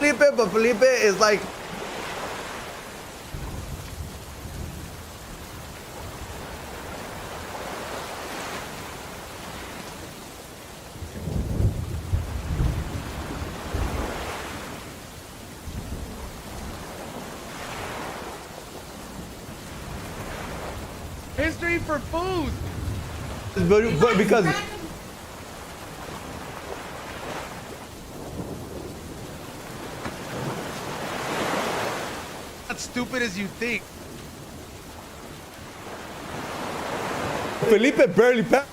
Felipe, but Felipe is like. History for food. But because. Not stupid as you think. Felipe barely passed.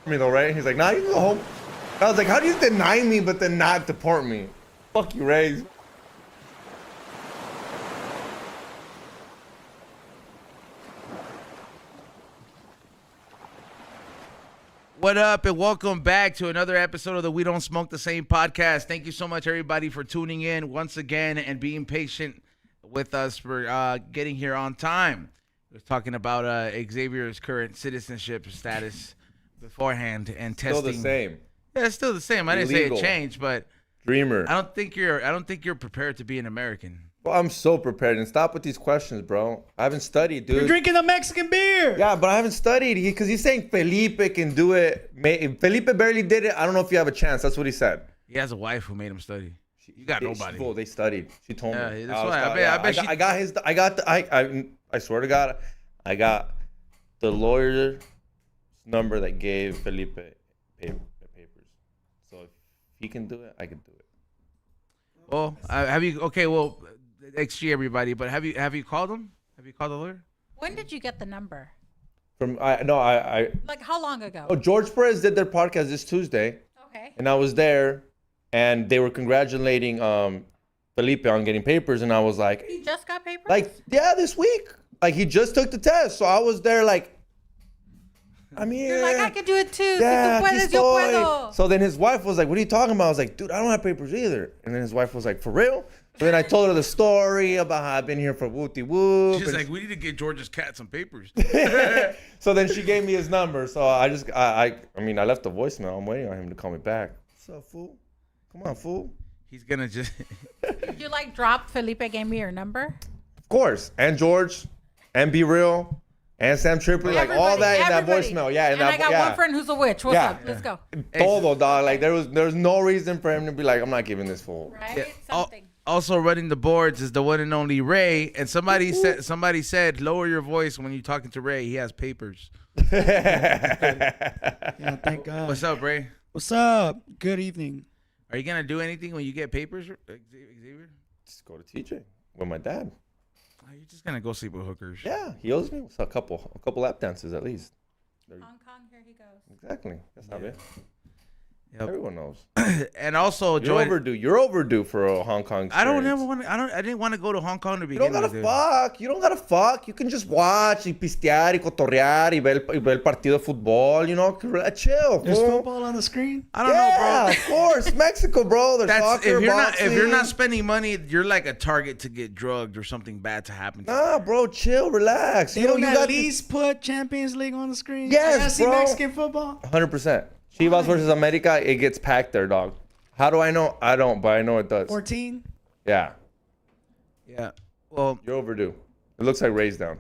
me though, right? He's like, nah, you can go home. I was like, how do you deny me but then not deport me? Fuck you, Ray. What up, and welcome back to another episode of the We Don't Smoke the Same podcast. Thank you so much, everybody, for tuning in once again and being patient with us for getting here on time. We're talking about Xavier's current citizenship status beforehand and testing. Still the same. Yeah, it's still the same. I didn't say it changed, but Dreamer. I don't think you're prepared to be an American. Well, I'm so prepared. And stop with these questions, bro. I haven't studied, dude. You're drinking a Mexican beer. Yeah, but I haven't studied. Because he's saying Felipe can do it. Felipe barely did it. I don't know if you have a chance. That's what he said. He has a wife who made him study. You got nobody. Well, they studied. She told me. Yeah, that's why. I swear to God, I got the lawyer's number that gave Felipe papers. So if he can do it, I can do it. Well, have you? Okay, well, XG everybody, but have you called him? Have you called the lawyer? When did you get the number? Like how long ago? Oh, George Perez did their podcast this Tuesday. Okay. And I was there, and they were congratulating Felipe on getting papers, and I was like, He just got papers? like, yeah, this week. Like, he just took the test, so I was there like, I'm here. You're like, I can do it too. Yeah, Si tú aquí puedes, yo estoy. puedo. So then his wife was like, what are you talking about? I was like, dude, I don't have papers either. And then his wife was like, for real? So then I told her the story about how I've been here for whoopty whoop. She's like, we need to get George's cat some papers. So then she gave me his number. So I left the voicemail. I'm waiting on him to call me back. What's up, fool? Come on, fool. He's gonna just. Did you drop Felipe gave me your number? Of course. And George. And Be Real. And Sam Tripoli. Like all that in that voicemail. Yeah. And I got one friend who's a witch. What's up? Let's go. Todo, dog. Like there was no reason for him to be like, I'm not giving this fool. Right? Yeah. Something. Also running the boards is the one and only Ray. And somebody said lower your voice when you're talking to Ray. He has papers. Yeah, thank God. What's up, Ray? What's up? Good evening. Are you gonna do anything when you get papers, Xavier? Just go to TJ with my dad. Oh, you're just gonna go sleep with hookers. Yeah, he owes me a couple lap dances at least. Hong Kong, here he goes. Exactly. That's not it. Yep. Everyone knows. And also, You're overdue for a Hong Kong experience. I didn't want to go to Hong Kong to You begin don't with. gotta fuck. You don't gotta fuck. You can just watch y pistear y cotorrear y ver el partido de fútbol. You know, chill. There's fool. football on the screen. I don't know, bro. Of course, Mexico, bro. There's soccer, if you're not boxing. spending money, you're like a target to get drugged or something bad to happen to you. Nah, bro, chill, relax. They You know, don't you at got least put Champions League on the screen. Yes, I gotta see bro. Mexican football. 100%. Chivas versus America, it gets packed there, dog. How do I know? I don't, but I know it does. 14. Yeah, Yeah. Well, you're overdue. It looks like Ray's down.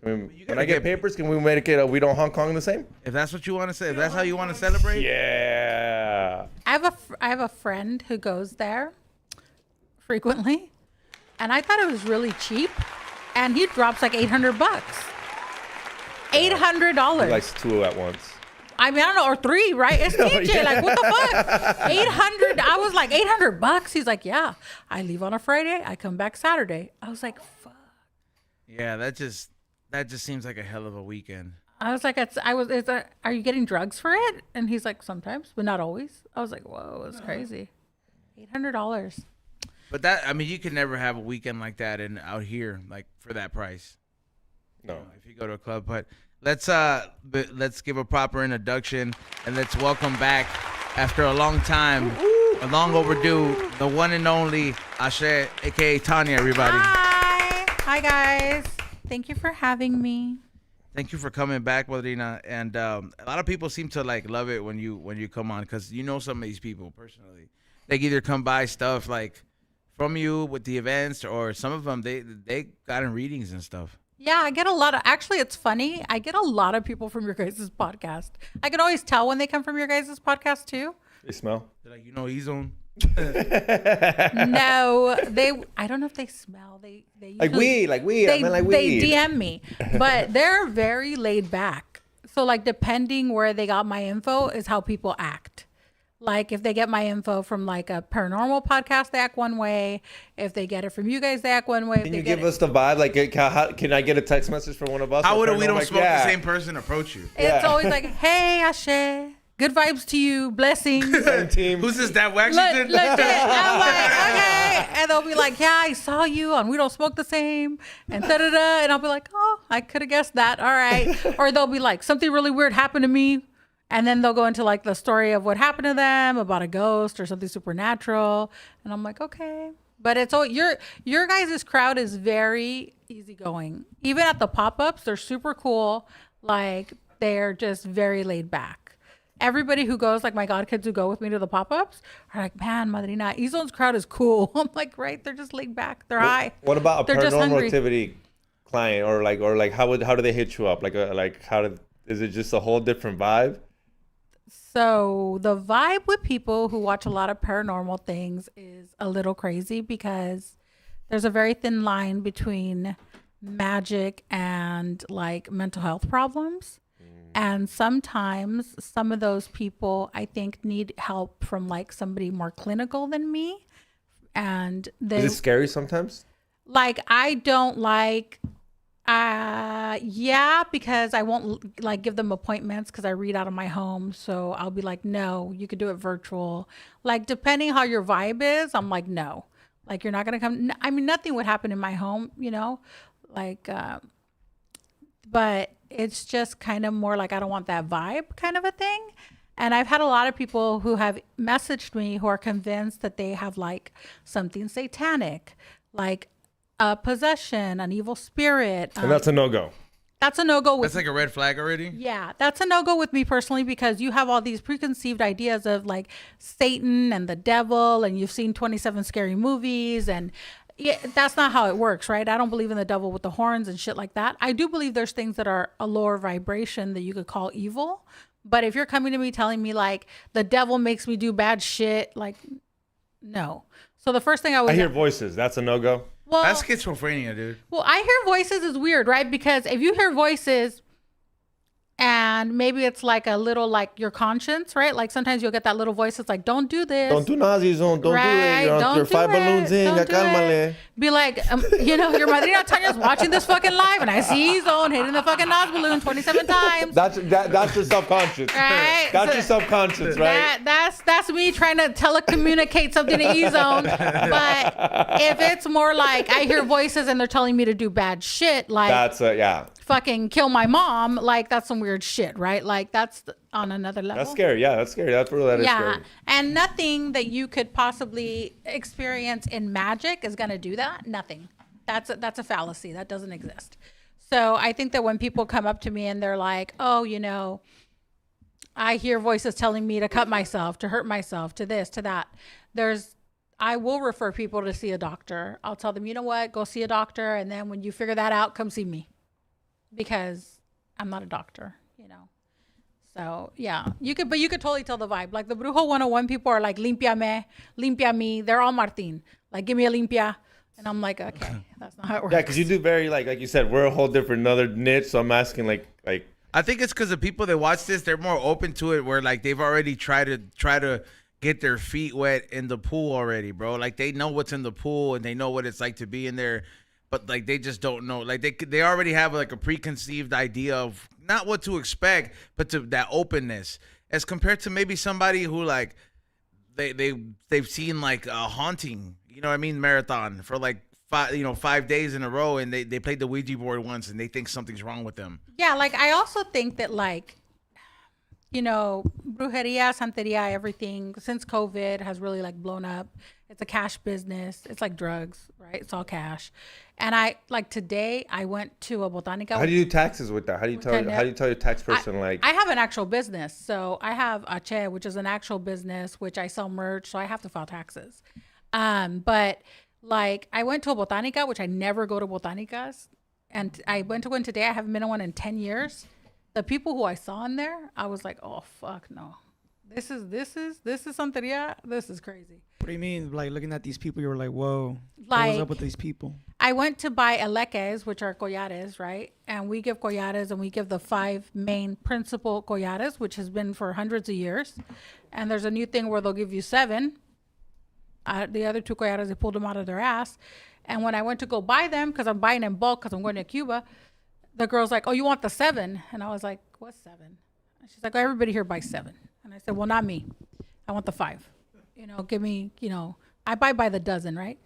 When gotta I get get- papers, can we make it we don't Hong Kong the same? if that's what you want to say, if that's how you want to celebrate, Yeah. I have a friend who goes there frequently, and I thought it was really cheap, and he drops like $800. $800. He likes two at once. I mean, I don't know, or three, right? It's TJ. Yeah. Like, what the fuck? 800. I was like, $800. He's like, yeah. I leave on a Friday. I come back Saturday. I was like, fuck. yeah, that just seems like a hell of a weekend. I was like, are you getting drugs for it? And he's like, sometimes, but not always. I was like, whoa, it's crazy. $800. But that, I mean, you could never have a weekend like that out here, like for that price. No. If you go to a club, but let's give a proper introduction and let's welcome back after a long time, a long overdue, the one and only Ashé, aka Tanya. Everybody, Hi guys. Thank you for having me. thank you for coming back, Madrina. And a lot of people seem to love it when you come on because you know some of these people personally. They either come by stuff like from you with the events, or some of them they got in readings and stuff. Yeah, I get a lot of, actually, it's funny. I get a lot of people from your guys' podcast. I can always tell when they come from your guys' podcast too. They smell. They're like, he's on. No, I don't know if they smell. They usually, Like weed. They, I mean like they weed. DM me, but they're very laid back. So depending where they got my info is how people act. Like if they get my info from a paranormal podcast, they act one way. If they get it from you guys, they act one way. Can you give us the vibe? Like, can I get a text message from one of us? How would Or we don't like, smoke the same person approach you? It's always like, hey, Ashé. good vibes to you, blessings. Same team. Who's this? That Waxington? Legit. I'm like, okay. And they'll be like, yeah, I saw you on We Don't Smoke the Same and da-da-da. And I'll be like, oh, I could have guessed that. All right. Or they'll be like, something really weird happened to me. And then they'll go into like the story of what happened to them about a ghost or something supernatural. And I'm like, okay. But it's all your guys' crowd is very easygoing. Even at the pop-ups, they're super cool. Like they're just very laid back. Everybody who goes, like my god kids who go with me to the pop-ups are like, man, Madrina, Izone's crowd is cool. I'm like, right, they're just laid back. They're high. What about a They're just paranormal hungry. activity client or how do they hit you up? Is it just a whole different vibe? So the vibe with people who watch a lot of paranormal things is a little crazy because there's a very thin line between magic and like mental health problems. And sometimes some of those people I think need help from like somebody more clinical than me. And they Is it scary sometimes? like, I don't like, yeah, because I won't like give them appointments because I read out of my home. So I'll be like, no, you could do it virtual. Like, depending how your vibe is, I'm like, no, like, you're not going to come. I mean, nothing would happen in my home, you know, like, but it's just kind of more like, I don't want that vibe kind of a thing. And I've had a lot of people who have messaged me who are convinced that they have like something satanic, like a possession, an evil spirit. And that's a no-go. That's a no-go with That's like a red flag already. yeah, that's a no-go with me personally because you have all these preconceived ideas of like Satan and the devil, and you've seen 27 scary movies, and yeah, that's not how it works, right? I don't believe in the devil with the horns and shit like that. I do believe there's things that are a lower vibration that you could call evil. But if you're coming to me telling me like the devil makes me do bad shit, like no. So the first thing I hear voices. That's a no-go. well, That's schizophrenia, dude. well, I hear voices is weird, right? Because if you hear voices and maybe it's like a little like your conscience, right? Like sometimes you'll get that little voice that's like, don't do this. Don't do Nazi zone. Don't Right, do it. don't You're do 5 it. balloons in. Don't Ya do cálmale. it. Be like, you know, your madrina Tanya's watching this fucking live and I see Zone hitting the fucking Nas balloon 27 times. That's your subconscious. Right? That's So your subconscious, right? That's me trying to telecommunicate something to E-Zone. But if it's more like I hear voices and they're telling me to do bad shit, like That's yeah. fucking kill my mom, like that's some weird shit, right? Like that's on another level. That's scary. Yeah, that's scary. That is Yeah, scary. and nothing that you could possibly experience in magic is going to do that. Nothing. That's a fallacy. That doesn't exist. So I think that when people come up to me and they're like, "Oh, you know, I hear voices telling me to cut myself, to hurt myself, to this, to that," I will refer people to see a doctor. I'll tell them, you know what, go see a doctor, and then when you figure that out, come see me, because I'm not a doctor, you know. So yeah, you could totally tell the vibe. Like the Brujo 101 people are like, limpia me. They're all Martin. Like, give me a limpia. And I'm like, okay, that's not how it works. Yeah, because you do very like you said, we're a whole different another niche. So I'm asking like I think it's because the people that watch this, they're more open to it. Where like they've already tried to get their feet wet in the pool already, bro. Like they know what's in the pool and they know what it's like to be in there, but like they just don't know. Like they already have like a preconceived idea of not what to expect, but to that openness, as compared to maybe somebody who like they've seen like a haunting, you know what I mean, marathon for like 5 days in a row, and they played the Ouija board once and they think something's wrong with them. Yeah, like I also think that like, you know, brujeria, santeria, everything since COVID has really like blown up. It's a cash business. It's like drugs, right? It's all cash. And I like today I went to a botanica. how do you do taxes with that? How do you tell your tax person I have an actual business. So I have Ashé, which is an actual business, which I sell merch. So I have to file taxes. But like I went to a botanica, which I never go to botanicas. And I went to one today. I haven't been to one in 10 years. The people who I saw in there, I was like, oh, fuck no. This is santeria. This is crazy. What do you mean? Like looking at these people, you were like, whoa. Like, What's up with these people? I went to buy aleques, which are collares, right? And we give collares, and we give the 5 main principal collares, which has been for hundreds of years. And there's a new thing where they'll give you 7. The other 2 collares, they pulled them out of their ass. And when I went to go buy them, because I'm buying in bulk because I'm going to Cuba, the girl's like, oh, you want the 7? And I was like, what's 7? And she's like, oh, everybody here buys 7. And I said, well, not me. I want the 5. Give me, I buy by the dozen, right?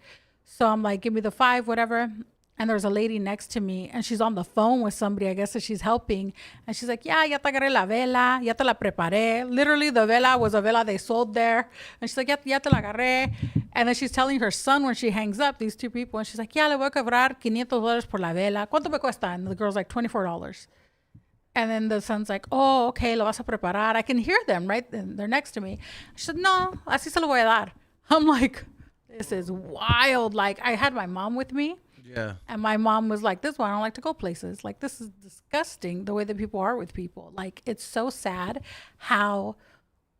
So I'm like, give me the 5, whatever. And there's a lady next to me, and she's on the phone with somebody, I guess, that she's helping. And she's like, yeah, ya te agarré la vela, ya te la preparé. Literally, the vela was a vela they sold there. And she's like, ya te la agarré. And then she's telling her son when she hangs up, these 2 people, and she's like, yeah, le voy a cobrar $500 por la vela. ¿Cuánto me cuesta? And the girl's like, $24. And then the son's like, oh, okay, lo vas a preparar. I can hear them, right? And they're next to me. She said, no, así se lo voy a dar. I'm like, this is wild. Like, I had my mom with me. Yeah. And my mom was like, this is why I don't like to go places. Like, this is disgusting, the way that people are with people. Like, it's so sad how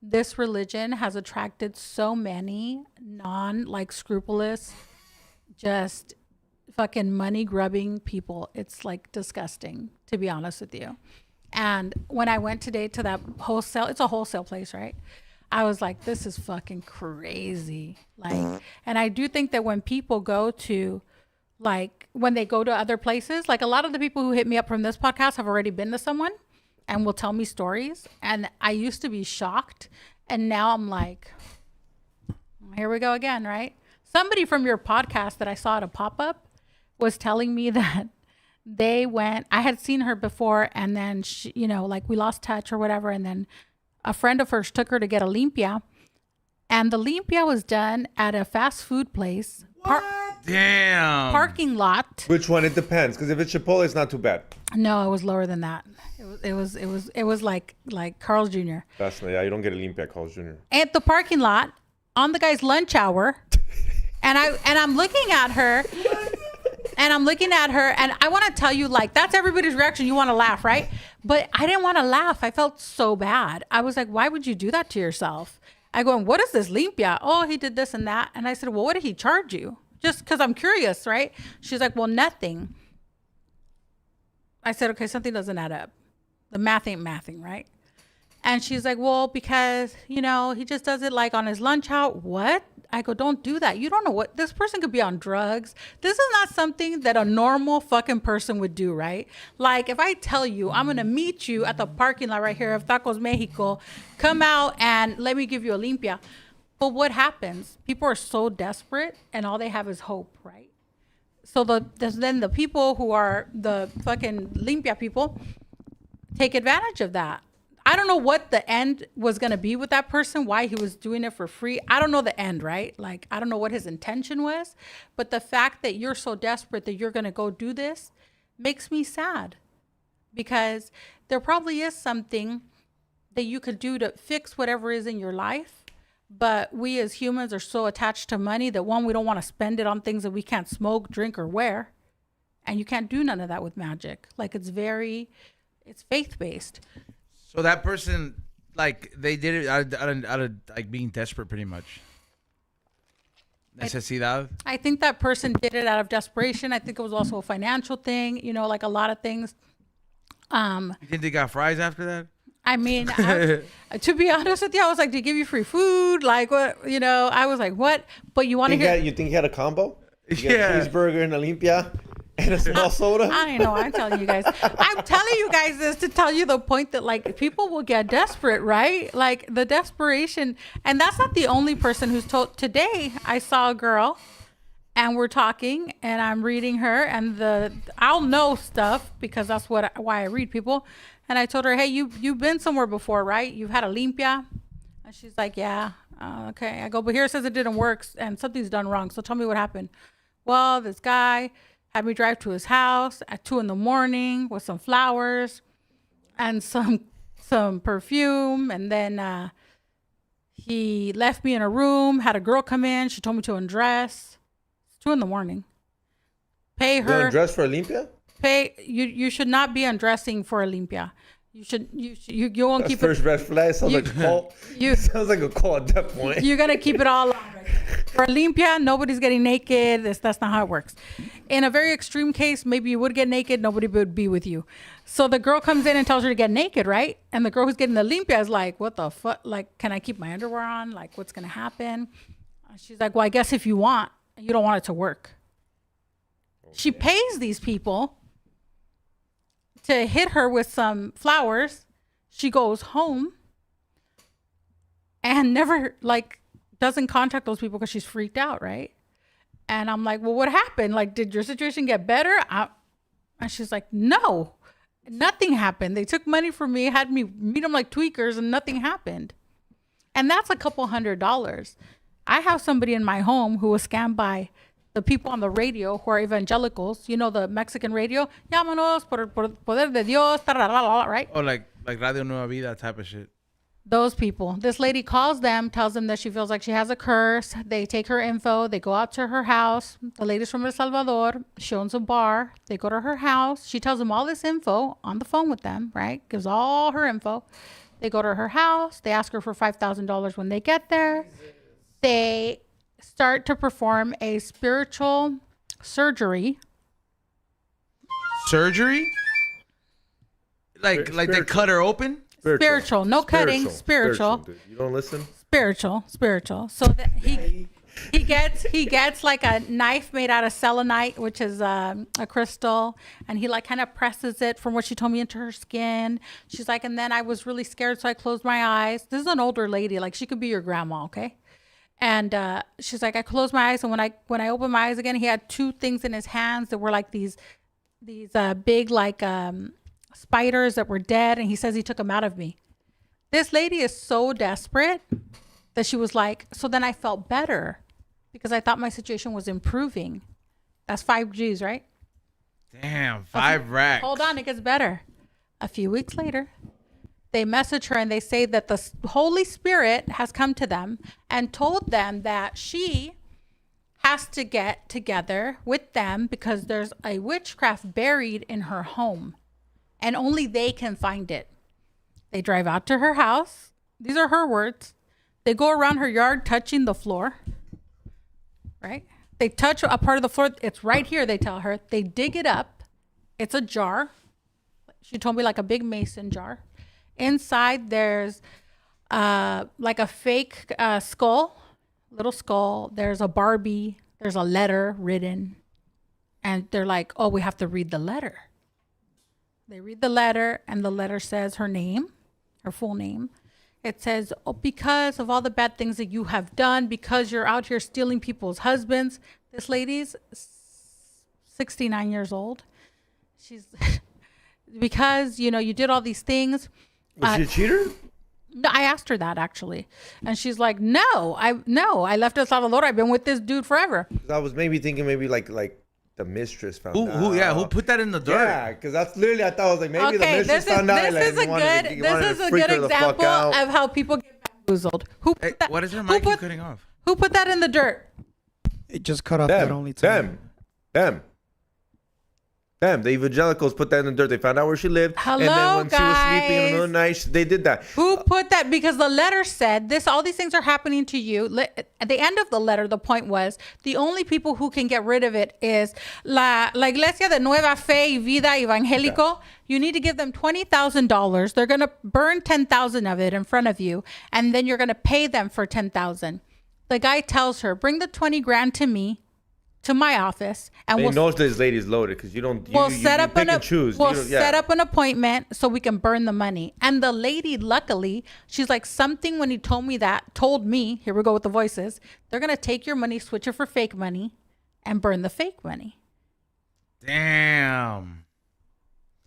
this religion has attracted so many scrupulous, just fucking money grubbing people. It's like disgusting, to be honest with you. And when I went today to that wholesale, it's a wholesale place, right? I was like, this is fucking crazy. Like, and I do think that when people go to, like, when they go to other places, like a lot of the people who hit me up from this podcast have already been to someone and will tell me stories. And I used to be shocked. And now I'm like, here we go again, right? Somebody from your podcast that I saw at a pop-up was telling me that they went, I had seen her before, and then she, like we lost touch or whatever. And then a friend of hers took her to get a limpia, and the limpia was done at a fast food place. Damn. Parking lot. Which one? It depends. Because if it's Chipotle, it's not too bad. No, it was lower than that. It was like Carl's Jr. That's yeah. You don't get a limpia at Carl's Jr. At the parking lot on the guy's lunch hour, and I'm looking at her. And I'm looking at her, and I want to tell you, like, that's everybody's reaction. You want to laugh, right? But I didn't want to laugh. I felt so bad. I was like, why would you do that to yourself? I go, what is this limpia? Oh, he did this and that. And I said, well, what did he charge you? Just because I'm curious, right? She's like, well, nothing. I said, okay, something doesn't add up. The math ain't mathing, right? And she's like, well, because, he just does it like on his lunch out. What? I go, don't do that. You don't know what, this person could be on drugs. This is not something that a normal fucking person would do, right? Like, if I tell you, I'm going to meet you at the parking lot right here of Tacos Mexico, come out and let me give you a limpia. But what happens? People are so desperate, and all they have is hope, right? So then the people who are the fucking limpia people take advantage of that. I don't know what the end was going to be with that person, why he was doing it for free. I don't know the end, right? Like, I don't know what his intention was. But the fact that you're so desperate that you're going to go do this makes me sad. Because there probably is something that you could do to fix whatever is in your life. But we as humans are so attached to money that, one, we don't want to spend it on things that we can't smoke, drink, or wear. And you can't do none of that with magic. Like, it's faith-based. So that person, like, they did it out of like being desperate, pretty much. Necesidad. I think that person did it out of desperation. I think it was also a financial thing, like a lot of things. You think they got fries after that? I mean, to be honest with you, I was like, "Did they give you free food?" Like, what? I was like, "What?" But you want to hear? You think he had a combo? You get a cheeseburger and a limpia and a small soda? I know. I'm telling you guys. I'm telling you guys this to tell you the point that, like, people will get desperate, right? Like, the desperation. And that's not the only person who's told. Today, I saw a girl, and we're talking, and I'm reading her, and I'll know stuff because that's why I read people. And I told her, hey, you've been somewhere before, right? You've had a limpia? And she's like, yeah. Okay. I go, but here it says it didn't work and something's done wrong. So tell me what happened. Well, this guy had me drive to his house at 2 a.m. with some flowers and some perfume. And then he left me in a room, had a girl come in. She told me to undress. It's 2 a.m. Pay her. You undress for a limpia? You should not be undressing for a limpia. You won't keep first red flag. Sounds like a call. Sounds like a call at that point. You're gonna keep it all on. For a limpia, nobody's getting naked. That's not how it works. In a very extreme case, maybe you would get naked. Nobody would be with you. So the girl comes in and tells her to get naked, right? And the girl who's getting the limpia is like, "What the fuck? Like, can I keep my underwear on? Like, what's gonna happen?" She's like, "Well, I guess if you want, you don't want it to work." Okay. She pays these people to hit her with some flowers She goes home and never like doesn't contact those people because she's freaked out, right? And I'm like, well, what happened? Like, did your situation get better? And she's like, no, nothing happened. They took money from me, had me meet them like tweakers, and nothing happened. And that's a couple $100. I have somebody in my home who was scammed by the people on the radio who are evangelicals. You know, the Mexican radio. Llámanos por poder de Dios, right? Oh, like Radio Nueva Vida type of shit. Those people. This lady calls them, tells them that she feels like she has a curse. They take her info. They go out to her house. The lady's from El Salvador. She owns a bar. They go to her house. She tells them all this info on the phone with them, right? Gives all her info. They go to her house. They ask her for $5,000 when they get there. They start to perform a spiritual surgery. Surgery? Like they cut her open? Spiritual. No cutting. Spiritual. Dude. You don't listen? Spiritual. So that he gets like a knife made out of selenite, which is a crystal, and he like kind of presses it, from what she told me, into her skin. She's like, and then I was really scared, so I closed my eyes. This is an older lady, like she could be your grandma, okay? And she's like, I closed my eyes, and when I opened my eyes again, he had two things in his hands that were like these big like spiders that were dead, and he says he took them out of me. This lady is so desperate that she was like, so then I felt better because I thought my situation was improving. That's 5 G's, right? Damn, 5 racks. Hold on, it gets better. A few weeks later, they message her and they say that the Holy Spirit has come to them and told them that she has to get together with them because there's a witchcraft buried in her home and only they can find it. They drive out to her house. These are her words. They go around her yard touching the floor, right? They touch a part of the floor. It's right here, they tell her. They dig it up. It's a jar. She told me like a big mason jar. Inside there's like a fake skull, little skull. There's a Barbie. There's a letter written. And they're like, oh, we have to read the letter. They read the letter, and the letter says her name, her full name. It says, oh, because of all the bad things that you have done, because you're out here stealing people's husbands. This lady's 69 years old. She's because, you know, you did all these things. Was she a cheater? No, I asked her that actually. And she's like, no, I left El Salvador. I've been with this dude forever. I was maybe thinking like the mistress found out. Who put that in the dirt? Yeah, because that's literally, I thought I was like, maybe the mistress found out. This is a good example of how people get bamboozled. Who put that? What is her mic cutting off? Who put that in the dirt? It just cut off that only time. Them. The evangelicals put that in the dirt. They found out where she lived. Hello, and then when guys. she was sleeping in the middle of the night, they did that. Who put that? Because the letter said this, all these things are happening to you. At the end of the letter, the point was the only people who can get rid of it is la Iglesia de Nueva Fe y Vida Evangélico. Yeah. You need to give them $20,000. They're going to burn 10,000 of it in front of you. And then you're going to pay them for 10,000. The guy tells her, bring the 20 grand to me, to my office, and we'll know this lady's loaded because you don't. We'll set up an appointment so we can burn the money. And the lady, luckily, she's like, something when he told me, here we go with the voices. They're gonna take your money, switch it for fake money, and burn the fake money. Damn.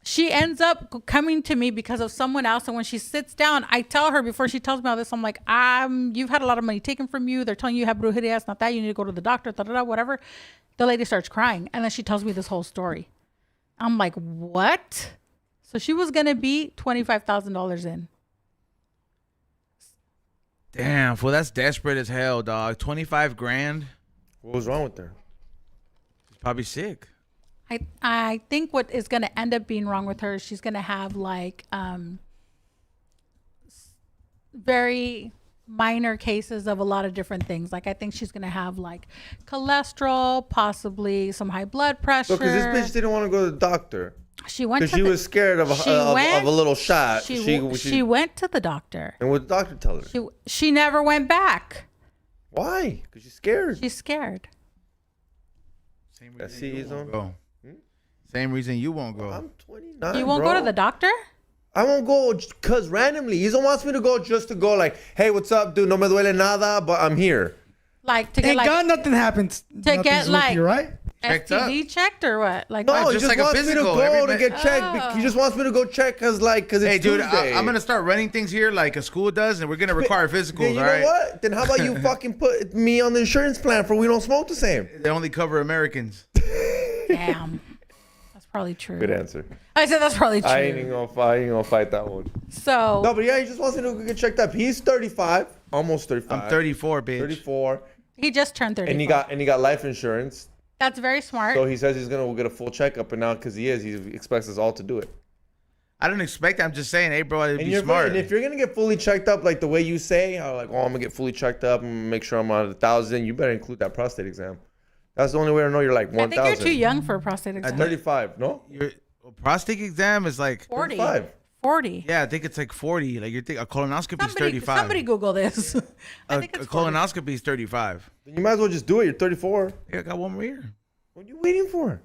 She ends up coming to me because of someone else. And when she sits down, I tell her before she tells me all this, I'm like, you've had a lot of money taken from you. They're telling you have brujeria. It's not that. You need to go to the doctor, whatever. The lady starts crying. And then she tells me this whole story. I'm like, what? So she was going to be $25,000 in. Damn, fool, that's desperate as hell, dog. 25 grand. What was wrong with her? She's probably sick. I think what is going to end up being wrong with her is she's going to have like very minor cases of a lot of different things. Like I think she's going to have like cholesterol, possibly some high blood pressure. Because this bitch didn't want to go to the doctor. She went because she was scared of a little shot. She went to the doctor. And what did the doctor tell her? She never went back. Why? Because she's scared. She's scared. Same reason you won't go. Same reason you won't go. I'm 29. You won't go to the doctor? I won't go because randomly. He don't wants me to go just to go like, hey, what's up, dude? No me duele nada, but I'm here. Like to get Thank like God nothing happens. to get like you, right? Checked up. STD checked or what? Like No, what? he just just like a wants me to physical, go every to get checked. He just wants me to go check because it's Hey, dude, Tuesday. I'm gonna start running things here like a school does, and we're gonna require physicals. Then you all know right? what? Then how about you fucking put me on the insurance plan for we don't smoke the same? They only cover Americans. Damn. That's probably true. Good answer. I said that's probably true. I ain't gonna fight that one. So No, but yeah, he just wants me to go get checked up. He's 35, almost 35. I'm 34, bitch. 34, he just turned 30. and he got life insurance. That's very smart. So he says he's gonna get a full checkup, and now because he expects us all to do it. I don't expect. I'm just saying, hey, bro, I'd And be smart. And if you're gonna get fully checked up, like the way you say, how like, oh, I'm gonna get fully checked up and make sure I'm on 1,000, you better include that prostate exam. That's the only way to know you're like 1,000. I think you're too young for a prostate exam. 35, no? Your prostate exam is like 40. 35. 40. Yeah, I think it's like 40. Like you think a colonoscopy is 35. Somebody Google this. I a think it's 40. colonoscopy is 35. Then you might as well just do it. You're 34. Yeah, I got one more year. What are you waiting for?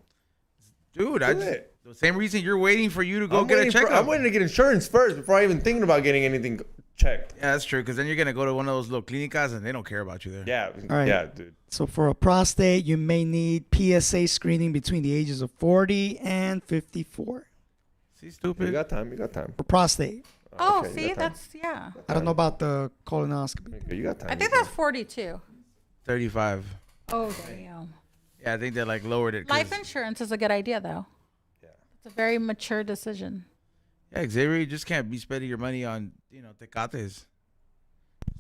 Dude, Do I just it. the same reason you're waiting for you to go I'm get a waiting checkup. I'm waiting to get insurance first before I even thinking about getting anything checked. Yeah, that's true. Because then you're gonna go to one of those little clinicas and they don't care about you there. Yeah, All right. yeah, dude. So for a prostate, you may need PSA screening between the ages of 40 and 54. See, You stupid. got time. You got time. For prostate. Oh, Okay, you see, got time. that's, yeah. I don't know about the colonoscopy. Okay, you got time. I think that's 42. 35. Oh, damn. Yeah, I think they like lowered it. 'cause- Life insurance is a good idea, though. Yeah. It's a very mature decision. Yeah, Xavier, you just can't be spending your money on tecates.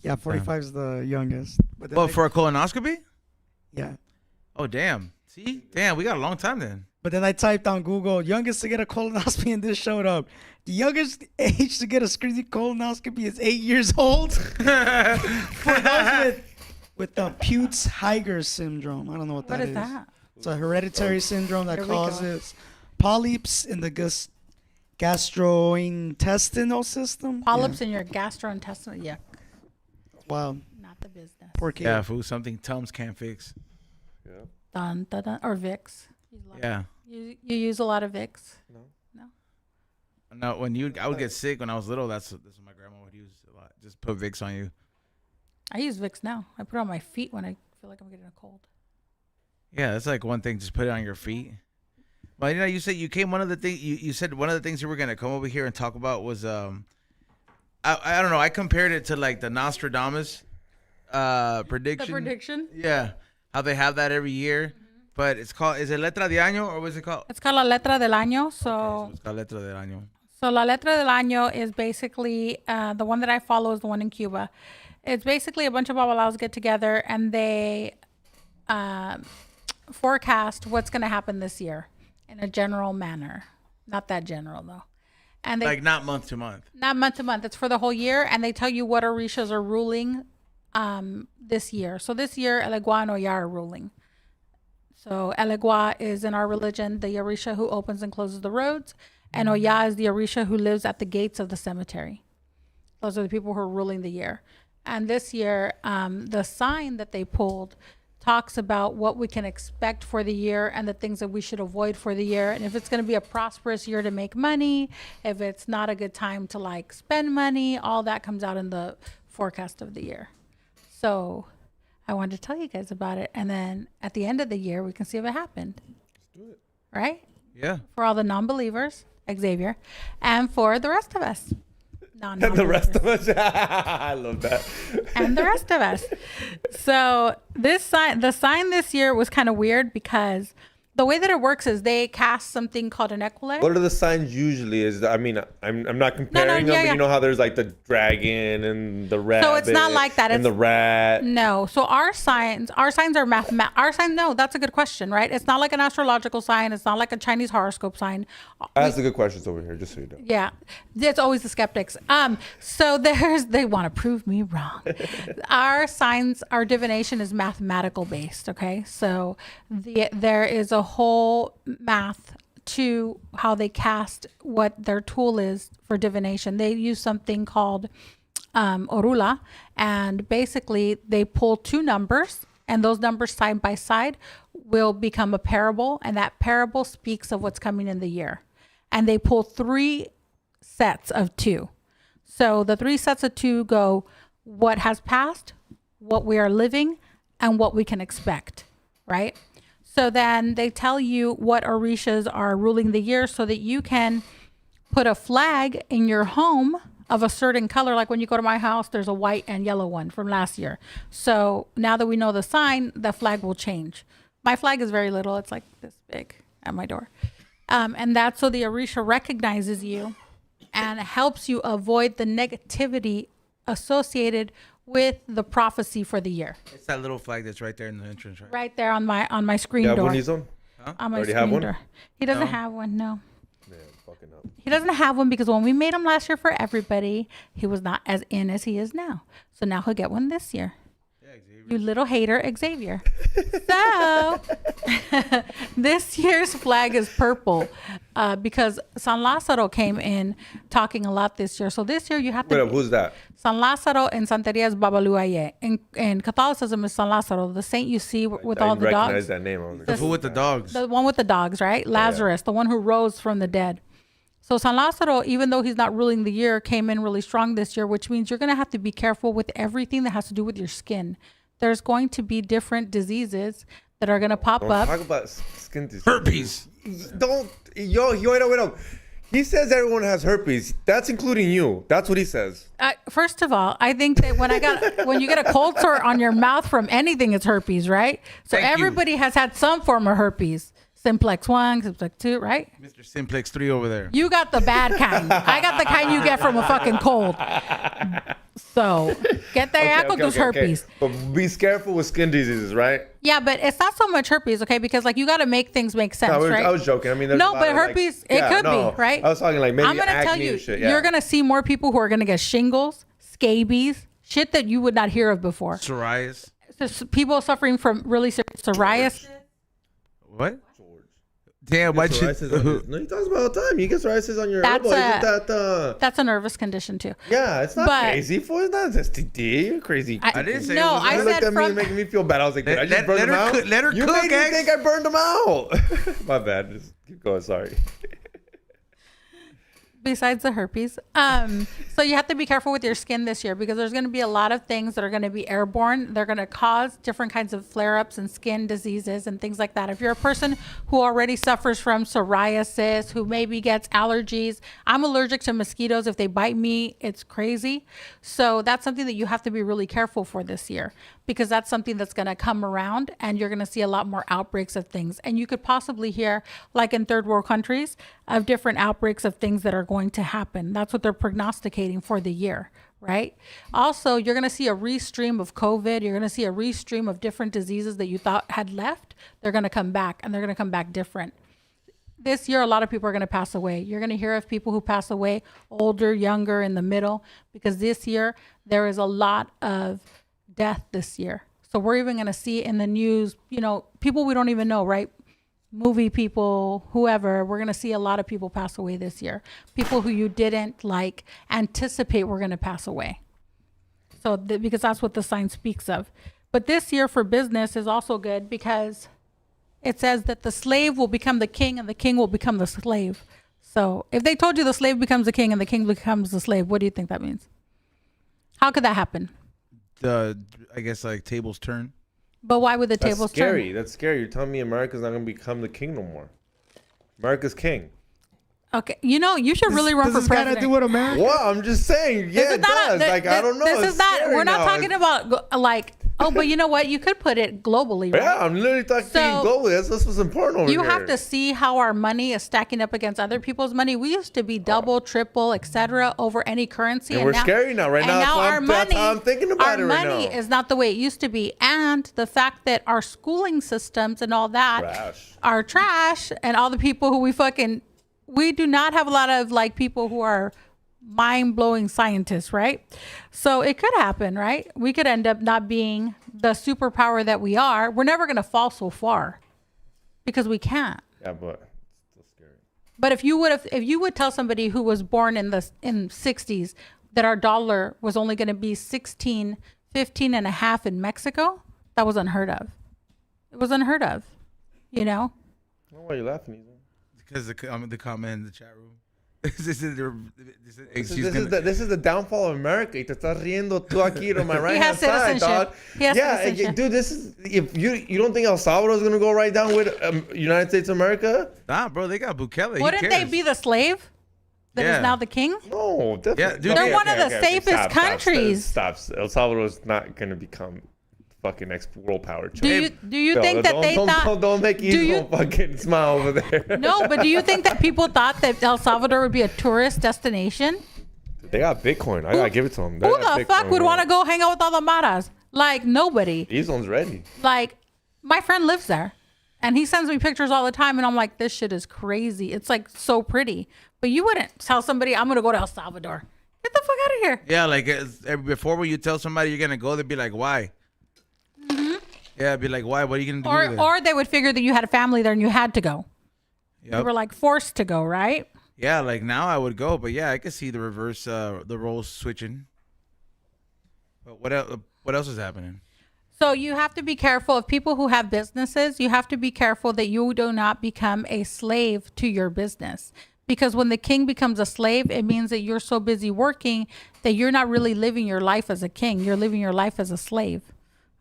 Yeah, 45 is the youngest. But then Well, for a colonoscopy? yeah. Oh, damn. See? Damn, we got a long time then. But then I typed on Google, youngest to get a colonoscopy, and this showed up. The youngest age to get a screening colonoscopy is 8 years old. For those with the Peutz-Jeghers syndrome. I don't know what What that is that? It's a hereditary syndrome that Here we go. causes polyps in the gastrointestinal system. Polyps in your gastrointestinal. Yuck. Wow. Not the business. Poor kid. Yeah, fool, something Tums can't fix. Yeah. Dun, dun, dun. Or Vicks. Yeah. You use a lot of Vicks? No, I would get sick when I was little. That's what my grandma would use a lot. Just put Vicks on you. I use Vicks now. I put it on my feet when I feel like I'm getting a cold. Yeah, that's like one thing. Just put it on your feet. But you said you came. One of the things you said one of the things you were gonna come over here and talk about was I don't know. I compared it to like the Nostradamus prediction. The prediction? Yeah, how they have that every year. But it's called, is it Letra de Año or what's it called? It's called La Letra del Año. So it's called Letra del Año. So La Letra del Año is basically, the one that I follow is the one in Cuba. It's basically a bunch of babalaos get together and they forecast what's going to happen this year in a general manner. Not that general, though. And they, Like not month to month. not month to month. It's for the whole year. And they tell you what orishas are ruling this year. So this year, Elegua and Oya are ruling. So Elegua is in our religion the Orisha who opens and closes the roads, and Oya is the Orisha who lives at the gates of the cemetery. Those are the people who are ruling the year. And this year, the sign that they pulled talks about what we can expect for the year and the things that we should avoid for the year. And if it's going to be a prosperous year to make money, if it's not a good time to like spend money, all that comes out in the forecast of the year. So I wanted to tell you guys about it. And then at the end of the year, we can see if it happened. Let's do it. Right? Yeah. For all the non-believers, Xavier, and for the rest of us. And the rest of us. I love that. And the rest of us. So the sign this year was kind of weird because the way that it works is they cast something called an equilay. What are the signs usually? I'm not comparing them, but you know how there's like the dragon and the rabbit. So it's not like that. And the rat. No. So our signs are mathematical. No, that's a good question, right? It's not like an astrological sign. It's not like a Chinese horoscope sign. I ask the good questions over here, just so you know. Yeah, it's always the skeptics. So they want to prove me wrong. Our divination is mathematical based. Okay, so there is a whole math to how they cast what their tool is for divination. They use something called Orula, and basically they pull two numbers, and those numbers side by side will become a parable, and that parable speaks of what's coming in the year. And they pull three sets of 2. So the 3 sets of 2 go what has passed, what we are living, and what we can expect, right? So then they tell you what orishas are ruling the year so that you can put a flag in your home of a certain color. Like when you go to my house, there's a white and yellow one from last year. So now that we know the sign, the flag will change. My flag is very little. It's like this big at my door. And that's so the orisha recognizes you and helps you avoid the negativity associated with the prophecy for the year. It's that little flag that's right there in the entrance, right? Right there on my screen You have door. one, Izon? On my Already screen have one? door. He doesn't No. have one, no. Man, fucking up. He doesn't have one because when we made him last year for everybody, he was not as in as he is now. So now he'll get one this year. Yeah, Xavier. You little hater, Xavier. So this year's flag is purple because San Lázaro came in talking a lot this year. So this year you have to. Wait up, who's that? San Lázaro in Santeria is Babaluaye. In Catholicism is San Lázaro, the saint you see with all I the recognize dogs. that name. I was like, The fool with the dogs. The one with the dogs, right? Lazarus, the one who rose from the dead. So San Lázaro, even though he's not ruling the year, came in really strong this year, which means you're going to have to be careful with everything that has to do with your skin. There's going to be different diseases that are going to pop Don't up. talk about skin disease. Herpes. Don't. Yo, wait up. He says everyone has herpes. That's including you. That's what he says. First of all, I think that when you get a cold sore on your mouth from anything, it's herpes, right? So Thank you. everybody has had some form of herpes. Simplex 1, Simplex 2, right? Mr. Simplex 3 over there. You got the bad kind. I got the kind you get from a fucking cold. So get the those herpes. But be careful with skin diseases, right? Yeah, but it's not so much herpes, okay? Because like you got to make things make sense, No, right? I was joking. I mean, there's No, a lot but of, like- herpes, Yeah, it could no, be, right? I was talking like maybe I'm gonna acne tell you, and shit. Yeah. you're gonna see more people who are gonna get shingles, scabies, shit that you would not hear of before. Psoriasis. Just people suffering from really serious psoriasis. What? Damn, why'd you? Psoriasis on your- no, he talks about all the time. You get psoriasis on your That's elbow. a- Isn't that That's a nervous condition too. Yeah, it's not But- crazy for it's not STD. You're crazy. I didn't say it no. was I You nervous. looked said at me from making me feel bad. I was like, did I Let- just burn let them her out? cook- let her you cook, made me X. think I burned them out. My bad. Just keep going. Sorry. besides the herpes. So you have to be careful with your skin this year because there's going to be a lot of things that are going to be airborne. They're going to cause different kinds of flare-ups and skin diseases and things like that. If you're a person who already suffers from psoriasis, who maybe gets allergies, I'm allergic to mosquitoes. If they bite me, it's crazy. So that's something that you have to be really careful for this year because that's something that's going to come around and you're going to see a lot more outbreaks of things. And you could possibly hear, like in third world countries, of different outbreaks of things that are going to happen. That's what they're prognosticating for the year, right? Also, you're going to see a restream of COVID. You're going to see a restream of different diseases that you thought had left. They're going to come back and they're going to come back different. This year, a lot of people are going to pass away. You're going to hear of people who pass away, older, younger, in the middle, because this year there is a lot of death this year. So we're even going to see in the news, you know, people we don't even know, right? Movie people, whoever, we're going to see a lot of people pass away this year. People who you didn't like anticipate were going to pass away. So because that's what the sign speaks of. But this year for business is also good because it says that the slave will become the king and the king will become the slave. So if they told you the slave becomes the king and the king becomes the slave, what do you think that means? How could that happen? I guess like tables turn. But why would the That's tables scary. turn? That's scary. You're telling me America's not going to become the king no more. America's king. Okay, you know, you should really run Does for this got to president. do with America? Well, I'm just saying. Yeah, it does. Like, I don't know. This It's is not. scary We're not now. talking about like. Oh, but you know what? You could put it globally, right? Yeah, I'm literally talking So, globally. That's what's important over You here. have to see how our money is stacking up against other people's money. We used to be double, triple, etc. over any currency, And we're scary now. Right and now, now our that's money, how I'm thinking about our it right money now. is not the way it used to be, and the fact that our schooling systems and all that Trash. are trash, and all the people who we do not have a lot of like people who are mind-blowing scientists, right? So it could happen, right? We could end up not being the superpower that we are. We're never going to fall so far because we can't. Yeah, but it's still scary. But if you would tell somebody who was born in the 60s that our dollar was only going to be 16, 15 and a half in Mexico, that was unheard of. It was unheard of, you know? I don't know why you're laughing, Ethan. Because the comment in the chat room. This is the downfall of America. Y te estás riendo tú aquí on my right hand side, dog. Dude, this is if you don't think El Salvador is gonna go right down with United States of America? Nah, bro, they got Bukele. Wouldn't they be the slave that is now the king? No, definitely. Yeah, dude, they're one of the safest countries. Stop. El Salvador is not gonna become fucking next world power. Do you think that they thought? Don't make you fucking smile over there. No, but do you think that people thought that El Salvador would be a tourist destination? They got Bitcoin. I gotta give it to them. Who the fuck would want to go hang out with all the maras? Like nobody. Eason's ready. Like my friend lives there, and he sends me pictures all the time, and I'm like, this shit is crazy. It's like so pretty, but you wouldn't tell somebody I'm gonna go to El Salvador. Get the fuck out of here. Yeah, like before when you tell somebody you're gonna go, they'd be like, why? Yeah, I'd be like, why? What are you going to do with it? Or they would figure that you had a family there and you had to go. Yep. You were like forced to go, right? Yeah, like now I would go, but yeah, I could see the reverse, the roles switching. But what else is happening? So you have to be careful of people who have businesses. You have to be careful that you do not become a slave to your business. Because when the king becomes a slave, it means that you're so busy working that you're not really living your life as a king. You're living your life as a slave.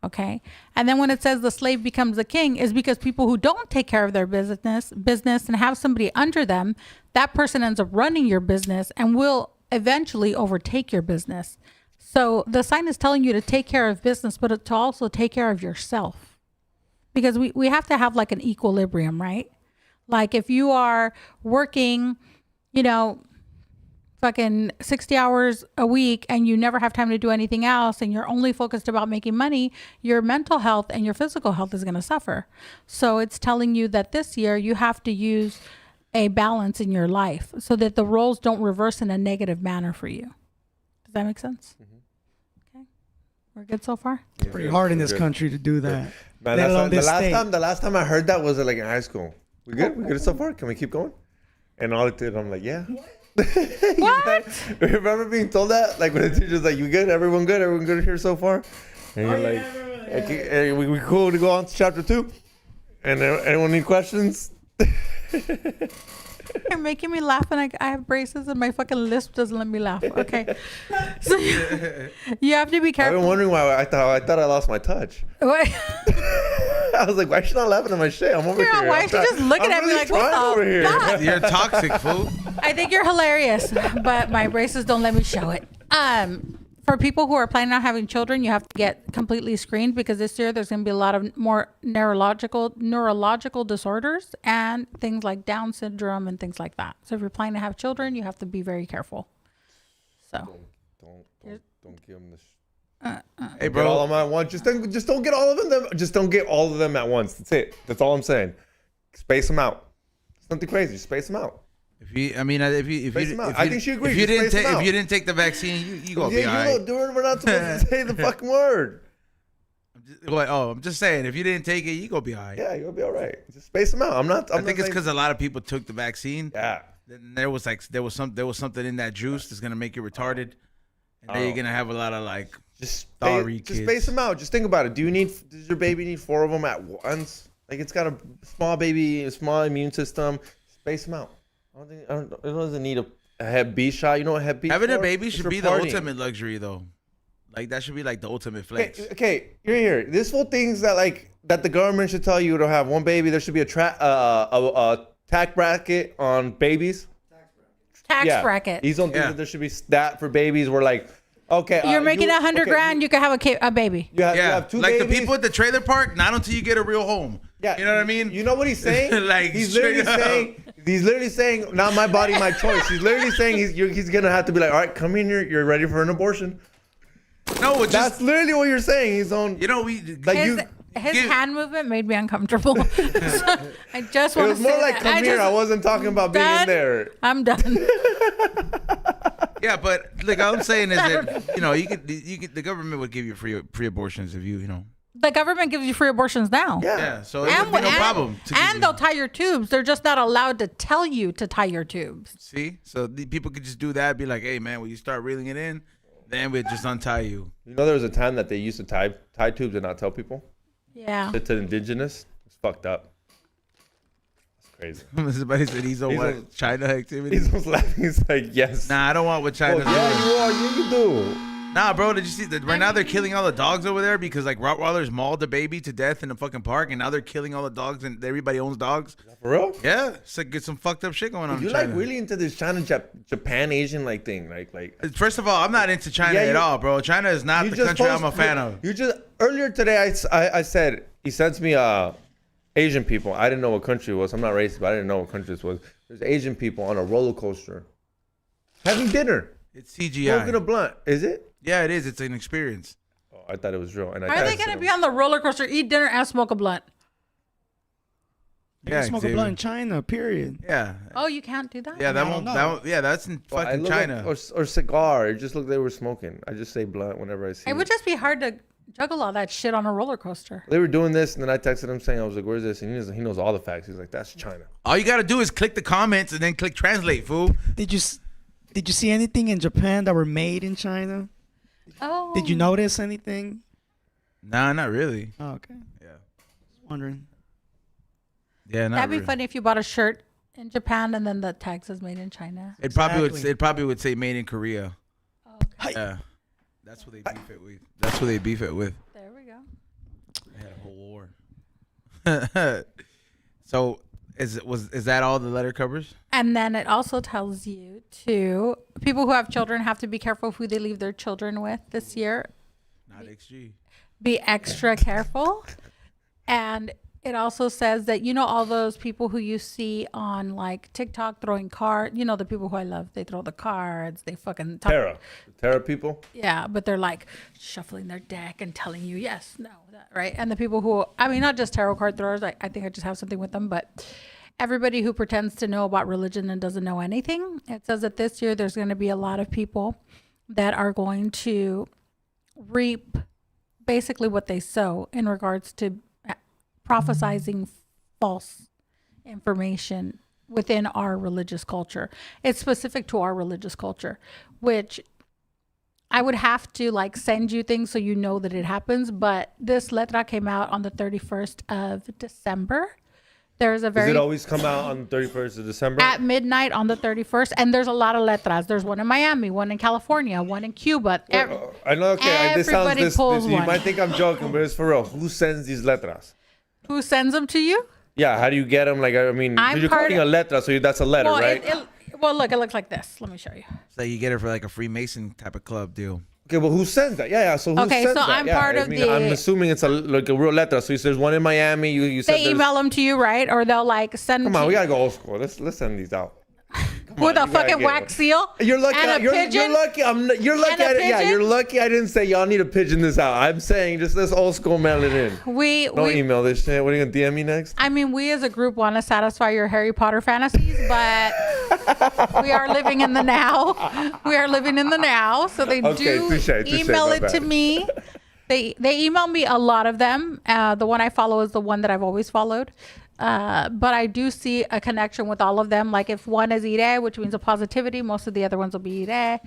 Okay. And then when it says the slave becomes the king is because people who don't take care of their business and have somebody under them, that person ends up running your business and will eventually overtake your business. So the sign is telling you to take care of business, but to also take care of yourself, because we have to have like an equilibrium, right? Like if you are working, fucking 60 hours a week and you never have time to do anything else and you're only focused about making money, your mental health and your physical health is going to suffer. So it's telling you that this year you have to use a balance in your life so that the roles don't reverse in a negative manner for you. Does that make sense? Mm-hmm. Okay. We're good so far? It's pretty hard in this country to do that. Man, the last time I heard that was like in high school. We good? We good so far? Can we keep going? And all it did, I'm like, yeah. What? Remember being told that? Like when the teacher's like, you good? Everyone good? Everyone good here so far? And you're like, okay, we cool to go on to chapter 2? And anyone need questions? You're making me laugh, and I have braces, and my fucking lisp doesn't let me laugh. Okay, so you have to be careful. I've been wondering why I thought I lost my touch. What? I was like, why is she not laughing at my shit? I'm over here. Why is she just looking at me like, what the fuck? You're toxic, fool. I think you're hilarious, but my braces don't let me show it. For people who are planning on having children, you have to get completely screened because this year there's going to be a lot of more neurological disorders and things like Down syndrome and things like that. So if you're planning to have children, you have to be very careful. So don't give them this. Hey, Get all of them at once. Just don't get all of them. Just don't get all of them at once. That's it. That's all I'm saying. Space them out. It's nothing crazy. Space them out. I think she agrees. If you didn't take the vaccine, you gonna be all right. We're not supposed to say the fucking word. I'm just saying, if you didn't take it, you gonna be all right. Yeah, you'll be all right. Just space them out. I think it's because a lot of people took the vaccine. Yeah. There was something in that juice that's gonna make you retarded, and then you're gonna have a lot of like just space them out. Just think about it. Does your baby need 4 of them at once? Like it's got a small baby, a small immune system. Space them out. It doesn't need a Hep B shot. You know what Hep B? Having a baby should be the ultimate luxury, though. Like that should be like the ultimate flex. Okay, you're here. This whole thing's that the government should tell you to have one baby. There should be a tax bracket on babies. Tax bracket. These don't think that there should be that for babies. We're like, okay, you're making $100,000. You can have a baby. You have 2 babies. The people at the trailer park, not until you get a real home. Yeah, you know what I mean. You know what he's saying? Like he's literally saying, not my body, my choice. He's literally saying he's gonna have to be like, all right, come in here. You're ready for an abortion. No, that's literally what you're saying. He's on. You know, his hand movement made me uncomfortable. So I just want to say it was more like, come here. I wasn't talking about being in there. I'm done. Yeah, but like I'm saying is that you could the government would give you free abortions if you know. The government gives you free abortions now. Yeah, so it would be no problem. And they'll tie your tubes. They're just not allowed to tell you to tie your tubes. See? So the people could just do that, be like, hey, man, when you start reeling it in, then we'll just untie you. You know there was a time that they used to tie tubes and not tell people? Yeah. To indigenous? It's fucked up. crazy. Somebody said he's on what? China activity. He's laughing. He's like, yes. Nah, I don't want what China's doing. Yeah, you are. You do. Nah, bro, did you see that right now they're killing all the dogs over there because like Rottweilers mauled the baby to death in the fucking park, and now they're killing all the dogs and everybody owns dogs. For real? Yeah, it's like get some fucked up shit going on. You're in China. like really into this China, Japan, Asian like thing, like. First of all, I'm not into China at all, bro. China is not the country I'm a fan of. You just earlier today, I said he sends me Asian people. I didn't know what country it was. I'm not racist, but I didn't know what country this was. There's Asian people on a roller coaster having dinner. It's CGI. Smoking a blunt. Is it? Yeah, it is. It's an experience. Oh, I thought it was real. And Are they going to be on the roller coaster, eat dinner, and smoke a blunt? You can smoke a blunt in China, period. Yeah. Oh, you can't do that? Yeah, that's in fucking China. Or cigar. It just looked they were smoking. I just say blunt whenever I see It would just be hard to juggle all that shit on a roller coaster. They were doing this, and then I texted him saying, I was like, where's this? And he knows all the facts. He's like, that's China. All you got to do is click the comments and then click translate, fool. Did you see anything in Japan that were made in China? Oh. Did you notice anything? Nah, not really. Oh, okay. Yeah. Just wondering. Yeah, not That'd be really. funny if you bought a shirt in Japan and then the tag says made in China. It probably would say made in Korea. Oh, okay. Yeah. That's what they beef it with. That's what they beef it with. There we go. They had a whole war. So is that all the letter covers? And then it also tells you to people who have children have to be careful who they leave their children with this year. Not XG. Be extra careful. And it also says that, all those people who you see on like TikTok throwing cards, the people who I love, they throw the cards, they fucking talk. Terra people? Yeah, but they're like shuffling their deck and telling you yes, no, that, right? And the people who, not just tarot card throwers, I think I just have something with them, but everybody who pretends to know about religion and doesn't know anything. It says that this year there's going to be a lot of people that are going to reap basically what they sow in regards to prophesizing false information within our religious culture. It's specific to our religious culture, which I would have to send you things so you know that it happens. But this letra came out on the 31st of December. There's a Does it always come out on the 31st of December? At midnight on the 31st. And there's a lot of letras. There's one in Miami, one in California, one in Cuba. I know, okay. This sounds Everybody pulls you one. might think I'm joking, but it's for real. Who sends these letras? Who sends them to you? Yeah, how do you get them? I'm you're calling a letra, so that's a letter, Well, right? look, it looks like this. Let me show you. So you get it for like a Freemason type of club deal. Okay, well, who sends that? Yeah. So who sends that? I'm part of the. I'm assuming it's a real letra. So there's one in Miami. You said They email them to you, right? Or they'll send them. Come on, to we you. gotta go old school. Let's send these out. With a fucking wax seal. You're lucky. And a You're pigeon. lucky. You're lucky. And a Yeah, pigeon? you're lucky. I didn't say y'all need to pigeon this out. I'm saying just let's old school mail it in. Don't email this shit. What are you gonna DM me next? We as a group want to satisfy your Harry Potter fantasies, but we are living in the now. We are living in the now, so they do touche, email my it to bad. me. They email me a lot of them. The one I follow is the one that I've always followed. But I do see a connection with all of them. Like if one is Ire, which means a positivity, most of the other ones will be Ire.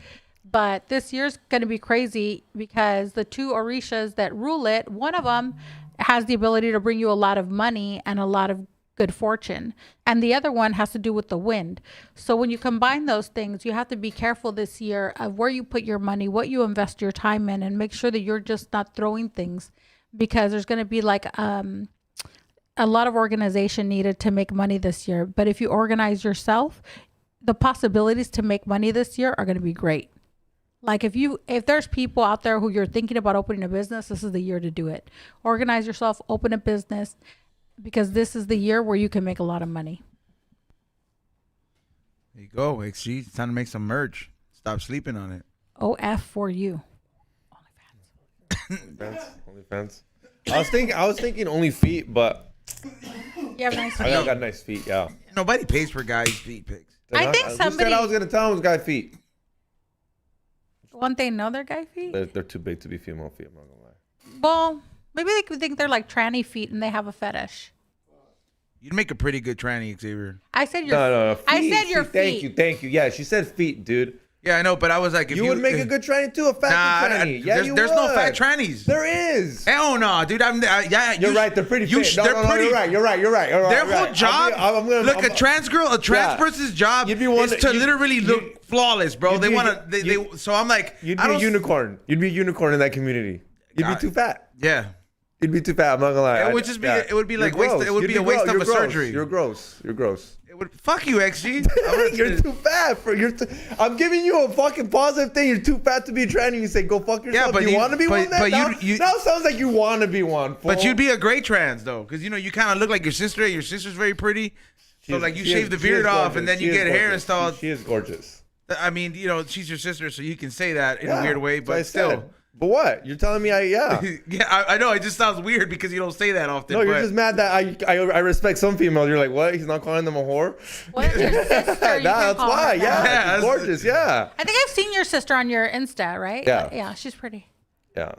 But this year's going to be crazy because the two Orishas that rule it, one of them has the ability to bring you a lot of money and a lot of good fortune. And the other one has to do with the wind. So when you combine those things, you have to be careful this year of where you put your money, what you invest your time in, and make sure that you're just not throwing things, because there's going to be a lot of organization needed to make money this year. But if you organize yourself, the possibilities to make money this year are going to be great. Like if there's people out there who you're thinking about opening a business, this is the year to do it. Organize yourself, open a business, because this is the year where you can make a lot of money. There you go, XG. It's time to make some merch. Stop sleeping on it. OF for you. OnlyFans. I was thinking only feet, but You have nice I feet. got nice feet. Yeah. Nobody pays for guys' feet pics. I think Who somebody- said I was gonna tell him it was guy feet? Won't they know their guy feet? They're too big to be female feet. I'm not gonna lie. Well, maybe they could think they're like tranny feet and they have a fetish. You'd make a pretty good tranny, Xavier. I said your. No. I Feet, said your feet. feet. Thank you. Yeah, she said feet, dude. Yeah, I know, but I was like, if You would make a good tranny too, a fat tranny. Yeah, there's no fat trannies. There is. Hell no, dude. You're right. They're pretty fit. They're pretty. You're right. Their whole job. Look, a trans person's job is to literally look flawless, bro. They want to. So I'm like, you'd be a unicorn. You'd be a unicorn in that community. You'd be too fat. Yeah. You'd be too fat. I'm not gonna lie. It would just be. It would be like waste. It would be a waste of a surgery. You're gross. You're gross. Fuck you, XG. You're too fat for I'm giving you a fucking positive thing. You're too fat to be a tranny. You say go fuck yourself. Yeah, but you want to be one. Now sounds like you want to be one. Fool. But you'd be a great trans though, because you kind of look like your sister. Your sister's very pretty. So like you shave the beard off and then you get hair installed. She is gorgeous. I mean, she's your sister, so you can say that in a weird way, but still. But what? You're telling me yeah, I know. It just sounds weird because you don't say that often. No, you're just mad that I respect some females. You're like, what? He's not calling them a whore? What is your sister? That's why. Yeah, she's gorgeous. Yeah. I think I've seen your sister on your Insta, right? Yeah. Yeah, she's pretty. Yeah.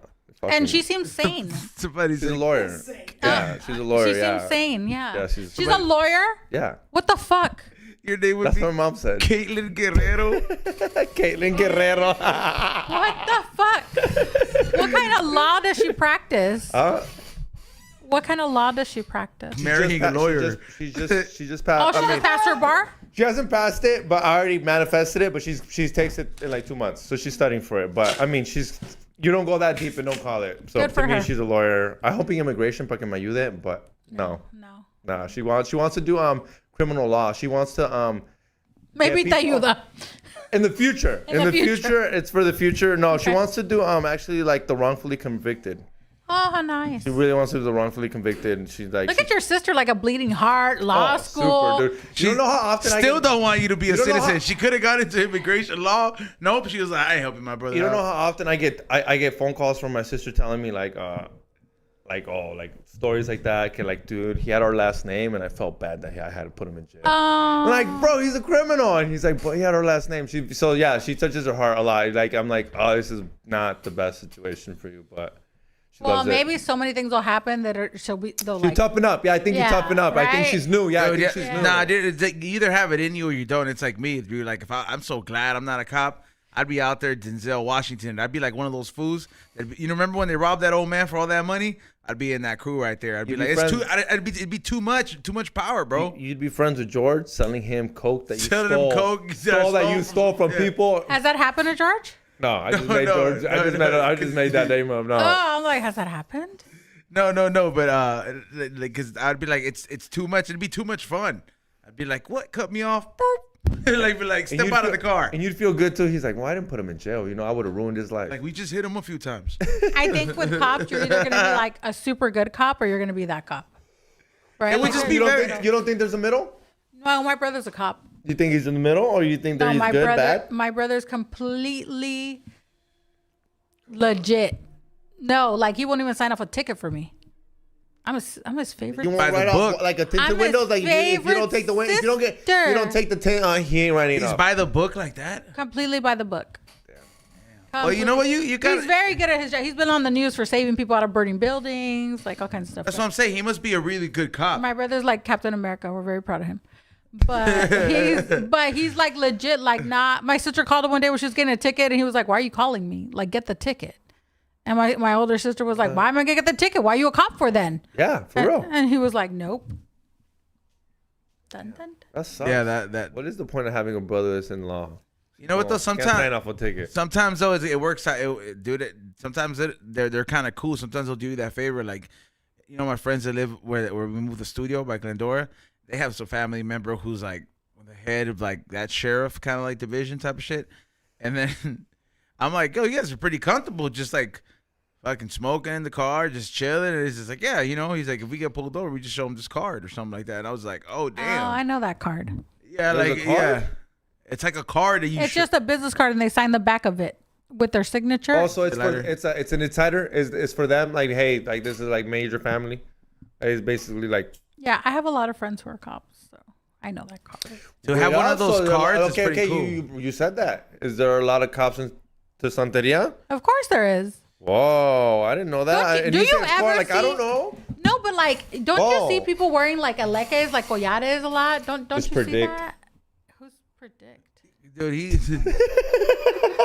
And she seems sane. She's a lawyer. Yeah, she's a lawyer. She seems sane. Yeah. Yeah, she's a lawyer. Yeah. What the fuck? Your name would That's be what my mom said. Caitlin Guerrero. Caitlin Guerrero. What the fuck? What kind of law does she practice? What kind of law does she practice? Marrying a lawyer. She just passed. Oh, she just passed her bar? She hasn't passed it, but I already manifested it. But she takes it in like 2 months, so she's studying for it. But I mean, you don't go that deep and don't call it. So Good for to me, her. she's a lawyer. I hope immigration para que me ayude, but no. Nah, she wants to do criminal law. She wants to maybe te ayuda. In the future. In the future, it's for the future. No, she wants to do actually like the wrongfully convicted. Oh, how nice. She really wants to do the wrongfully convicted, and she's like, look at your sister, like a bleeding heart, law school. Super, dude. You don't know how often still don't want you to be a citizen. She could have got into immigration law. Nope, she was like, I ain't helping my brother. You don't know how often I get phone calls from my sister telling me like stories like that. Like, dude, he had our last name, and I felt bad that I had to put him in jail. I'm like, bro, he's a criminal, and he's like, but he had our last name. She touches her heart a lot. Like, I'm like, oh, this is not the best situation for you, but. Well, maybe so many things will happen that she'll toughen up. Yeah, I think you toughen up. Right? I think she's new. Yeah, I think she's new. Nah, dude, it's like you either have it in you or you don't. It's like me, dude. Like, I'm so glad I'm not a cop. I'd be out there, Denzel Washington. I'd be like one of those fools. Remember when they robbed that old man for all that money? I'd be in that crew right there. I'd be like, it'd be too much power, bro. You'd be friends with George, selling him coke that you stole. Selling him coke that you stole from people. Has that happened to George? No, I just made George. I just made that name up. No. Oh, I'm like, has that happened? No, but because I'd be like, it's too much. It'd be too much fun. I'd be like, what? Cut me off? Boop. like step out of the car. And you'd feel good too. He's like, well, I didn't put him in jail. I would have ruined his life. Like, we just hit him a few times. I think with cops, you're either gonna be like a super good cop or you're gonna be that cop. Right? It would just be you don't think there's a middle? No, my brother's a cop. You think he's in the middle, or you think that he's good, bad? My brother's completely legit. No, like he won't even sign off a ticket for me. I'm his favorite. You won't write off like a tinted windows. Like if you don't take the window, if you don't take the tint, he ain't writing. He's by the book like that. Completely by the book. Well, you know what? You got. He's very good at his job. He's been on the news for saving people out of burning buildings, like all kinds of stuff. That's what I'm saying. He must be a really good cop. My brother's like Captain America. We're very proud of him. But he's like legit, like not. My sister called him one day when she was getting a ticket, and he was like, "Why are you calling me? Like, get the ticket." And my older sister was like, "Why am I gonna get the ticket? Why are you a cop for then?" Yeah, for real. And he was like, "Nope." Dun, dun. That sucks. Yeah, that. What is the point of having a brother that's in law? You know what though? Sometimes though it works out. Sometimes they're kind of cool. Sometimes they'll do you that favor. Like, my friends that live where we moved the studio by Glendora. They have some family member who's like the head of like that sheriff kind of like division type of shit. And then I'm like, yo, you guys are pretty comfortable just like fucking smoking in the car, just chilling. And he's just like, yeah, he's like, if we get pulled over, we just show him this card or something like that. And I was like, oh, damn. Oh, I know that card. Yeah, yeah. It's like a card that you It's just a business card and they sign the back of it with their signature. Also, it's an insider. It's for them like, hey, like this is like major family. It's basically like. Yeah, I have a lot of friends who are cops, so I know that card. To have one of those cards is pretty cool. You said that. Is there a lot of cops in to Santeria? Of course there is. Whoa, I didn't know that. Do you ever see? I don't know. No, but like, don't you see people wearing like aleques, like collares a lot? Don't you see that? Who's predict? Dude,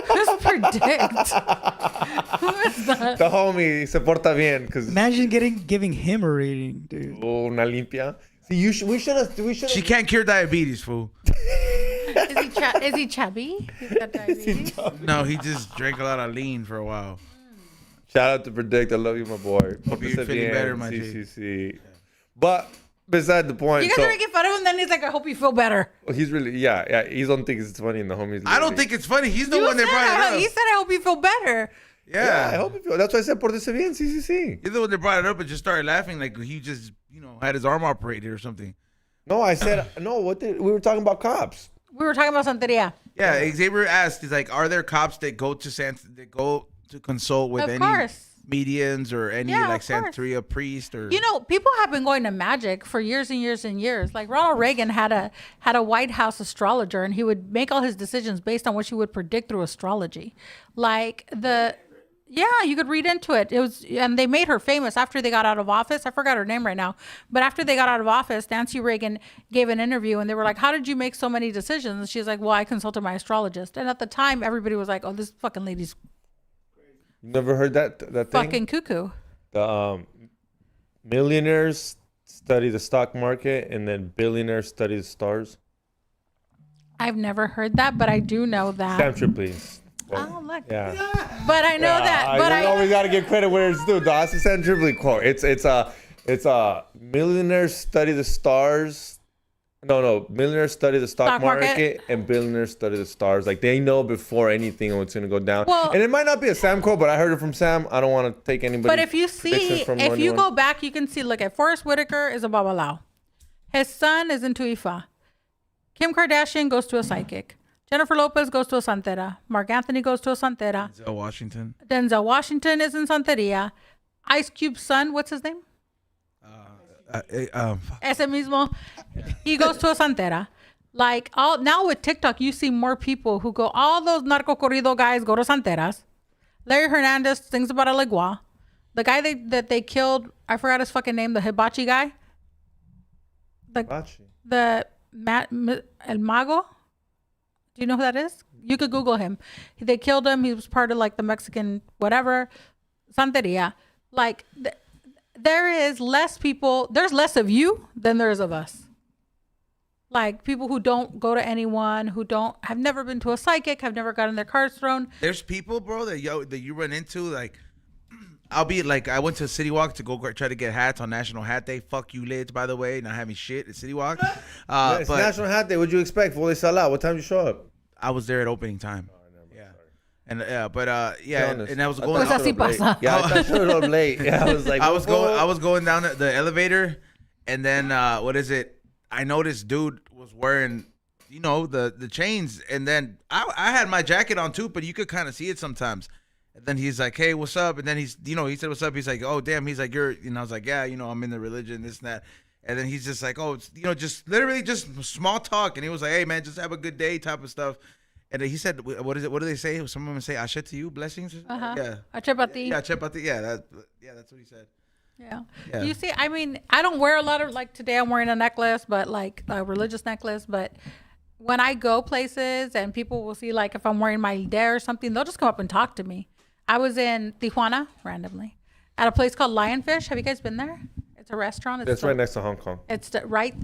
Who's predict? Who is that? The homie se porta bien. Cause Imagine giving him a rating, dude. oh, una limpia. See, we should have. she can't cure diabetes, fool. Is he chubby? He's got diabetes. No, he just drank a lot of lean for a while. Shout out to Predict. I love you, my boy. Hope you're feeling better, my G. CCC. But beside the point. You guys are making fun of him, then he's like, I hope you feel better. He's really, yeah. He don't think it's funny, and the homies. I don't think it's funny. He's the one that brought it up. He said, I hope you feel better. Yeah, I hope you feel. That's why I said portese bien, CCC. He's the one that brought it up and just started laughing like he just, had his arm operated or something. No, I said no. We were talking about cops. We were talking about Santeria. Yeah, Xavier asked, he's like, are there cops that go to consult with any medians or any Santeria priest or people have been going to magic for years and years and years. Like Ronald Reagan had a White House astrologer, and he would make all his decisions based on what she would predict through astrology. You could read into it. And they made her famous after they got out of office. I forgot her name right now. But after they got out of office, Nancy Reagan gave an interview, and they were like, how did you make so many decisions? And she's like, well, I consulted my astrologist. And at the time, everybody was like, oh, this fucking lady's never heard that thing? Fucking cuckoo. The millionaires study the stock market, and then billionaires study the stars. I've never heard that, but I do know that. Sam Tripoli's. Oh, look. Yeah. But I know that. But I always gotta give credit where it's due. That's a Sam Tripoli quote. It's a millionaires study the stars. No, millionaires study the stock market, and billionaires study the stars. Like, they know before anything what's gonna go down. Well, and it might not be a Sam quote, but I heard it from Sam. I don't want to take anybody. But if you go back, you can see. Look at Forrest Whitaker is a babalao. His son is into Ifa. Kim Kardashian goes to a psychic. Jennifer Lopez goes to a santera. Mark Anthony goes to a santera. Denzel Washington is in Santeria. Ice Cube's son, what's his name? Ese mismo. He goes to a santera. Like, now with TikTok, you see more people who go, all those narco corrido guys go to santeras. Larry Hernandez sings about a legua. The guy that they killed, I forgot his fucking name, the hibachi guy. El Mago. Do you know who that is? You could Google him. They killed him. He was part of like the Mexican whatever Santeria. Like there is less people. There's less of you than there is of us. Like people who don't go to anyone, who have never been to a psychic, have never gotten their cards thrown. There's people, bro, that you run into. Like, I'll be like, I went to City Walk to go try to get hats on National Hat Day. Fuck you, lids, by the way, not having shit at City Walk. It's National Hat Day. What'd you expect? Fully sell out. What time did you show up? I was there at opening time. Yeah. And and I was going. I thought you showed up late. Yeah, I was like, I was going down the elevator, and then I noticed dude was wearing, the chains, and then I had my jacket on too, but you could kind of see it sometimes. And then he's like, hey, what's up? And then he said, what's up? He's like, oh, damn. He's like, I was like, yeah, I'm in the religion, this and that. And then he's just like, oh, it's, just literally just small talk. And he was like, hey, man, just have a good day type of stuff. And then he said, what is it? What do they say? Some of them say, Ashé to you, blessings? Uh-huh. Yeah. Ashé para ti. Yeah, Ashé para ti. Yeah, that's what he said. Yeah. You see, I mean, I don't wear a lot of, like today I'm wearing a necklace, but like a religious necklace. But when I go places and people will see, like if I'm wearing my dare or something, they'll just come up and talk to me. I was in Tijuana randomly at a place called Lionfish. Have you guys been there? It's a restaurant. That's right next to Hong Kong. It's right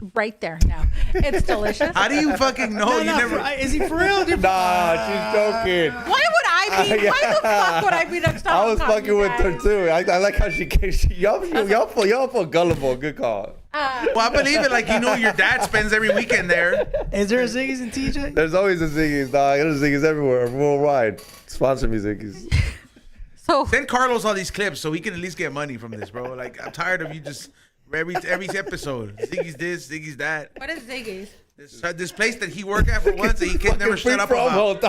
there now. It's delicious. How do you fucking know? Is he for real? Nah, she's joking. Why would I be? Why the fuck would I be next to Hong Kong? I was fucking with her too. I like how she y'all feel gullible. Good call. Well, I believe it. Like, your dad spends every weekend there. Is there a Ziggy's in TJ? There's always a Ziggy's, dog. There's Ziggy's everywhere, worldwide. Sponsor me, Ziggy's. So send Carlos all these clips so he can at least get money from this, bro. Like, I'm tired of you just every episode. Ziggy's this, Ziggy's that. What is Ziggy's? This place that he worked at for once that he can never shut up about.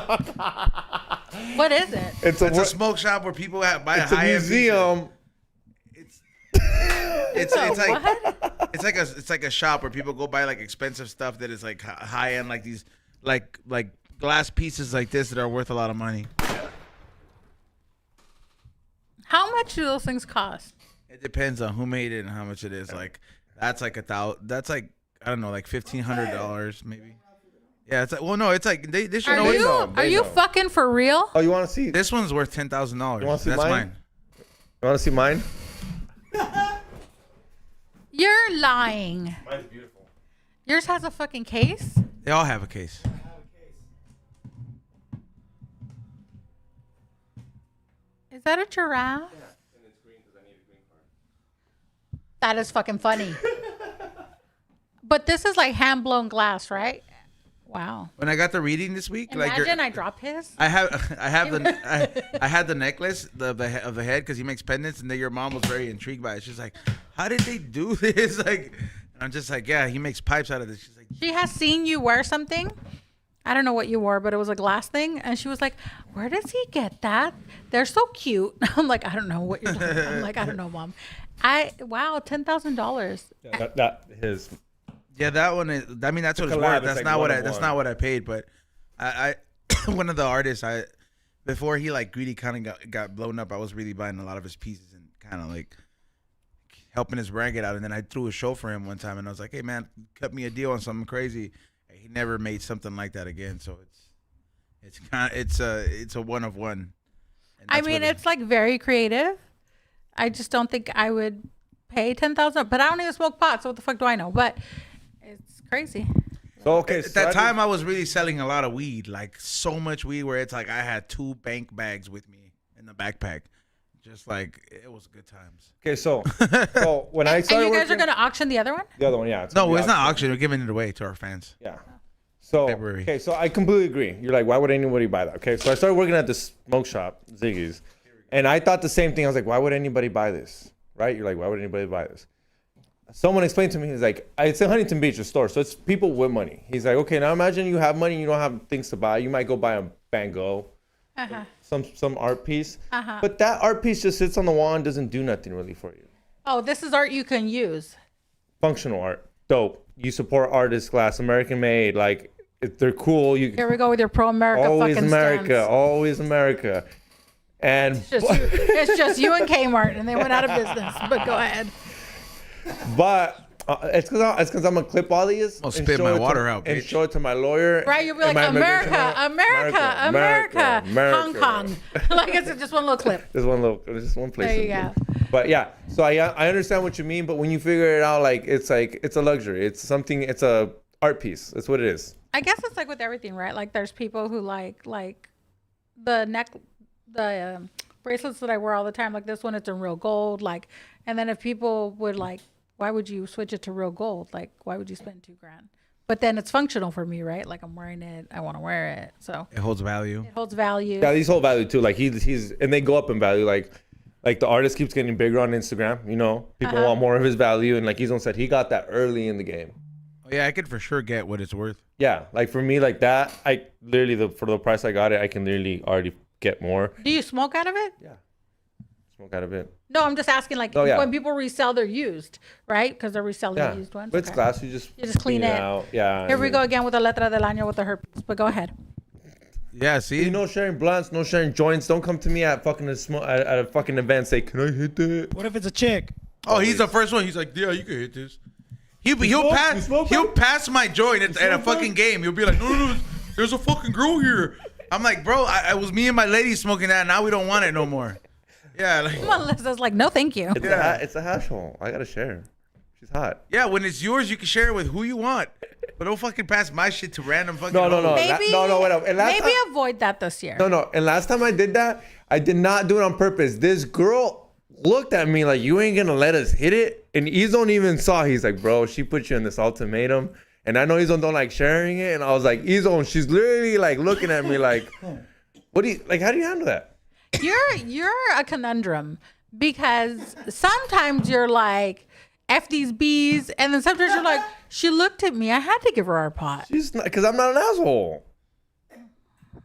What is it? It's a smoke shop where people buy it's a museum. It's like a shop where people go buy like expensive stuff that is like high end, like these like glass pieces like this that are worth a lot of money. How much do those things cost? It depends on who made it and how much it is. Like that's like $1,000. That's like, I don't know, like $1,500 maybe. Yeah, it's like, well, no, it's like they should Are know. you They are you know. fucking for real? Oh, you want to see? This one's worth $10,000. You wanna see That's mine? mine. You want to see mine? You're lying. Mine's beautiful. Yours has a fucking case? They all have a case. Is that a giraffe? And it's green because I need a green card. That is fucking funny. But this is like hand blown glass, right? Wow. When I got the reading this week, like Imagine I drop his. I had the necklace of the head because he makes pendants, and then your mom was very intrigued by it. She's like, "How did they do this?" Like, and I'm just like, "Yeah, he makes pipes out of this." She's like, She has seen you wear something. I don't know what you wore, but it was a glass thing. And she was like, where does he get that? They're so cute. I'm like, I don't know what you're talking about. I'm like, I don't know, Mom. Wow, $10,000. Yeah, that his. "Yeah, that one is. I mean, that's what it's collab, worth. it's That's like not one what of that's one. not what I paid." But I one of the artists, before he like Greedy kind of got blown up, I was really buying a lot of his pieces and kind of like helping his brand get out. And then I threw a show for him one time, and I was like, "Hey man, cut me a deal on something crazy." And he never made something like that again. So it's a one of one. And I that's mean, what it's like very creative. I just don't think I would pay 10,000. But I don't even smoke pot, so what the fuck do I know? But it's crazy. So okay. At that time, I was really selling a lot of weed, like so much weed where it's like I had 2 bank bags with me in the backpack. Just like, it was good times. Okay, so when I And started you guys are working, going to auction the other one? the other one, yeah. No, gonna be it's not auction. auction. We're giving it away to our fans. Yeah. So February. okay, so I completely agree. You're like, why would anybody buy that? Okay, so I started working at this smoke shop, Ziggy's, and I thought the same thing. I was like, why would anybody buy this? Right? You're like, why would anybody buy this? Someone explained to me, he's like, it's in Huntington Beach, a store, so it's people with money. He's like, okay, now imagine you have money, you don't have things to buy. You might go buy a Van Gogh, some art piece, but that art piece just sits on the wall and doesn't do nothing really for you. Oh, this is art you can use. Functional art, dope. You support artists, glass, American made, like if they're cool. You Here we go with your pro-America always fucking America, stance. always America, and It's just you and Kmart, and they went out of business. But go ahead. but it's because I'm gonna clip all these. I'll and spit show my it to- water out, and bitch. show it to my lawyer. Right? You'll be and like, my America, immigration America, lawyer. America, Hong America. Kong. Like it's just one little clip. There's one place. There you in go. But yeah, so I understand what you mean, but when you figure it out, like it's a luxury. It's something. It's a art piece. That's what it is. I guess it's like with everything, right? Like there's people who like the bracelets that I wear all the time. Like this one, it's in real gold. Like, and then if people would like, why would you switch it to real gold? Like, why would you spend $2,000? But then it's functional for me, right? Like I'm wearing it, I want to wear it, so It holds value. it holds value. Yeah, these hold value too. Like he's and they go up in value. Like the artist keeps getting bigger on Instagram. You know, people want more of his value, and like Izon said, he got that early in the game. Oh, yeah, I could for sure get what it's worth. Yeah, like for me, like that, I literally for the price I got it, I can literally already get more. Do you smoke out of it? Yeah, smoke out of it. No, I'm just asking. Like Oh, yeah. when people resell, they're used, right? Because they're reselling Yeah, used ones. but it's Okay. glass. You just clean it. out. Yeah. Here and we then- go again with the letra del año with the herpes. But go ahead. Yeah, see? No sharing blunts, no sharing joints. Don't come to me at fucking at a fucking event and say, "Can I hit that?" What if it's a chick? Oh, he's the first one. He's like, yeah, you can hit this. He'll smoke? pass. You smoke, He'll bro? pass my joint at a smoke, bro? fucking game. He'll be like, no, there's a fucking girl here. I'm like, bro, I was me and my lady smoking that. Now we don't want it no more. Yeah, like, Come on, Liza's like, no, thank you. It's a hash hole. I gotta share. She's hot. yeah. When it's yours, you can share it with who you want. But don't fucking pass my shit to random fucking. No. hoes. Maybe, wait up. And last maybe time- avoid that this year. No. And last time I did that, I did not do it on purpose. This girl looked at me like, "You ain't gonna let us hit it." And Izon even saw. He's like, "Bro, she put you in this ultimatum." And I know Izon don't like sharing it. And I was like, "Izon, she's literally like looking at me like, what do you like? How do you handle that?" You're a conundrum because sometimes you're like, F these bees, and then sometimes you're like, she looked at me. I had to give her our pot. She's not, because I'm not an asshole.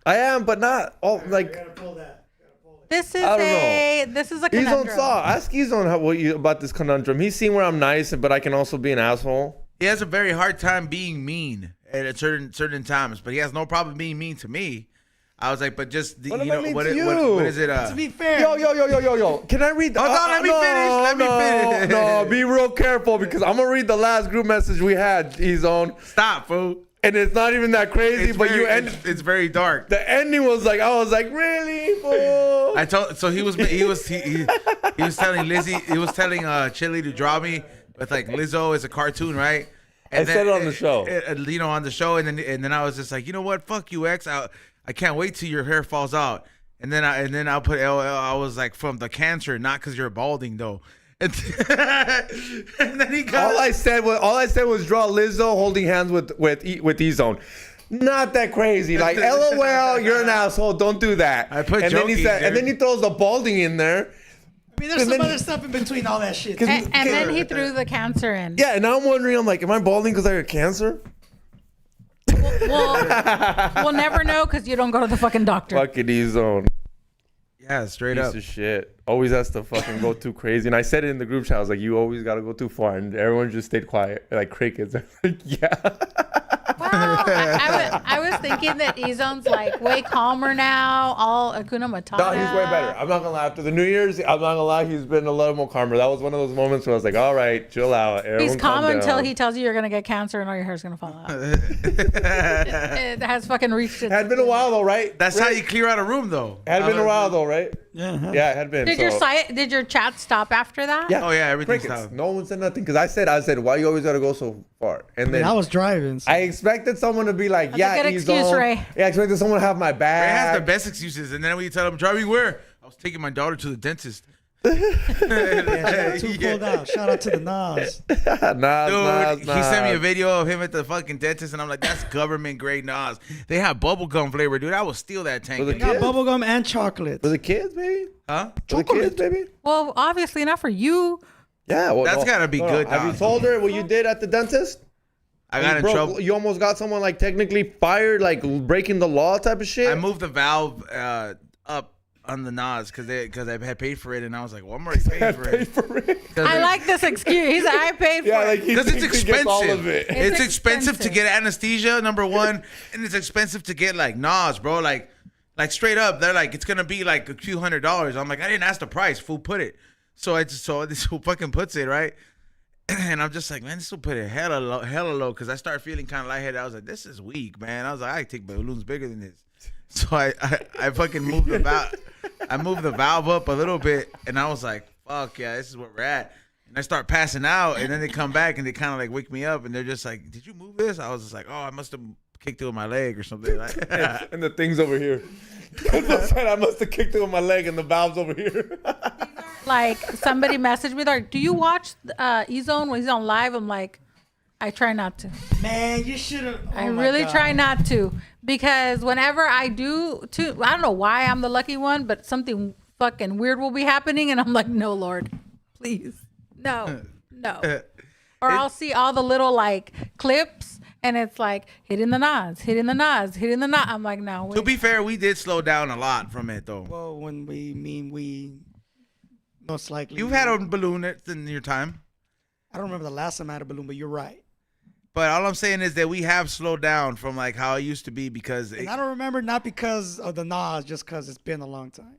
I am, but not all like. This is I don't know. this is a Izon conundrum. saw. Ask Izon about this conundrum. He's seen where I'm nice, but I can also be an asshole. He has a very hard time being mean at certain times, but he has no problem being mean to me. I was like, but just What am I mean to you? what is it? To be fair, Yo. Can I read the Hold on, let me finish. Let me finish. No, be real careful because I'm gonna read the last group message we had, Izon. Stop, fool. and it's not even that crazy. It's but very, you end. it's very dark. The ending was like, I was like, really? Fool? I told so he was telling Lizzie, he was telling Chili to draw me with like Lizzo as a cartoon, right? I said it on the show. On the show, and then I was just like, you know what? Fuck you, X. I can't wait till your hair falls out. And then I'll put LL. I was like, from the cancer, not because you're balding though. And then he got. All I said was draw Lizzo holding hands with E-Zone. Not that crazy. Like, LOL, you're an asshole. Don't do that. I put and then he joking, said, dude. and then he throws the balding in there. I mean, there's And some then- other stuff in between all that shit. And then he threw the cancer in. Yeah, and now I'm wondering. I'm like, am I balding because I got cancer? We'll never know because you don't go to the fucking doctor. Fucking E-Zone. Yeah, straight Piece up. of shit. Always has to fucking go too crazy. And I said it in the group chat. I was like, you always got to go too far. And everyone just stayed quiet, like crickets. Like, yeah. Well, I was thinking that E-Zone's like way calmer now, all Hakuna Matata. No, he's way better. I'm not going to lie. After the New Year's, I'm not going to lie. He's been a little more calmer. That was one of those moments where I was like, all right, chill out. Everyone He's calm calm until down. he tells you you're going to get cancer and all your hair's going to fall out. It has fucking reached its... Had been a while, though, right? That's how you clear out a room, though. Had been a while, though, right? Yeah. Yeah, it had been. Did your chat stop after that? Yeah. Oh, yeah, everything Crickets. stopped. No one said nothing. Because I said, why you always got to go so far? And then I was driving. So. I expected someone to be like, That's a yeah, good E-Zone. excuse, Ray. Yeah, I expected someone to have my Ray bag. has the best excuses, and then when you tell him, driving where? I was taking my daughter to the dentist. Yeah, too pulled out. Shout out to the Nas. Dude, he sent me a video of him at the fucking dentist, and I'm like, that's government grade Nas. They have bubblegum flavor, dude. I will steal that tank. For the Got kids? bubblegum and chocolate. For the kids, baby? Huh? For the kids, baby? Well, obviously not for you. Yeah. Well, That's gotta be good, Have you dog. told her what you did at the dentist? I got in trouble. You almost got someone like technically fired, like breaking the law type of shit? I moved the valve up on the Nas because I had paid for it, and I was like, well, I'm already paying for Pay it. for it. I like this excuse. He's like, I paid for Yeah, it. like he Because it's thinks he gets all of expensive. it. It's expensive to get anesthesia, number one, and it's expensive to get like Nas, bro. Like straight up, they're like, it's gonna be like a few $100s. I'm like, I didn't ask the price. Fool put it. So I just saw this fool fucking puts it right, and I'm just like, man, this will put it hella low, because I start feeling kind of lightheaded. I was like, this is weak, man. I was like, I take balloons bigger than this. So I fucking moved the valve. I moved the valve up a little bit, and I was like, fuck yeah, this is where we're at. And I start passing out, and then they come back and they kind of like wake me up, and they're just like, did you move this? I was just like, oh, I must have kicked it with my leg or something. Like, And the thing's over here. I must have kicked it with my leg and the valve's over here. Like, somebody messaged me, like, do you watch E-Zone when he's on live? I'm like, I try not to. Man, you should have. I really try not to, because whenever I do, I don't know why I'm the lucky one, but something fucking weird will be happening, and I'm like, no, Lord, please, no. Or I'll see all the little like clips, and it's like hitting the Nas. I'm like, no. Wait. to be fair, we did slow down a lot from it though. Well, when we most likely. You've had a balloon in your time, I don't remember the last time I had a balloon, but you're right. but all I'm saying is that we have slowed down from like how it used to be, because And I don't remember, not because of the Nas, just because it's been a long time.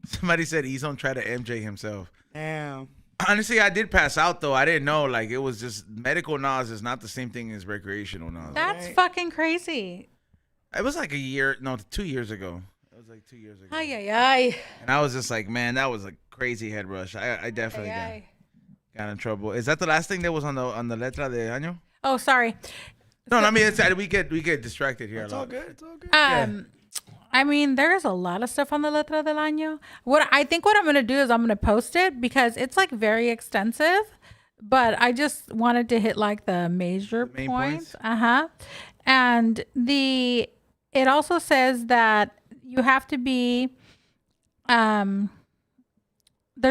somebody said E-Zone tried to MJ himself. Damn. Honestly, I did pass out though. I didn't know. Like, it was just medical Nas is not the same thing as recreational Nas. That's Right. fucking crazy. It was like 2 years ago. It was like 2 years ago. Ay. And I was just like, man, that was a crazy head rush. I definitely got in trouble. Is that the last thing that was on the letra de año? Oh, sorry. No, I mean, we get distracted here It's a all lot. good. It's all good. I mean, there's a lot of stuff on the Letra del Año. What I'm going to do is I'm going to post it, because it's like very extensive, but I just wanted to hit like the major main points. points? And it also says that you have to be, there's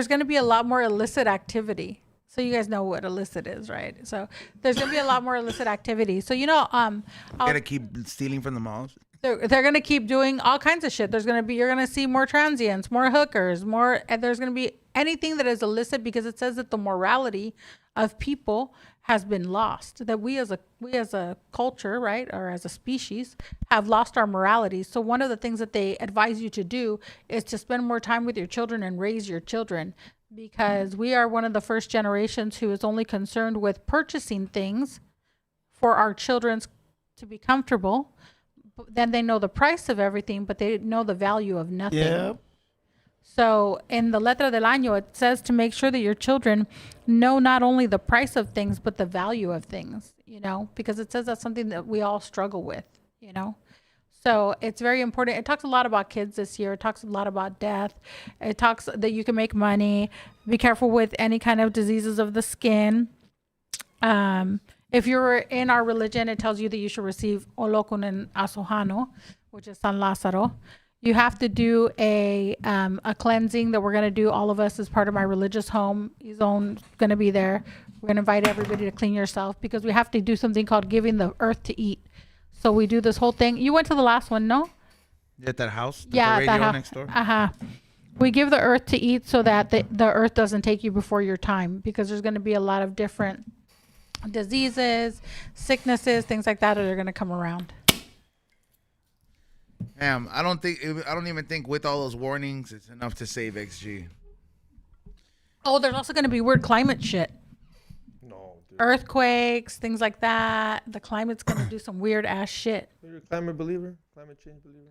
going to be a lot more illicit activity. So you guys know what illicit is, right? So there's going to be a lot more illicit activity. So, Gotta keep stealing from the malls. they're going to keep doing all kinds of shit. You're going to see more transients, more hookers, and there's going to be anything that is illicit, because it says that the morality of people has been lost, that we as a culture, right, or as a species, have lost our morality. So one of the things that they advise you to do is to spend more time with your children and raise your children, because we are one of the first generations who is only concerned with purchasing things for our children to be comfortable. Then they know the price of everything, but they know the value of nothing. Yeah. So in the Letra del Año, it says to make sure that your children know not only the price of things, but the value of things, you know, because it says that's something that we all struggle with, you know. So it's very important. It talks a lot about kids this year. It talks a lot about death. It talks that you can make money. Be careful with any kind of diseases of the skin. If you're in our religion, it tells you that you should receive Olokun and Asohano, which is San Lázaro. You have to do a cleansing that we're going to do, all of us, as part of my religious home. He's going to be there. We're going to invite everybody to clean yourself because we have to do something called giving the earth to eat. So we do this whole thing. You went to the last one, no? At that house? Yeah, the radio next door? We give the earth to eat so that the earth doesn't take you before your time, because there's going to be a lot of different diseases, sicknesses, things like that are going to come around. Damn, I don't even think with all those warnings it's enough to save XG. Oh, there's also going to be weird climate shit. No, dude. Earthquakes, things like that. The climate's going to do some weird ass shit. You're a climate believer? Climate change believer?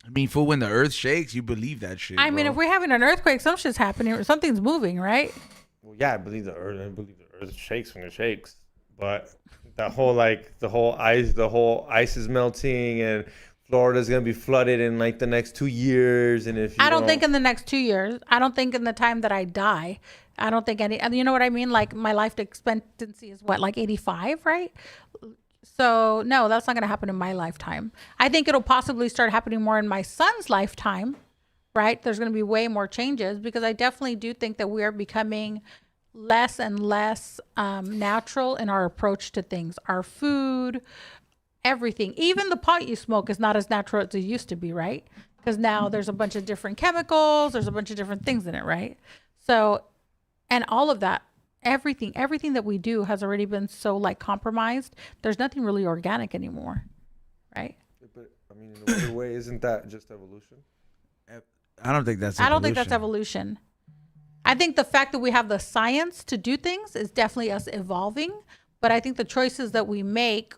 I mean, fool, when the earth shakes, you believe that shit. I mean, if we're having an earthquake, some shit's happening or something's moving, right? Well, yeah, I believe the earth shakes when it shakes. But that whole the whole ice is melting, and Florida's gonna be flooded in like the next 2 years. And if I don't think in the next 2 years. I don't think in the time that I die. I don't think any. You know what I mean? Like my life expectancy is what, like 85, right? So no, that's not gonna happen in my lifetime. I think it'll possibly start happening more in my son's lifetime, right? There's gonna be way more changes, because I definitely do think that we are becoming less and less natural in our approach to things. Our food, everything, even the pot you smoke is not as natural as it used to be, right? Because now there's a bunch of different chemicals, there's a bunch of different things in it, right? So, and all of that, everything that we do has already been so like compromised. There's nothing really organic anymore, right? But I mean, in a weird way, isn't that just evolution? I don't think that's I don't think that's evolution. I think the fact that we have the science to do things is definitely us evolving. But I think the choices that we make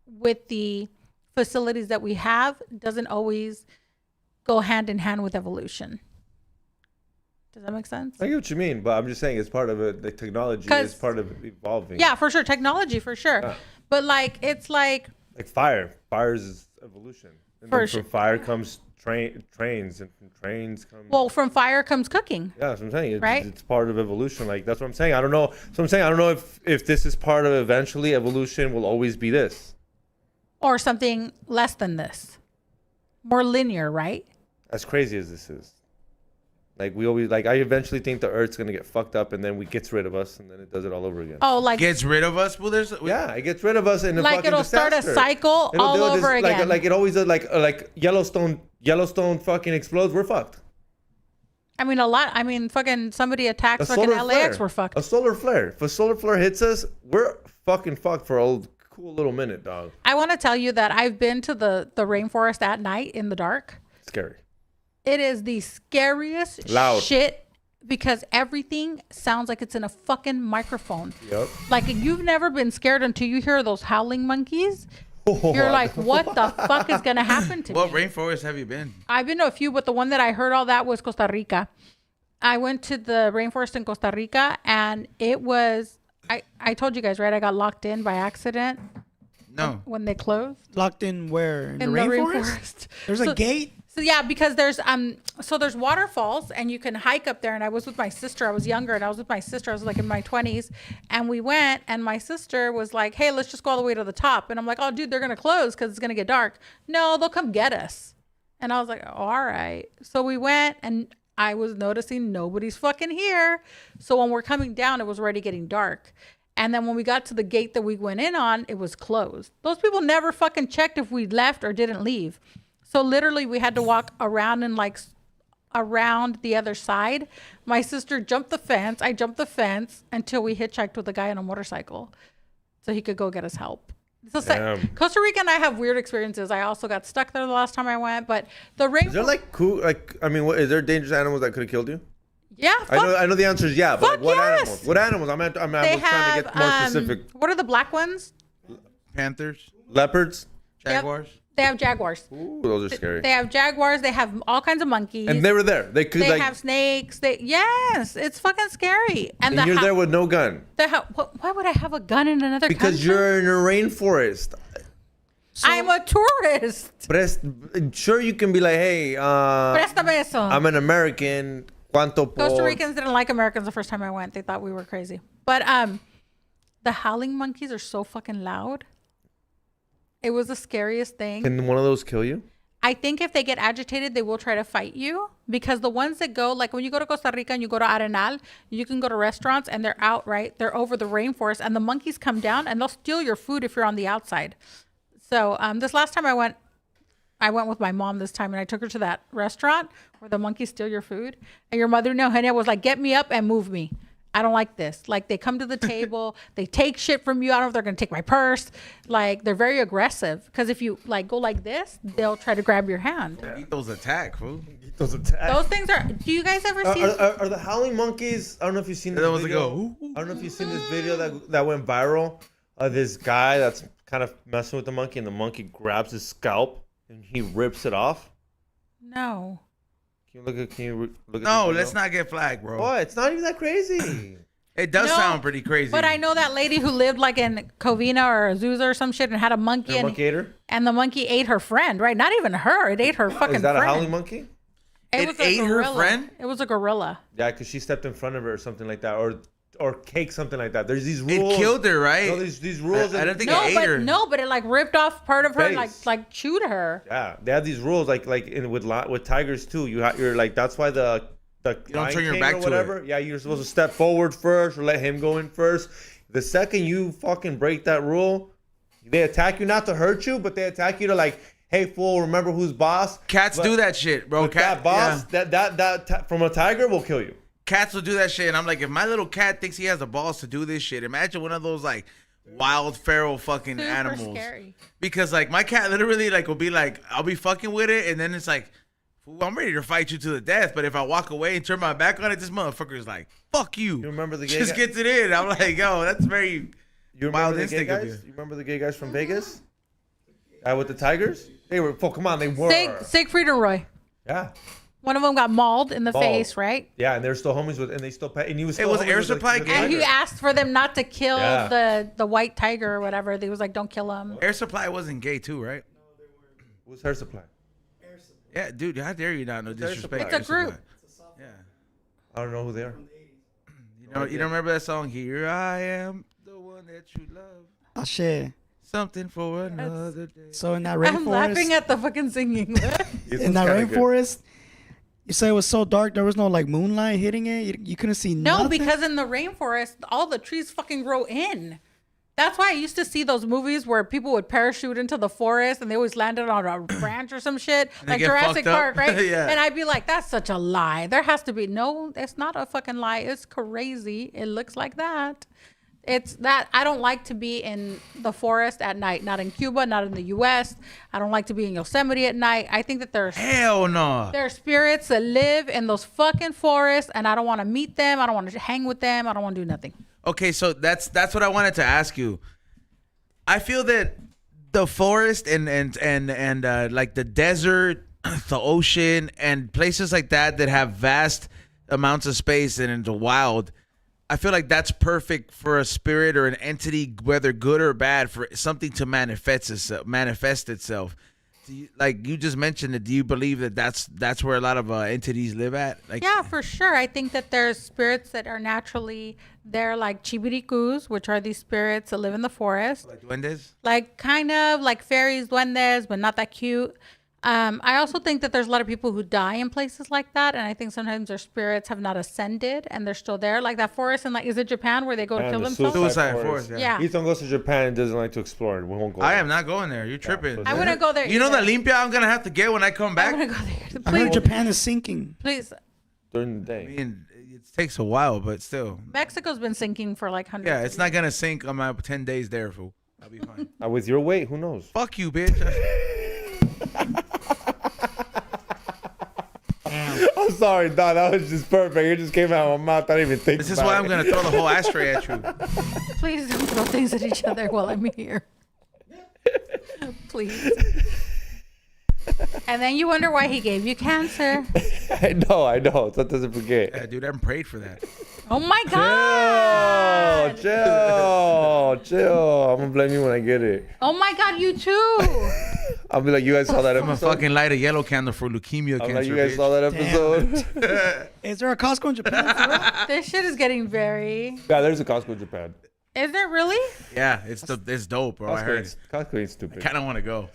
with the facilities that we have doesn't always go hand in hand with evolution. Does that make sense? I get what you mean, but I'm just saying it's part of it. The technology is part of evolving. Yeah, for sure. Technology, for sure. Yeah. But like, it's like fire. Fire is evolution. And For then sure. from fire comes trains, and from trains comes. well, from fire comes cooking. Yeah, that's what I'm saying. Right? It's part of evolution. Like, that's what I'm saying. I don't know. So I'm saying I don't know if this is part of eventually evolution will always be this. Or something less than this. More linear, right? As crazy as this is. Like, we always, I eventually think the Earth's going to get fucked up, and then we gets rid of us, and then it does it all over again. Oh, like Gets rid of us? Well, Yeah, it gets rid of us in a like fucking it'll disaster. start a cycle all do over this, again. Like it always does, like Yellowstone fucking explodes, we're fucked. I mean, fucking somebody attacks A fucking solar LAX, flare. we're fucked. A solar flare. If a solar flare hits us, we're fucking fucked for a cool little minute, dog. I want to tell you that I've been to the rainforest at night in the dark. Scary. It is the scariest Loud. shit, because everything sounds like it's in a fucking microphone. Yep. Like, you've never been scared until you hear those howling monkeys. You're like, what the fuck is going to happen to What me? rainforest have you been? I've been to a few, but the one that I heard all that was Costa Rica. I went to the rainforest in Costa Rica, and it was, I told you guys, right? I got locked in by accident No. when they closed. Locked in where? In the In rainforest? There's a gate? So yeah, because there's waterfalls, and you can hike up there. And I was with my sister. I was younger, and I was with my sister. I was like in my 20s, and we went. And my sister was like, "Hey, let's just go all the way to the top." And I'm like, "Oh, dude, they're gonna close because it's gonna get dark." No, they'll come get us. And I was like, oh, "All right." So we went, and I was noticing nobody's fucking here. So when we're coming down, it was already getting dark. And then when we got to the gate that we went in on, it was closed. Those people never fucking checked if we left or didn't leave. So literally we had to walk around and around the other side. My sister jumped the fence. I jumped the fence until we hitchhiked with a guy on a motorcycle so he could go get us help. So Costa Rica and I have weird experiences. I also got stuck there the last time I went, but the rainforest. Is there cool, is there dangerous animals that could have killed you? Yeah. I know the answer is yeah, but Fuck what yes. animals? What animals? I was trying to get more specific. What are the black ones? Panthers, Leopards. jaguars. They have jaguars. Ooh, those are scary. They have jaguars. They have all kinds of monkeys. And they were there. They could They have snakes. Yes, it's fucking scary. And you're there with no gun why would I have a gun in another country? because you're in a rainforest. I'm a tourist. Sure, you can be like, hey, Préstame eso. I'm an American. ¿Cuánto por? Costa Ricans didn't like Americans the first time I went. They thought we were crazy. But the howling monkeys are so fucking loud. It was the scariest thing. Can one of those kill you? I think if they get agitated, they will try to fight you, because the ones that go, like when you go to Costa Rica and you go to Arenal, you can go to restaurants and they're out, right? They're over the rainforest and the monkeys come down and they'll steal your food if you're on the outside. So this last time I went with my mom this time, and I took her to that restaurant where the monkeys steal your food. And your mother, Eugenia, was like, get me up and move me. I don't like this. Like, they come to the table, they take shit from you. I don't know if they're going to take my purse. Like, they're very aggressive. Because if you, like, go like this, they'll try to grab your hand. Those attack, fool. Those attacks. Those things are, do you guys ever see? Are the howling monkeys? I don't know if you've seen this video. I don't know if you've seen this video that went viral. This guy that's kind of messing with the monkey, and the monkey grabs his scalp and he rips it off. No. Can you look at No, let's not get flagged, bro. Boy, it's not even that crazy. It does No, sound pretty crazy. But I know that lady who lived like in Covina or Azusa or some shit and had a monkey, and the monkey ate her friend, right? Not even her. It ate her fucking friend. Is that a howling monkey? It ate her friend? It was a gorilla. Yeah, because she stepped in front of her or something like that, or cake, something like that. There's these rules. It killed her, right? No, these rules. I don't think it ate her. No, but it like ripped off part of her, Face. like chewed her. Yeah, they have these rules, with tigers too. You're like, that's why the you don't turn your back or whatever. to it. Yeah, you're supposed to step forward first or let him go in first. The second you fucking break that rule, they attack you not to hurt you, but they attack you to like, hey fool, remember who's boss. Cats do that shit, bro. That boss, that from a tiger will kill you. Cats will do that shit, and I'm like, if my little cat thinks he has the balls to do this shit, imagine one of those like wild feral fucking Super animals. scary. Because like my cat literally like will be like, I'll be fucking with it, and then it's like, fool, I'm ready to fight you to the death. But if I walk away and turn my back on it, this motherfucker is like, fuck you. You remember the gay just guy? gets it in. I'm like, yo, that's very wild instinct of you. You remember the gay guys from Vegas? With the tigers? They were, come on, they were. Siegfried and Roy. Yeah. One of them got mauled in the face, right? Yeah, and they're still homies and they still pet. And he was. It was air supply. And he asked for them not to kill the white tiger or whatever. They was like, don't kill him. Air Supply wasn't gay too, right? Who's Air Supply? Yeah, dude, how dare you not know disrespect? It's a group. Yeah. I don't know who they are. You don't remember that song? Here I am, the one that you love. Ashé. Something for another day. So in that rainforest. I'm laughing at the fucking singing. In that rainforest, you say it was so dark there was no like moonlight hitting it. You couldn't see nothing. No, because in the rainforest, all the trees fucking grow in. That's why I used to see those movies where people would parachute into the forest and they always landed on a branch or some shit, like Jurassic Park, right? Yeah. And I'd be like, that's such a lie. There has to be it's not a fucking lie. It's crazy. It looks like that. It's that I don't like to be in the forest at night. Not in Cuba, not in the U.S. I don't like to be in Yosemite at night. I think that there's hell no. There are spirits that live in those fucking forests, and I don't want to meet them. I don't want to hang with them. I don't want to do nothing. Okay, so that's what I wanted to ask you. I feel that the forest and like the desert, the ocean, and places like that have vast amounts of space and in the wild, I feel like that's perfect for a spirit or an entity, whether good or bad, for something to manifest itself. Like you just mentioned it, do you believe that that's where a lot of entities live at? Like, yeah, for sure. I think that there's spirits that are naturally there, like chibiricus, which are these spirits that live in the forest. Like duendes? Like kind of like fairies, duendes, but not that cute. I also think that there's a lot of people who die in places like that, and I think sometimes their spirits have not ascended and they're still there. Like that forest in, like, is it Japan where they go to kill themselves? Suicide forest. Yeah. Ethan goes to Japan and doesn't like to explore. We won't go. I am not going there. You're tripping. so I wouldn't go there. You know either. the limpia I'm gonna have to get when I come I back. want to go there. I heard Please, Japan is sinking. please. during the I day. mean, it takes a while, but still. Mexico's been sinking for like hundreds. Yeah, it's not gonna sink on my 10 days there, fool. I'll be fine. With your weight, who knows? Fuck you, bitch. I'm sorry, Don. That was just perfect. It just came out of my mouth. I didn't even think. This is why I'm gonna throw the whole ashtray at you. Please don't throw things at each other while I'm here. please. And then you wonder why he gave you cancer. I know. So doesn't forget. Yeah, dude, I haven't prayed for that. Oh my God. Chill. I'm gonna blame you when I get it. Oh my God, you too. I'll be like, you guys saw that I'm gonna episode? fucking light a yellow candle for leukemia I'm cancer. like, you guys bitch. saw that episode? Is there a Costco in Japan? For real? This shit is getting very. Yeah, there's a Costco in Japan. Is there really? Yeah, it's dope, bro. I heard. Costco ain't stupid. Kind of want to go.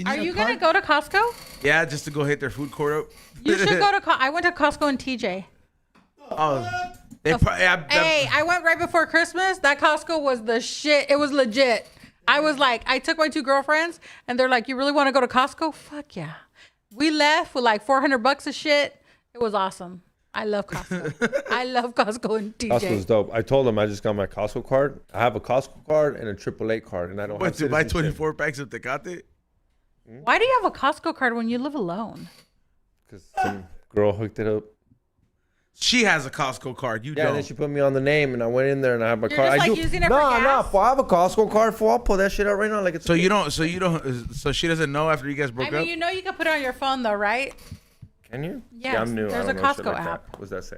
Are you gonna go to Costco? Yeah, just to go hit their food court up. You should go to. I went to Costco and TJ. Oh, they probably. Hey, I went right before Christmas. That Costco was the shit. It was legit. I was like, I took my 2 girlfriends, and they're like, "You really want to go to Costco? Fuck yeah!" We left with like $400 of shit. It was awesome. I love Costco. I love Costco and TJ. Costco's dope. I told them I just got my Costco card. I have a Costco card and a AAA card, and I don't What, have to buy citizenship. 24 packs of Tecate? Why do you have a Costco card when you live alone? Because some girl hooked it up. She has a Costco card. You Yeah, and then don't. she put me on the name, and I went in there and I have my You're card. just, I like, do. using it for gas? I have a Costco card for. I'll pull that shit out right now. Like it's. So you don't. So she doesn't know after you guys broke I mean, up. you know you can put it on your phone though, right? Can you? Yes, Yeah, I'm new. there's I a don't know shit Costco like that. app. What's that say?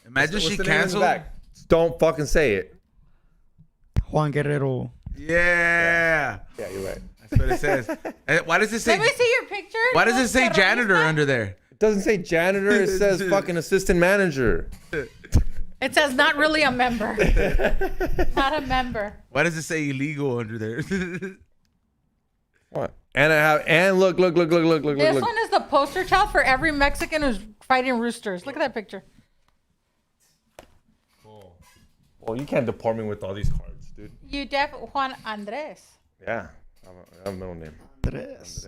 Imagine What's she the name in the canceled. back? Don't fucking say it. Juan Guerrero. Yeah, Yeah, you're right. that's what it says. Why does it say? Let me see your picture. Why does it say Peronista? janitor under there? It doesn't say janitor. It says fucking assistant manager. It says not really a member. Not a member. Why does it say illegal under there? What? And I have. And look. This one is the poster child for every Mexican who's fighting roosters. Look at that picture. Well, you can't deport me with all these cards, dude. You Juan Andres. Yeah, I have a middle name. Andres.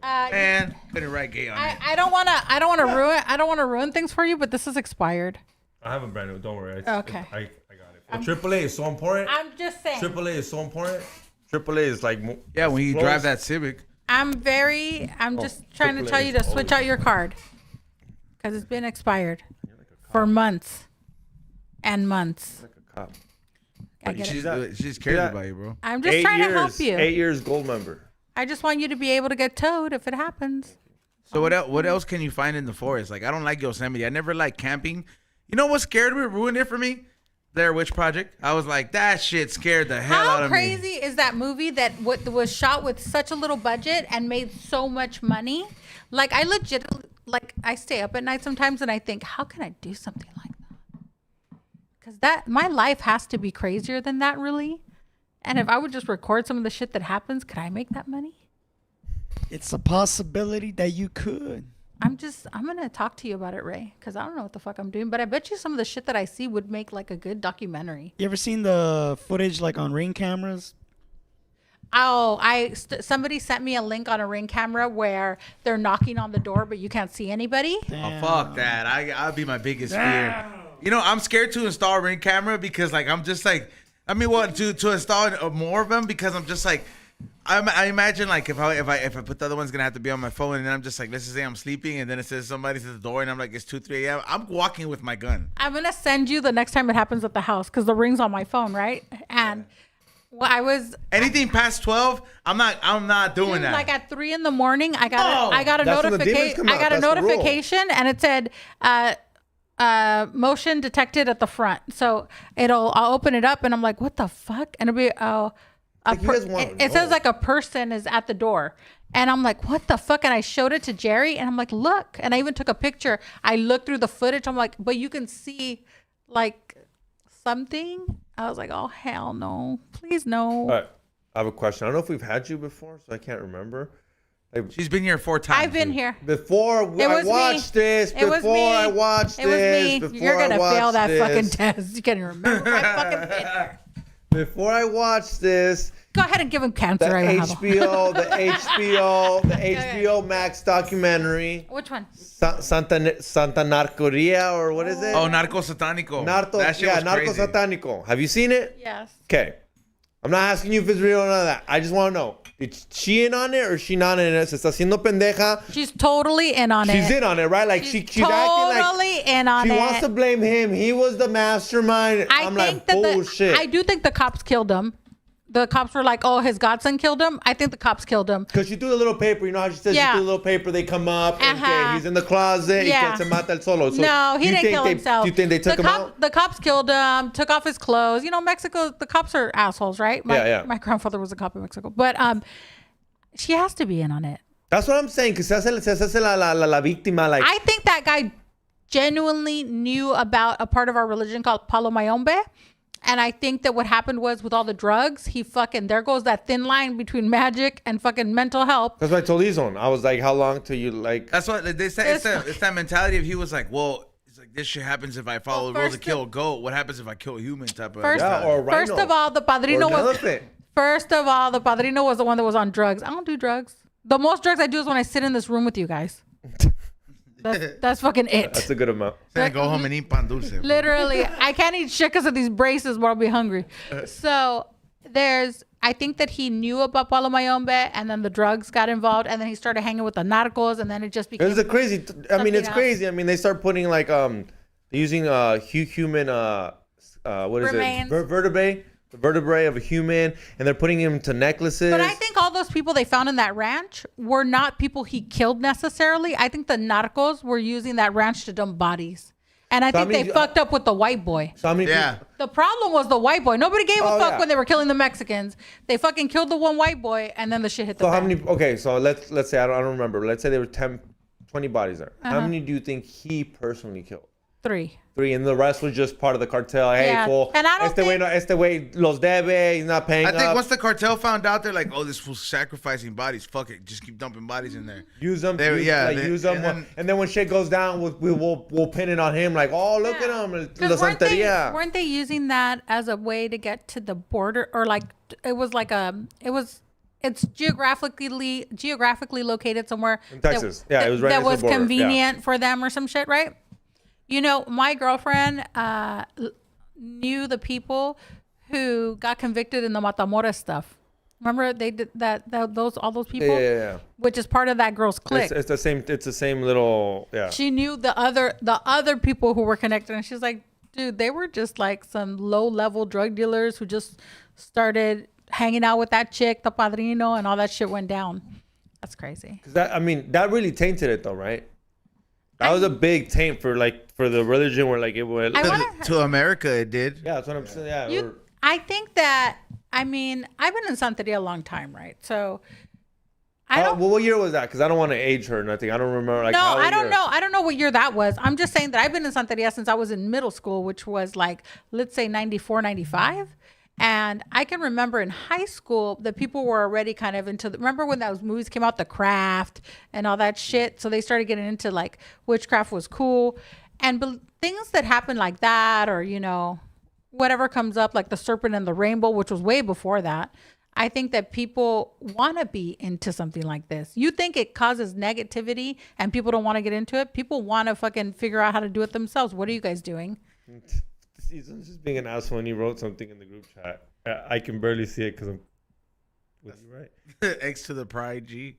Man, couldn't write gay on it. I don't want to ruin things for you, but this is expired. I have a brand new. Don't worry. Okay. I got it. AAA is so important. I'm just saying. AAA is so important. AAA is like. Yeah, when you close. drive that Civic. I'm just trying to AAA tell you to is switch out your card because it's been expired a for months and months. Like a cop. I get She's it. she's cares about you, bro. I'm just trying to help you. 8 years gold member. I just want you to be able to get towed if it happens. So what else can you find in the forest? Like, I don't like Yosemite. I never liked camping. You know what scared me, ruined it for me? Blair Witch Project. I was like, that shit scared the hell out How of me. crazy is that movie that was shot with such a little budget and made so much money? Like, I legit, like, I stay up at night sometimes and I think, how can I do something like that? Because my life has to be crazier than that, really. And if I would just record some of the shit that happens, could I make that money? It's a possibility that you could. I'm going to talk to you about it, Ray, because I don't know what the fuck I'm doing. But I bet you some of the shit that I see would make like a good documentary. You ever seen the footage like on Ring cameras? Oh, somebody sent me a link on a Ring camera where they're knocking on the door, but you can't see anybody. Oh, fuck that. I'd be my biggest fear. You know, I'm scared to install a Ring camera because, like, I'm just like, I mean, what to install more of them because I'm just like, I imagine like if I put the other one's gonna have to be on my phone and then I'm just like, let's just say I'm sleeping and then it says somebody's at the door and I'm like, it's 2-3 a.m. I'm walking with my gun. I'm gonna send you the next time it happens at the house because the Ring's on my phone, right? And anything past 12, I'm not doing dude, that. like at 3 a.m, I got a That's when the demons notification. come I out. got a That's the rule. notification and it said motion detected at the front. So I'll open it up and I'm like, what the fuck? And it'll be it says like a person is at the door. And I'm like, what the fuck? And I showed it to Jerry and I'm like, look. And I even took a picture. I looked through the footage. I'm like, but you can see like something. I was like, oh, hell no. Please no. All right. I have a question. I don't know if we've had you before, so I can't remember. She's been here 4 times. I've been dude. here. Before I watched this, It was me. I watched It was this, me. before You're going to I watched fail that this, fucking test. You can't even remember my fucking picture. Before I watched this, Go ahead and give him the cancer. HBO Max documentary, Which one? Santa Narcoria, or what is it? Oh, Narco Satánico. Narco crazy. Satánico. Have you seen it? Yes. Okay. I'm not asking you if it's real or none of that. I just want to know. Is she in on it or is she not in it? Se está haciendo pendeja. She's totally in on it. She's in on it, right? Like she's acting like totally in on she it. wants to blame him. He was the mastermind. I'm like, bullshit. I do think the cops killed him. the cops were like, oh, his godson killed him. I think the cops killed him. Because she threw the little paper. You know how she says she threw the little paper, they come up, and okay, he's in the closet, Yeah. se mata el solo. So No, he didn't kill himself. Do you think they took him out? The cops killed him, took off his clothes. You know, Mexico, the cops are assholes, right? My grandfather was a cop in Mexico. But she has to be in on it. That's what I'm saying. Que se hace la víctima. Like, I think that guy genuinely knew about a part of our religion called Palo Mayombe. And I think that what happened was with all the drugs, there goes that thin line between magic and fucking mental health. that's what I told Izon. I was like, how long till you like... That's what they say. It's that mentality of he was like, well, it's like this shit happens if I follow the rules to kill a goat. What happens if I kill a human type of... First of all, the padrino was the one that was on drugs. I don't do drugs. The most drugs I do is when I sit in this room with you guys. That's fucking it. That's a good amount. Go home and eat pan dulce. Literally, I can't eat shit because of these braces, but I'll be hungry. So I think that he knew about Palo Mayombe, and then the drugs got involved, and then he started hanging with the narcos, and then it just became. It's crazy. I mean, it's crazy. I mean, they start putting like using human what is remains. it? The vertebrae of a human, and they're putting him to necklaces. But I think all those people they found in that ranch were not people he killed necessarily. I think the narcos were using that ranch to dump bodies. And I think they fucked up with the white boy. So The problem was the white boy. Nobody gave a fuck when they were killing the Mexicans. They fucking killed the one white boy, and then the shit hit the fan. how many? Okay, so let's say I don't remember. Let's say there were 10, 20 bodies there. How many do you think he personally killed? 3. And the rest was just part of the cartel. Hey, fool. And I don't think... Este way los debe. He's not paying I up. think once the cartel found out, they're like, oh, this fool's sacrificing bodies. Fuck it. Just keep dumping bodies in there. Use them. Use them. And then when shit goes down, we'll pin it on him. Like, oh, look at him. La santeria. Weren't they using that as a way to get to the border? Or like, it's geographically located somewhere. In Texas. It was right that was next to the border. convenient for them or some shit, right? You know, my girlfriend knew the people who got convicted in the Matamoros stuff. Remember they did all those people? Yeah. Which is part of that girl's clique. It's the same little, She knew the other people who were connected, and she's like, dude, they were just like some low-level drug dealers who just started hanging out with that chick, the padrino, and all that shit went down. That's crazy. Because that really tainted it though, right? That was a big taint for the religion where like it went to America. It did. Yeah, that's what I'm saying. Yeah. I think that I've been in Santeria a long time, right? So I don't. Well, what year was that? Because I don't want to age her or nothing. I don't remember. No, I don't know. I don't know what year that was. I'm just saying that I've been in Santeria since I was in middle school, which was like, let's say 94, 95. And I can remember in high school that people were already kind of into remember when those movies came out, The Craft and all that shit. So they started getting into like witchcraft was cool, and things that happen like that, or you know, whatever comes up like the serpent and the rainbow, which was way before that. I think that people want to be into something like this. You think it causes negativity and people don't want to get into it? People want to fucking figure out how to do it themselves. What are you guys doing? He's just being an asshole and he wrote something in the group chat. I can barely see it because I'm with you, right? X to the pride, G.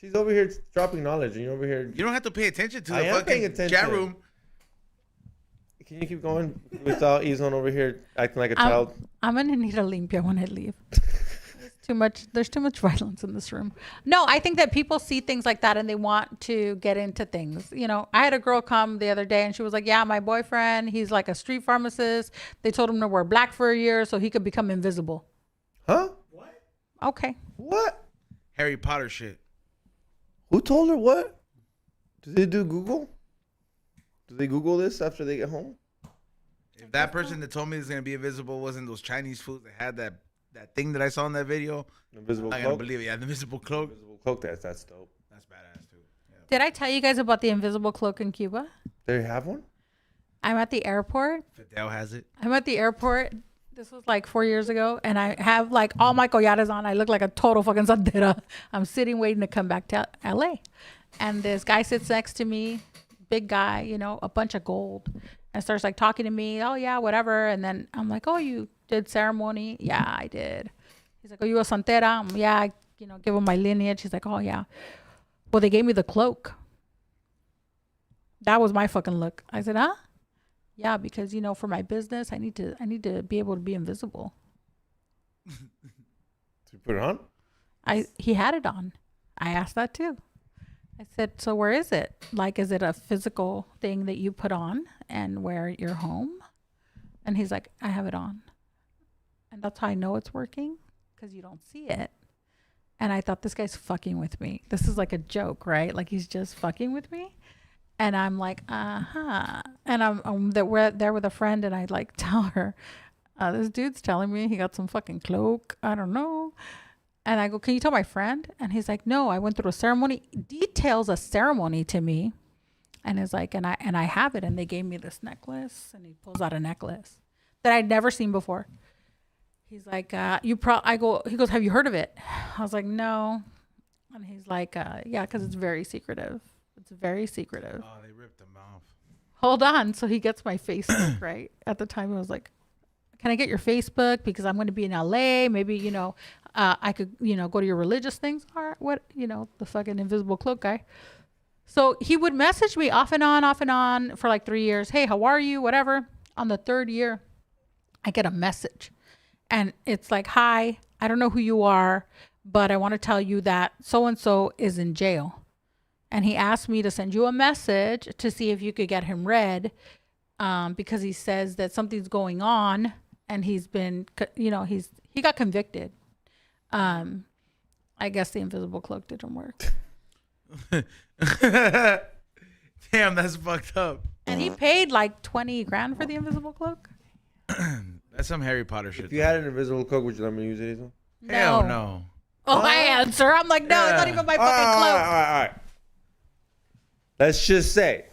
She's over here dropping knowledge and you're over here. You don't have to pay attention to I the am paying fucking attention. chat room. Can you keep going without Izon over here acting like a child? I'm going to need a limpia when I leave. There's too much violence in this room. No, I think that people see things like that and they want to get into things. You know, I had a girl come the other day and she was like, yeah, my boyfriend, he's like a street pharmacist. They told him to wear black for a year so he could become invisible. Huh? What? Okay. What? Harry Potter shit. Who told her what? Do they do Google? Do they Google this after they get home? If that person that told me it's going to be invisible wasn't those Chinese foods that had that thing that I saw in that video, Invisible I'm cloak? gonna believe it. Yeah, the invisible cloak. Invisible cloak, that's dope. That's badass too. Yeah. Did I tell you guys about the invisible cloak in Cuba? They have one? I'm at the airport. Fidel has it. I'm at the airport. This was like 4 years ago. And I have like all my collares on. I look like a total fucking santera. I'm sitting waiting to come back to LA. And this guy sits next to me, big guy, you know, a bunch of gold. And starts like talking to me. Oh yeah, whatever. And then I'm like, oh, you did ceremony? Yeah, I did. He's like, oh, you a santera? Yeah, I, give him my lineage. He's like, oh yeah. Well, they gave me the cloak. That was my fucking look. I said, huh? Yeah, because for my business, I need to be able to be invisible. you put it on? He had it on. I asked that too. I said, so where is it? Like, is it a physical thing that you put on and wear your home? And he's like, I have it on. And that's how I know it's working, because you don't see it. And I thought, this guy's fucking with me. This is like a joke, right? Like, he's just fucking with me. And I'm like, uh-huh. And we're there with a friend, and I like tell her, this dude's telling me he got some fucking cloak. I don't know. And I go, can you tell my friend? And he's like, no, I went through a ceremony. Details a ceremony to me. And he's like, and I have it. And they gave me this necklace. And he pulls out a necklace that I'd never seen before. He's like, he goes, have you heard of it? I was like, no. And he's like, yeah, because it's very secretive. It's very secretive. Oh, they ripped him off. Hold on. So he gets my Facebook, right? At the time, I was like, can I get your Facebook? Because I'm going to be in LA. Maybe, I could, go to your religious things. Or what, the fucking invisible cloak guy. So he would message me off and on for like 3 years. Hey, how are you? Whatever. On the third year, I get a message. And it's like, hi, I don't know who you are, but I want to tell you that so-and-so is in jail. And he asked me to send you a message to see if you could get him read, because he says that something's going on, and he's been, he got convicted. I guess the invisible cloak didn't work. Damn, that's fucked up. And he paid like 20 grand for the invisible cloak. That's some Harry Potter shit. If you had an invisible cloak, would you let me use it, Hazel? Hell no. Oh, I answer. I'm like, no, it's not even my fucking cloak. All right. Let's just say.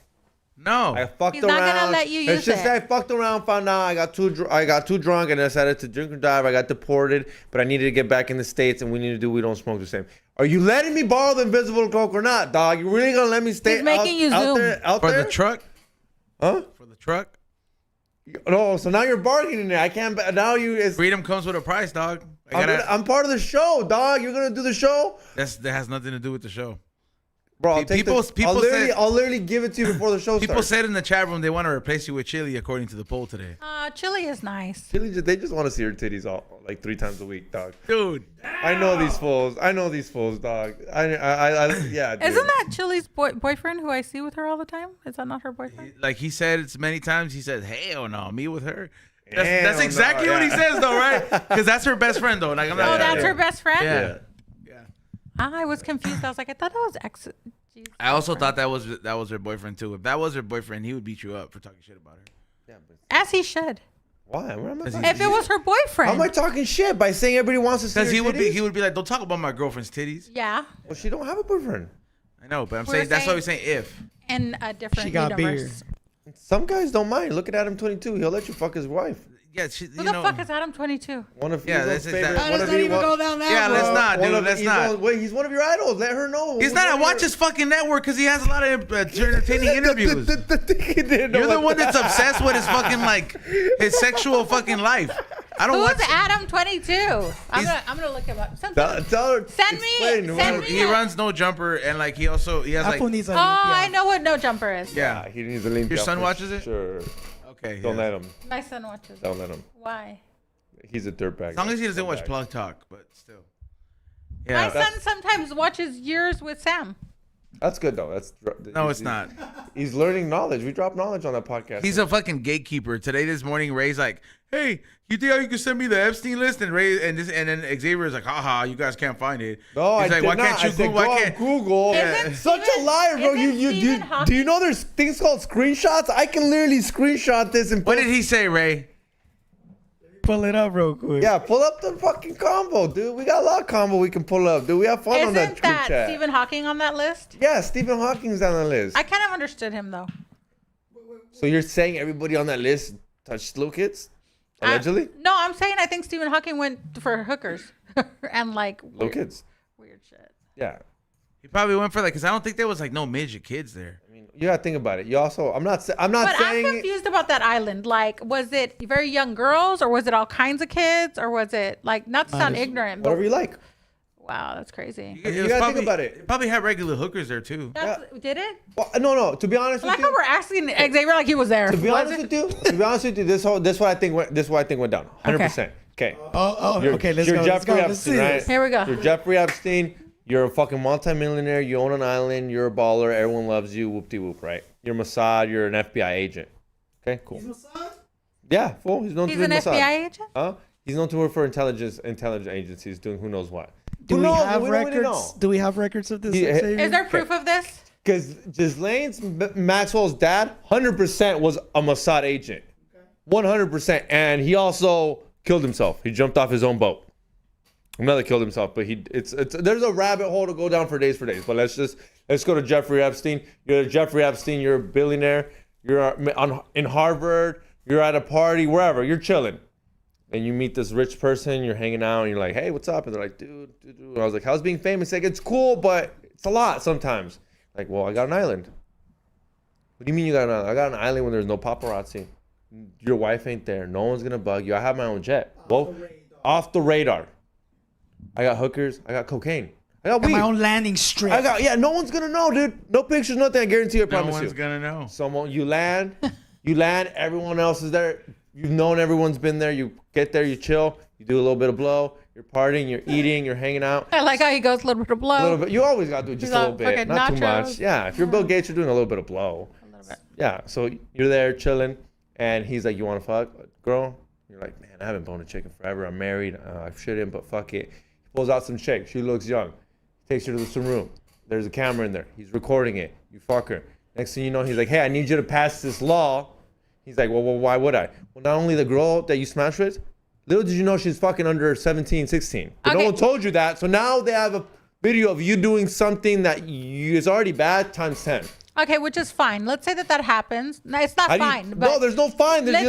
No. I fucked He's around. not gonna let you Let's use just it. say I fucked around, found out I got too drunk, and I decided to drink and drive. I got deported, but I needed to get back in the States, and we don't smoke the same. Are you letting me borrow the invisible cloak or not, dog? You really gonna let me stay He's making you out zoom. there? For the truck? Huh? For the truck? No, so now you're bargaining it. I can't. Now you. Freedom comes with a price, dog. I'm part of the show, dog. You're gonna do the show, That has nothing to do with the show. bro. I'll literally give it to you before the show People starts. said in the chat room they want to replace you with Chili, according to the poll today. Chili is nice. They just want to see her titties all like 3 times a week, dog. Dude. I know these fools, dog. Yeah. Dude. Isn't that Chili's boyfriend who I see with her all the time? Is that not her boyfriend? Like he said it's many times, he said, hell no, me with her. Hell That's exactly no, what he yeah. says though, right? Because that's her best friend though. Like, I'm Oh, not, that's her best friend? Yeah. I was confused. I was like, I thought that was ex. Jeez, I also boyfriend. thought that was her boyfriend too. If that was her boyfriend, he would beat you up for talking shit about her. Yeah, but As he should. why? Where am I If it was her How boyfriend. am I talking shit by saying everybody wants to see her Because titties? he would be like, don't talk about my girlfriend's titties. Yeah. Well, she don't have a boyfriend. I know, but I'm We're saying that's why we're saying- saying if. In a different She got universe. Some guys don't mind. Look at Adam 22. He'll let you fuck his wife. Yeah, Who the fuck is Adam 22? One of Yeah, Eagle's that's favorite. exactly- One Let's of not you- even go down that Yeah, road. let's not, one dude. of Let's Eagle's- not. Wait, he's one of your idols. Let her know. He's not. Watch his fucking network because he has a lot of entertaining interviews. The thing he didn't know You're the what one that's obsessed with his fucking like his sexual fucking life. I don't Who's watch. Adam 22? I'm gonna look him up. Tell her. Send me- explain send what- me- He runs no jumper and like he has That like fool needs a Oh, I know what no jumper is. yeah. He needs a link. Your up son for watches it? Sure. Okay. Don't yeah. let him. My son watches. Don't let him. Why? He's a dirtbag. As long as he doesn't watch Dirtbag. Plug Talk, but still. My Yeah. son sometimes watches yours with Sam. That's good though. No, it's not. He's learning knowledge. We drop knowledge on that podcast. He's a fucking gatekeeper. Today, this morning, Ray's like, "Hey, you think you can send me the Epstein list?" And Ray and then Xavier is like, "Haha, you guys can't find it." No, He's I like, did "Why not. can't you I said, Google? Why go on can't?" Google. Isn't Such a Stephen- liar, bro. isn't You Stephen do Hawking- you know there's things called screenshots? I can literally screenshot this and What put did he say, Ray? Pull it up real quick. Yeah, pull up the fucking combo, dude. We got a lot of combo we can pull up, dude. We have fun on that Isn't group that chat. Stephen Hawking on that list? Yeah, Stephen Hawking's on the list. I kind of understood him though. So you're saying everybody on that list touched little kids? Allegedly? No, I'm saying I think Stephen Hawking went for hookers and like Little kids. weird shit. Yeah. He probably went for like, cause I don't think there was like no midget kids there. I mean, you gotta think about it. You also, I'm not But I'm saying. confused about that island. Like, was it very young girls or was it all kinds of kids or was it like, not to sound ignorant, but Whatever you like. wow, that's crazy. You gotta think about it. It probably had regular hookers there too. Did it? Well, no. To be honest I with like how you. we're asking Xavier like he was there. To be Was honest it? with you, this what I think went down. 100%. Okay. Okay, let's you're go. Jeffrey Let's see Epstein, right? this. Here we go. You're Jeffrey Epstein. You're a fucking multimillionaire. You own an island. You're a baller. Everyone loves you. Whoop-de-whoop, right? You're Mossad. You're an FBI agent. Okay, cool. He's Mossad? Yeah, fool. He's known He's to an be Mossad. FBI agent? Huh? He's known to work for intelligence agencies doing who knows what. Do we have We don't really records? Do we have records of this? He- Xavier? Is there proof of this? Because Ghislaine's Maxwell's dad, 100% was a Mossad agent. 100%. And he also killed himself. He jumped off his own boat. Another killed himself, but there's a rabbit hole to go down for days. But let's go to Jeffrey Epstein. You're Jeffrey Epstein. You're a billionaire. You're in Harvard. You're at a party, wherever. You're chilling. And you meet this rich person. You're hanging out. And you're like, hey, what's up? And they're like, dude. And I was like, how's being famous? Like, it's cool, but it's a lot sometimes. Like, well, I got an island. What do you mean you got an island? I got an island when there's no paparazzi. Your wife ain't there. No one's going to bug you. I have my own jet. Well, off the radar. I got hookers. I got cocaine. I got weed. My own landing strip. No one's going to know, dude. No pictures, nothing. I guarantee you, I promise you. No one's gonna know. Someone, you land, everyone else is there. You've known everyone's been there. You get there, you chill, you do a little bit of blow. You're partying, you're eating, you're hanging out. I like how he goes a little bit of blow. A little bit. You always got to do just He's a all little bit, fucking not too nachos. much. Yeah, if you're Bill Gates, you're doing a little bit of blow. A little bit. Yeah, so you're there chilling, and he's like, you want to fuck, girl? You're like, man, I haven't boned a chicken forever. I'm married. I shouldn't, but fuck it. He pulls out some chick. She looks young. Takes her to some room. There's a camera in there. He's recording it. You fuck her. Next thing you know, he's like, hey, I need you to pass this law. He's like, well, why would I? Well, not only the girl that you smashed with, little did you know she's fucking under 17, 16. But Okay. no one told you that. So now they have a video of you doing something that is already bad times 10. Okay, which is fine. Let's say that happens. No, it's not How do you- fine. But no, there's no fine. let's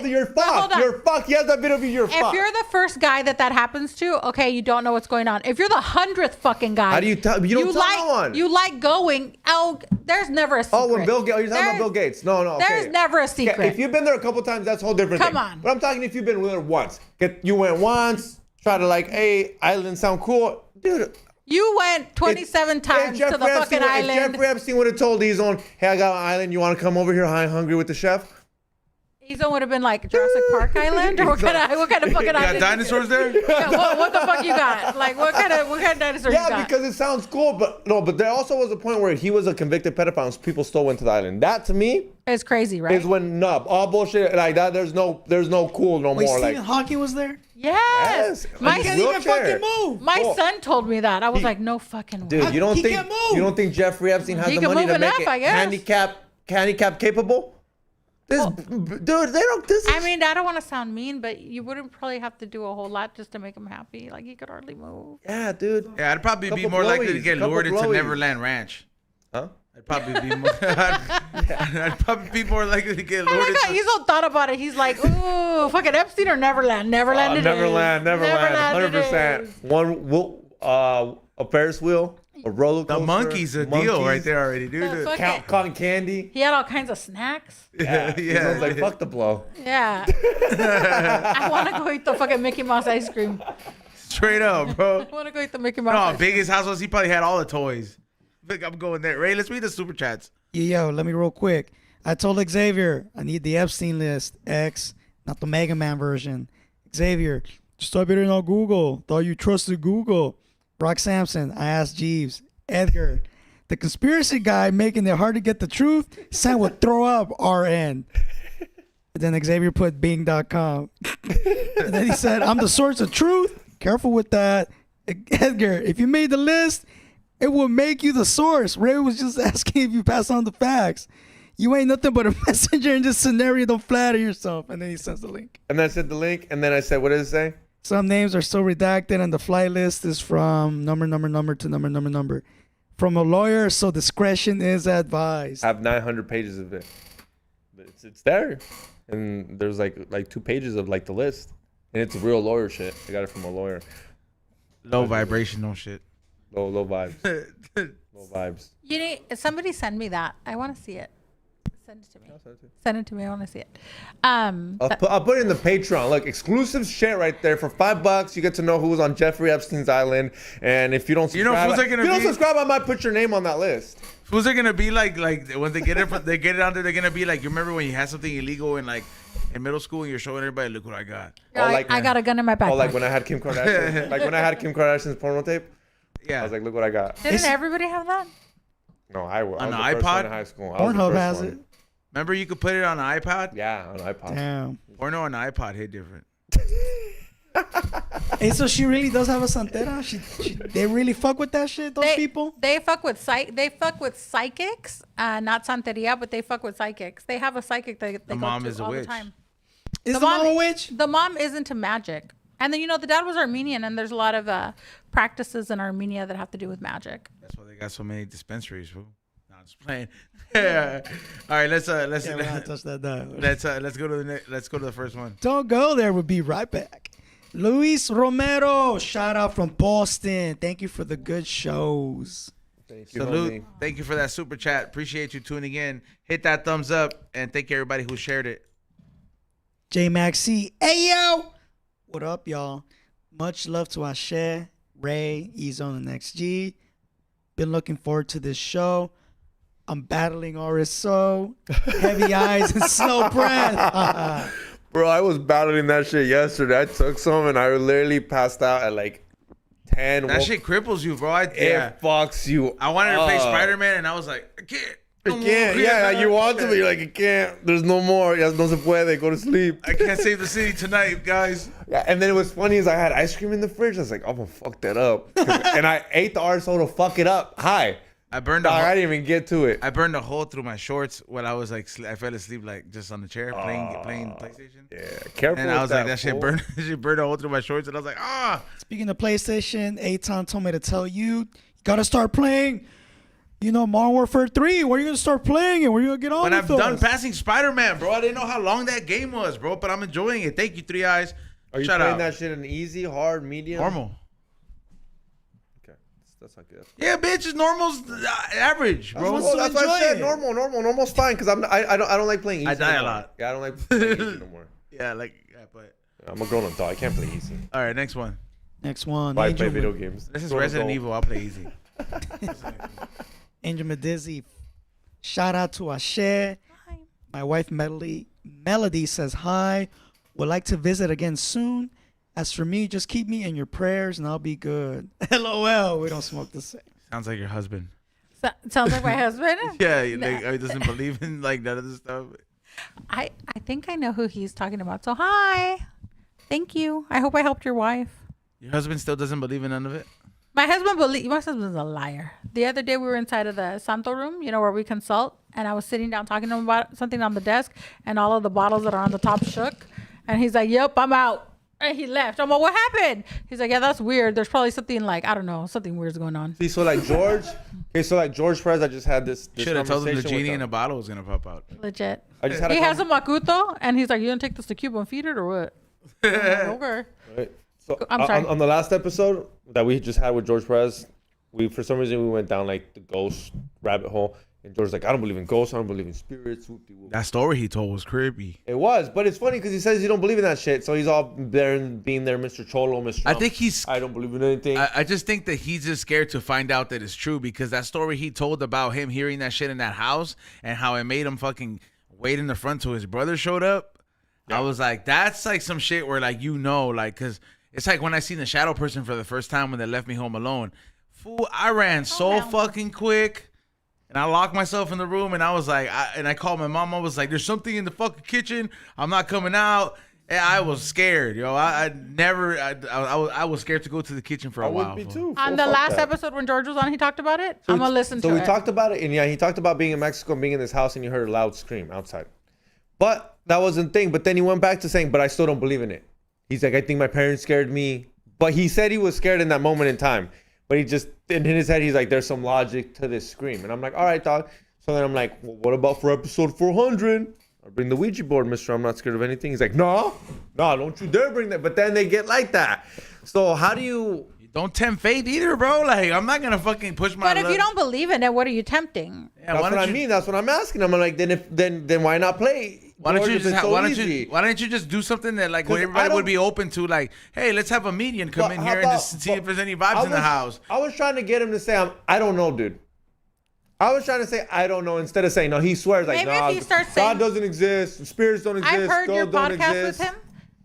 You're hold fucked. on. You're fucked. He has that video of you. You're if fucked. you're the first guy that happens to, okay, you don't know what's going on. If you're the 100th fucking guy, How do you tell? You don't tell like, no one. You like going. Oh, there's never a secret. Oh, when Bill Gates, you're talking about Bill Gates. No, okay. There's never a secret. Okay, if you've been there a couple times, that's a whole different thing. Come on. But I'm talking if you've been there once. You went once, try to like, hey, island sound cool. Dude. You went 27 times to the fucking If island. Jeffrey Epstein would have told these on, hey, I got an island. You want to come over here high and hungry with the chef? Ezo would have been like Jurassic Park Island, or what kind of fucking You got island? dinosaurs there? Yeah, what the fuck you got? Like what kind of dinosaur you Yeah, got? because it sounds cool, but there also was a point where he was a convicted pedophile and people still went to the island. That to me It's crazy, right? is when all bullshit like that. There's no cool no Wait, more. Stephen Like Hawking was there? Yes. My He can't even fucking move. My son told me that. I was like, no fucking way. Dude, you He can't move. think Jeffrey Epstein has He the can money move to make enough, it I guess. handicap capable? Dude, they don't. This is, I mean, I don't want to sound mean, but you wouldn't probably have to do a whole lot just to make him happy. Like he could hardly move. yeah, dude. Yeah, I'd probably be Couple more likely to blowies, get couple lured into blowies. Neverland Ranch. Huh? I'd probably be more. I'd probably be more likely to get I lured like how into. Ezo thought about it. He's like, ooh, fucking Epstein or Neverland? Neverland. it is. Neverland, Neverland it 100%. is. A Ferris wheel, a roller The coaster. monkey's a deal right there already, dude. The fuck- Count cotton candy. He had all kinds of snacks. Yeah, I was like, fuck the blow. Yeah. I want to go eat the fucking Mickey Mouse ice cream. Straight up, bro. I want to go eat the Mickey Mouse No, ice cream. biggest house was he probably had all the toys. I think I'm going there. Ray, let's read the super chats. Yo, let me real quick. I told Xavier I need the Epstein list, X, not the Mega Man version. Xavier, just type it in on Google. Thought you trusted Google. Rock Sampson, I asked Jeeves. Edgar, the conspiracy guy making it hard to get the truth. Sam would throw up RN. Then Xavier put Bing.com. And then he said, I'm the source of truth. Careful with that. Edgar, if you made the list, it will make you the source. Ray was just asking if you pass on the facts. You ain't nothing but a messenger in this scenario. Don't flatter yourself. And then he sends the link. And then I said the link, and then I said, what did it say? Some names are still redacted, and the flight list is from number to number. From a lawyer, so discretion is advised. I have 900 pages of it. But it's there. And there's like 2 pages of like the list. And it's real lawyer shit. I got it from a lawyer. Low vibrational shit. Low vibes. Low vibes. You need somebody send me that. I want to see it. Send it to me. I'll send it to you. Send it to me. I want to see it. I'll put it in the Patreon. Look, exclusive shit right there for $5. You get to know who was on Jeffrey Epstein's island. And if you don't subscribe, I might put your name on that list. Who's it gonna be like when they get it on there? They're gonna be like, you remember when you had something illegal in middle school and you're showing everybody, look what I got. Yeah, I got a gun in my backpack. Oh, like when I had Kim Kardashian, Kardashian's porno tape. Yeah, I was like, look what I got. Didn't everybody have that? No, I was on the the first one iPod? in high school. Pornhub has it. Remember you could put it on an iPod? Yeah, on iPod. Damn. Porno on the iPod hit different. Hey, so she really does have a santera? They really fuck with that shit, those people? They fuck with psychics, not santeria, but they fuck with psychics. They have a psychic that they The go mom to is a all witch. the time. Is the mom a witch? The mom is into magic. And then, the dad was Armenian, and there's a lot of practices in Armenia that have to do with magic. That's why they got so many dispensaries, bro. No, I'm just playing. Yeah. All right, let's Yeah, we're not touch that down. let's go to the first one. Don't go there. We'll be right back. Luis Romero, shout out from Boston. Thank you for the good shows. Thank you, Salute. homie. Thank you for that super chat. Appreciate you tuning in. Hit that thumbs up and thank you everybody who shared it. J Max C. Hey yo! What up, y'all? Much love to Ashé, Ray, Ezo, and XG. Been looking forward to this show. I'm battling RSO, heavy eyes, and slow breath. Bro, I was battling that shit yesterday. I took some and I literally passed out at like 10. That shit cripples you, bro. It fucks you. I wanted to play up. Spider-Man and I was like, I can't. I can't. Yeah, you want to, but you're like, I can't. There's no more. Ya no se puede. Go to sleep. I can't save the city tonight, guys. Yeah, and then it was funny is I had ice cream in the fridge. I was like, I'm gonna fuck that up, and I ate the RSO to fuck it up. Hi. I burned I didn't even get to it. I burned a hole through my shorts when I was like, I fell asleep like just on the chair playing PlayStation. Yeah, careful. And I was with like, that shit fool. burned. That shit burned a hole through my shorts, and I was like, Speaking of PlayStation, Aton told me to tell you gotta start playing. Modern Warfare 3. Where are you gonna start playing it? Where are you gonna get on When with I'm done us? passing Spider-Man, bro, I didn't know how long that game was, bro, but I'm enjoying it. Thank you, Three Eyes. Are you Shout playing out. that shit in easy, hard, medium? Normal. Okay, that's not good. Yeah, bitch, it's normal's average, bro. That's Well, that's why I said enjoy it. normal's fine because I don't like playing easy. I die a no more. lot. Yeah, I don't like playing easy no more. Yeah, but I'm a grown adult. I can't play easy. all right, next one. Next one. I Angel, play video games. This is Grown Resident adult. Evil. I'll play easy. Angel Medizzi. Shout out to Ashé. Hi. My wife Melody says hi. Would like to visit again soon. As for me, just keep me in your prayers and I'll be good. LOL. We don't smoke the same. Sounds like your husband. Sounds like my husband. Yeah, like, he doesn't believe in like none of this stuff. I think I know who he's talking about. So hi. Thank you. I hope I helped your wife. Your husband still doesn't believe in none of it? My husband's a liar. The other day we were inside of the Santo room, where we consult, and I was sitting down talking to him about something on the desk, and all of the bottles that are on the top shook, and he's like, "Yep, I'm out." And he left. I'm like, "What happened?" He's like, "Yeah, that's weird. There's probably something like, I don't know, something weird's going on." See, so like George Perez, I just had this Should have told him the conversation with genie in him. a bottle was gonna pop out. Legit. I just had He a has a macuto, and he's like, "You gonna take this to Cuba and feed it or what?" I'm like, okay. Right. So I'm sorry. on the last episode that we just had with George Perez, for some reason we went down like the ghost rabbit hole, and George's like, I don't believe in ghosts, I don't believe in spirits. That story he told was creepy. It was, but it's funny because he says he don't believe in that shit, so he's all there and being there, Mr. Cholo, Mr. I think he's. I don't believe in anything. I just think that he's just scared to find out that it's true because that story he told about him hearing that shit in that house and how it made him fucking wait in the front till his brother showed up. Yeah. I was like, that's like some shit where like because it's like when I seen the shadow person for the first time when they left me home alone. Fool, I ran so fucking quick. And I locked myself in the room, and I was like, I called my mom. I was like, "There's something in the fucking kitchen. I'm not coming out." And I was scared, yo. I was scared to go to the kitchen for a while. I would be too. On the last episode when George was on, he talked about it. I'm gonna listen to it. So we talked about it, and yeah, he talked about being in Mexico and being in this house, and you heard a loud scream outside. But that wasn't the thing. But then he went back to saying, "But I still don't believe in it." He's like, "I think my parents scared me," but he said he was scared in that moment in time. But he just, in his head, he's like, there's some logic to this scream. And I'm like, all right, dog. So then I'm like, well, what about for episode 400? I'll bring the Ouija board, mister. I'm not scared of anything. He's like, no, don't you dare bring that. But then they get like that. So how do you Don't tempt fate either, bro. Like, I'm not gonna fucking push my. But if you don't believe in it, what are you tempting? Yeah, That's what I mean. That's what I'm asking. I'm like, then why not play? Why don't you Lord, if just it's so easy? why don't you just do something that like 'Cause everybody would be open to? Like, hey, let's have a median come But in how here and just see if there's any vibes in the house. I was trying to get him to say, I don't know, dude. I was trying to say, I don't know, instead of saying, no, he swears. Like, Maybe no, if he starts saying, God doesn't exist. Spirits don't exist. I've heard God your don't podcast exist. with him.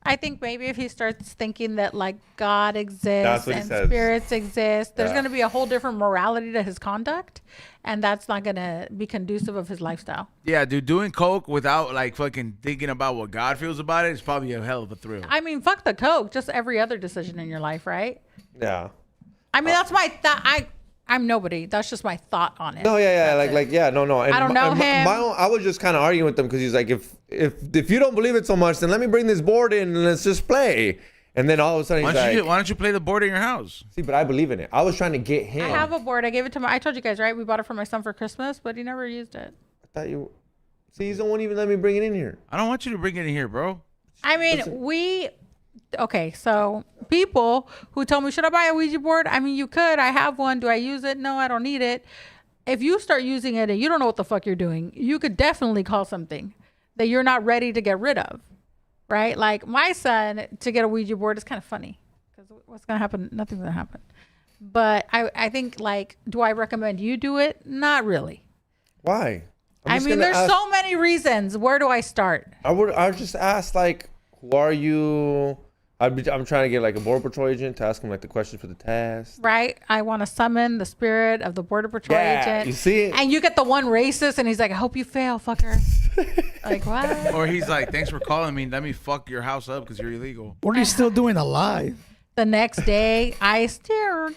I think maybe if he starts thinking that like God That's exists what he and says. spirits exist, there's Yeah. going to be a whole different morality to his conduct, and that's not going to be conducive of his lifestyle. Yeah, dude, doing coke without like fucking thinking about what God feels about it is probably a hell of a thrill. I mean, fuck the coke, just every other decision in your life, right? Yeah. I mean, that's my thought. I'm nobody. That's just my thought on it. No, yeah. That's Like, it. yeah, no. And I don't know him. I was just kind of arguing with him because he's like, if you don't believe it so much, then let me bring this board in and let's just play. And then all of a sudden he's like, why don't you play the board in your house? see, but I believe in it. I was trying to get him. I have a board. I gave it to I told you guys, right? We bought it for my son for Christmas, but he never used it. I thought you. See, he's the one even let me bring it in here. I don't want you to bring it in here, bro. I mean, okay, so people who tell me, should I buy a Ouija board? I mean, you could. I have one. Do I use it? No, I don't need it. If you start using it and you don't know what the fuck you're doing, you could definitely call something that you're not ready to get rid of, right? Like my son, to get a Ouija board is kind of funny because what's going to happen? Nothing's going to happen. But I think, like, do I recommend you do it? Not really. Why? I mean, there's so many reasons. Where do I start? I would just ask, like, who are you? I'm trying to get like a border patrol agent to ask him like the questions for the test. Right? I want to summon the spirit of the border patrol agent. You see? And you get the one racist, and he's like, "I hope you fail, fucker." Like what? Or he's like, thanks for calling me. Let me fuck your house up because you're illegal. What are you still doing alive? The next day, I still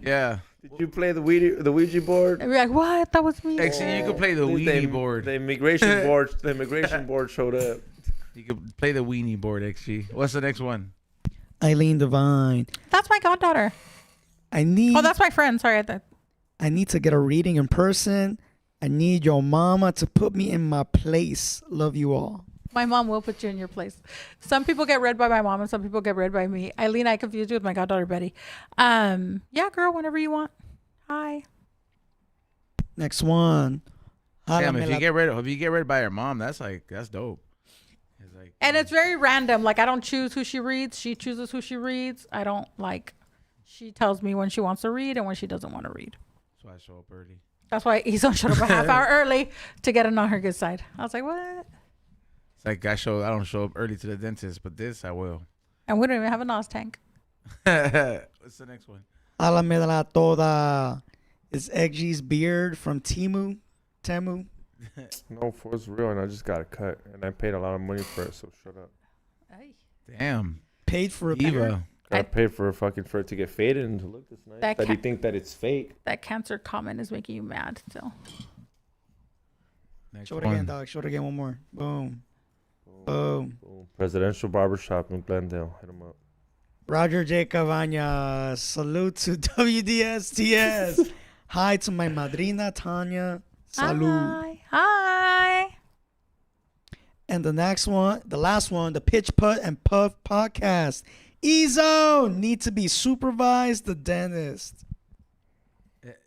Yeah. Did you play the Ouija board? I'd be like, "What? That was me." Actually, you could play the weenie board. The immigration board. The immigration board showed up. You could play the weenie board, XG. What's the next one? Eileen Devine. That's my goddaughter. Oh, that's my friend. Sorry, I need to get a reading in person. I need your mama to put me in my place. Love you all. my mom will put you in your place. Some people get read by my mom, and some people get read by me. Eileen, I confused you with my goddaughter Betty. Yeah, girl, whenever you want. Hi. Next one. Damn, if you get read by your mom, that's dope. It's like, And it's very random. Like, I don't choose who she reads. She chooses who she reads. I don't she tells me when she wants to read and when she doesn't want to read. so I show up early. That's why he's on shut up a half hour early to get in on her good side. I was like, what? It's like I don't show up early to the dentist, but this I will. And we don't even have a NOS tank. What's the next one? Háblame de la toda. It's Eggy's beard from Temu. No, for it's real, and I just got a cut, and I paid a lot of money for it. So shut up. Damn. Paid for a beard. Diva. I paid for it to get faded and to look this nice. That you think that it's fake. That cancer comment is making you mad still. Next Show it one. again, dog. Show it again one more. Boom. Boom. Presidential Barbershop in Glendale. Hit him up. Roger J. Cavagna. Salute to WDSTS. Hi to my madrina, Tanya. Salud. Hi. And the last one, the Pitch Putt and Puff podcast. Ezo need to be supervised, the dentist.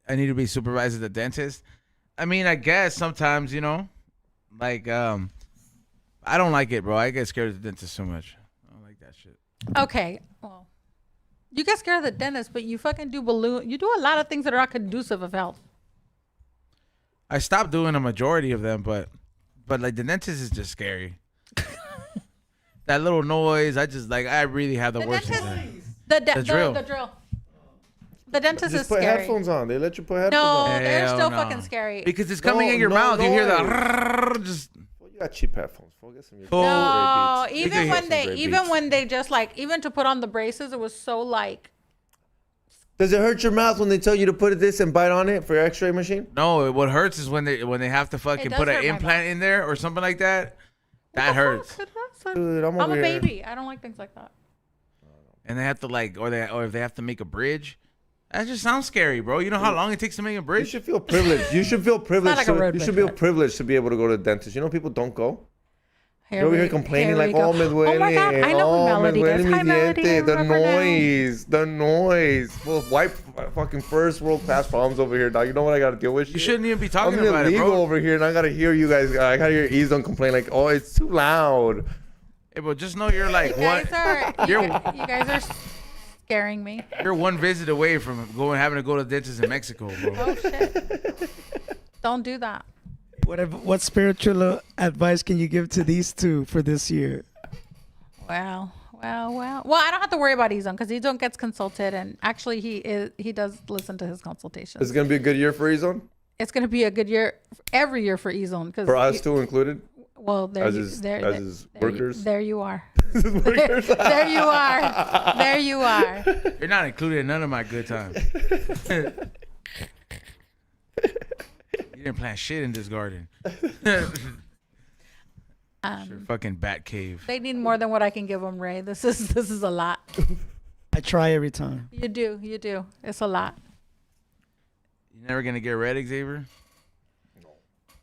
I need to be supervised at the dentist. I mean, I guess sometimes, like, I don't like it, bro. I get scared of the dentist so much. I don't like that shit. Okay. Well, you get scared of the dentist, but you fucking do balloon. You do a lot of things that are not conducive of health. I stopped doing a majority of them, but like the dentist is just scary. That little noise, I really have the worst. The drill. The drill. The dentist Just is put scary. headphones on. They let you put headphones No, on. they're Hell still no. fucking scary. Because it's coming in your mouth. You hear the just. Well, you got cheap headphones. Get some No, Ray Beats. even You when can they, get some even Ray when they just even to put on the braces, it was so like. Does it hurt your mouth when they tell you to put this and bite on it for your X-ray machine? No, what hurts is when they have to fucking does put an hurt my implant in there or something like that. That hurts. Dude, I'm I'm over a here. baby. I don't like things like that. And they have to or if they have to make a bridge. That just sounds scary, bro. You know how long it takes to make a You bridge? should feel privileged. You should feel privileged. like a road You should bridge, feel privileged to be able to go to the dentist. You know, people don't go. You're over here complaining like, oh, me duele. Oh my God, I know who Melody is. Hi, Melody. I The remember now. the noise. Well, white fucking first world class problems over here, dog. You know what I gotta deal with? You shouldn't even be talking I'm about it, illegal bro. over here, and I gotta hear you guys. I gotta hear Easton complain like, oh, it's too loud. Hey, but just know you're like You one. you guys are scaring me. You're one visit away from having to go to the dentist in Mexico, bro. Oh shit! Don't do that. What spiritual advice can you give to these two for this year? Well. Well, I don't have to worry about Ezone because Ezone gets consulted, and actually he does listen to his consultations. It's gonna be a good year for Easton. It's going to be a good year every year for Ezone because For us two included. Well, As his workers. There you are. Workers. There you are. There you are. You're not included in none of my good times. You didn't plant shit in this garden. Your fucking bat cave. They need more than what I can give them, Ray. This is a lot. I try every time. You do. It's a lot. You never gonna get red, Xavier?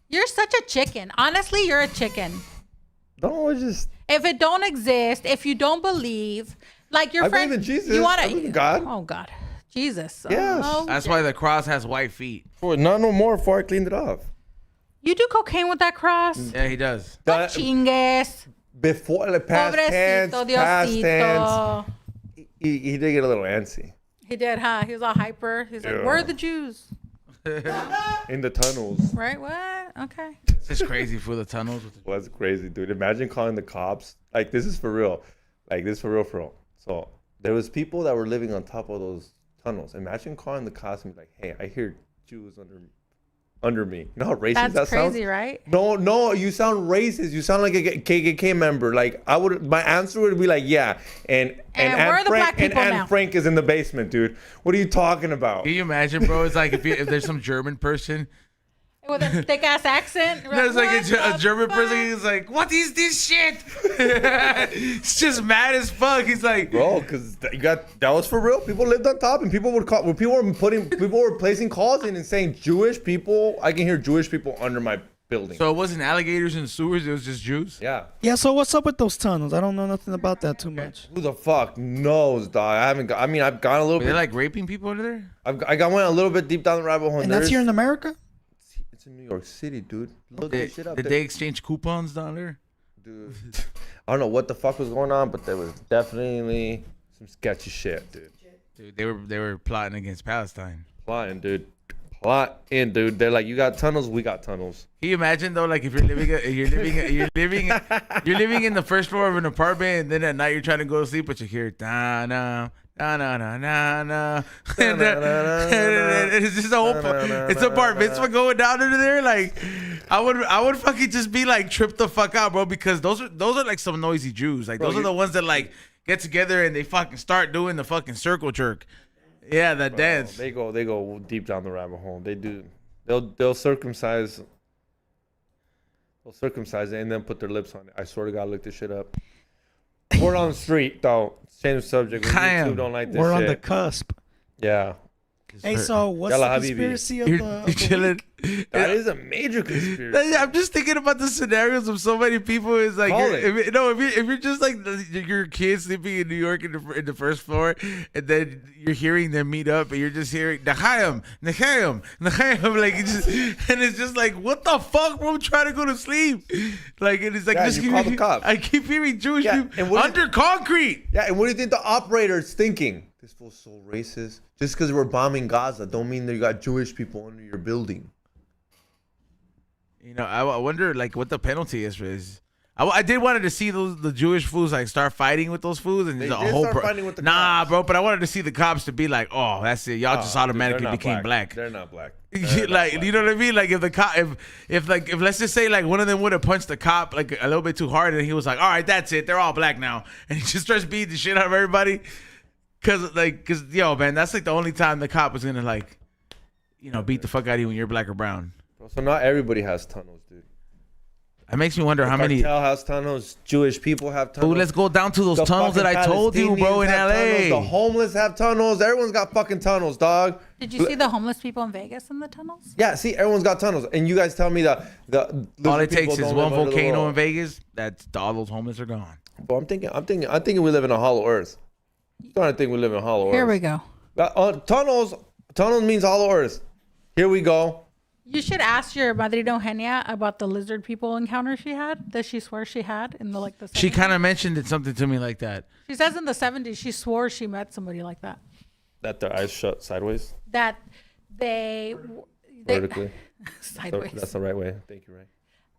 You're such a chicken. Honestly, you're a chicken. No, it's just. If it don't exist, if you don't believe, like your I friend, believe in Jesus. you want I believe in God. Oh God, Jesus. Yes. Oh, That's why the cross has white feet. Not no more before I cleaned it off. you do cocaine with that cross. Yeah, he does. No That- chingues. Before the past tense, Pobrecito, past Diosito. tense. He did get a little antsy He did, huh? He was all hyper. He's like, Yeah. where are the Jews? in the tunnels. Right? What? Okay. It's just crazy for the tunnels. Was crazy, dude. Imagine calling the cops. Like, this is for real. Like, this is for real. So there was people that were living on top of those tunnels. Imagine calling the cops and be like, hey, I hear Jews under me. You know how racist That's that sounds? crazy, right? No, you sound racist. You sound like a KKK member. Like, my answer would be like, yeah. And And where are the black people Anne now? Frank is in the basement, dude. What are you talking about? Can you imagine, bro? It's like if there's some German person. With a thick ass accent. There's like "What a the German fuck?" person. He's like, "What is this shit?" He's just mad as fuck. He's like, Bro, because that was for real. People lived on top, and people would call. When people were placing calls in and saying Jewish people. I can hear Jewish people under my building. so it wasn't alligators and sewers. It was just Jews. Yeah. Yeah, so what's up with those tunnels? I don't know nothing about that too much. Who the fuck knows, dog? I've gone a little They're bit. like raping people under there. I went a little bit deep down the rabbit hole. And that's here in America? It's in New York City, dude. Look Did this shit up they there. exchange coupons down there? Dude. I don't know what the fuck was going on, but there was definitely some sketchy shit, dude. Dude, they were plotting against Palestine. Plotting, dude. Dude. They're like, you got tunnels, we got tunnels. Can you imagine though, like if you're living in the first floor of an apartment, and then at night you're trying to go to sleep, but you hear da na na na na na na, and it's just a whole, it's a bar mitzvah going down under there. Like, I would fucking just be like tripped the fuck out, bro, because those are like some noisy Jews. Like those are the ones that like get together and they fucking start doing the fucking circle jerk. Yeah, that dance. They go deep down the rabbit hole. They do. They'll circumcise. They'll circumcise it and then put their lips on it. I swear to God, look this shit up. Word on the street, though. Same subject. We Damn. YouTube don't like this We're shit. on the cusp. Yeah. Hey, so what's Yalla, the Habibi. conspiracy of You're, the, you're of the chilling. week? That is a major conspiracy. I'm just thinking about the scenarios of so many people. Is like, Call if you're just like your kids sleeping in New York in the first floor, and then you're hearing them meet up, and you're just hearing Nechayim, like it's just like, what the fuck, bro? I'm trying to go to sleep. Like, and it's like, Yeah, just you call the cops. I keep hearing Jewish Yeah, people and what under concrete. Yeah, and what do you think the operator's thinking? This fool's so racist. Just because we're bombing Gaza don't mean that you got Jewish people under your building. You know, I wonder like what the penalty is for this. I did wanted to see the Jewish fools like start fighting with those fools, and They there's a did whole start fighting with the nah, cops. bro. But I wanted to see the cops to be like, oh, that's it. Y'all just automatically Dude, they're not became black. They're not black. Like, you know what I mean? Like if the cop, if let's just say like one of them would have punched the cop like a little bit too hard, and he was like, all right, that's it. They're all black now, and he just starts beating the shit out of everybody. Cause yo, man, that's like the only time the cop was gonna like, you know, beat the fuck out of you when you're black or brown. So not everybody has tunnels, dude. It makes me wonder how many. Cartel has tunnels. Jewish people have tunnels. Ooh, let's go down to those The tunnels that fucking I told you, bro, in Palestinians have tunnels. The LA. homeless have tunnels. Everyone's got fucking tunnels, dog. Did you see the homeless people in Vegas in the tunnels? Yeah, see, everyone's got tunnels, and you guys tell me that the All lizard it takes people is don't one live under the volcano world. in Vegas. That's all those homeless are gone. But I'm thinking we live in a hollow earth. I'm starting to think we live in a hollow Here earth. we go. Tunnels means hollow earth. Here we go. You should ask your Madrina Eugenia about the lizard people encounter she had, that she swears she had in the 70s. She kind of mentioned something to me like that. She says in the 70s she swore she met somebody like that. That their eyes shut sideways, That they vertically. sideways. That's the right way. Thank you, Ray.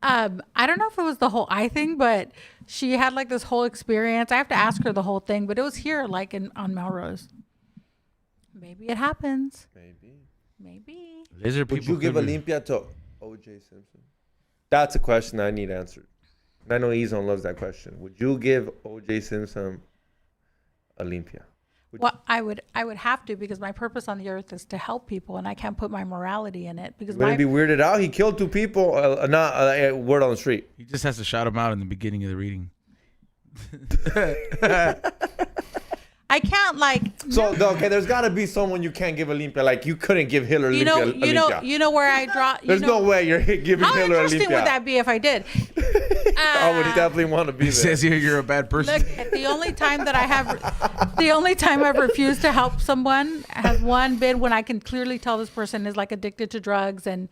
I don't know if it was the whole eye thing, but she had like this whole experience. I have to ask her the whole thing, but it was here, like on Melrose. Maybe it happens. Maybe. Lizard Would people. you give could be- Olympia to O.J. Simpson? That's a question I need answered. And I know Ezon loves that question. Would you give O.J. Simpson Olympia? Well, I would have to, because my purpose on the earth is to help people, and I can't put my morality in it because Wouldn't it be weirded out? He killed 2 people. Not a word on the street. He just has to shout them out in the beginning of the reading. I can't So okay, there's got to be someone you can't give Olympia. Like you couldn't give Hitler Olympia. you know where I draw. There's no way you're giving How Hitler interesting Olympia. would that be if I did? I would definitely want to be It there. says here you're a bad person. Look, the only time I've refused to help someone has been when I can clearly tell this person is like addicted to drugs, and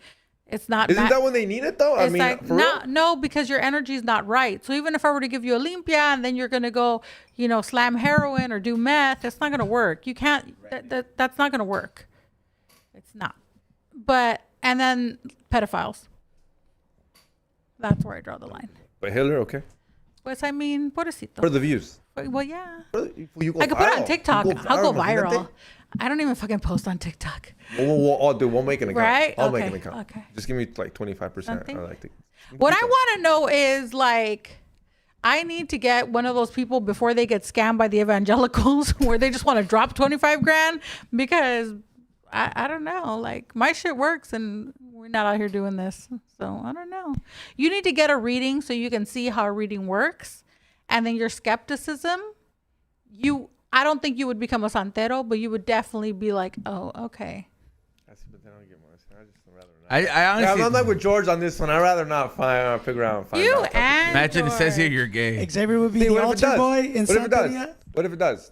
it's not. Isn't that when they need it though? I It's mean, like, for real? no, because your energy is not right. So even if I were to give you Olympia and then you're gonna go, slam heroin or do meth, it's not gonna work. You can't. That's not gonna work. It's not. And then pedophiles. That's where I draw the line. But Hitler, okay. Pues I mean, pobrecito. For the views. Well, yeah. You go I could put it on viral. TikTok. You I'll go imagínate. viral. I don't even fucking post on TikTok. We'll make an account. Right? I'll make an Okay, account. okay. Just give me like 25%. Something? I like to. What I want to know is like, I need to get one of those people before they get scammed by the evangelicals where they just want to drop 25 grand, because I don't know, like my shit works and we're not out here doing this. So I don't know. You need to get a reading so you can see how a reading works. And then your skepticism, I don't think you would become a santero, but you would definitely be like, oh, okay. I honestly. I'm like with George on this one. I'd rather not figure out. Find You out. and Imagine it says here George. you're gay. Xavier would be See, the what if it altar does? boy in What if it does? Santeria. What if it does?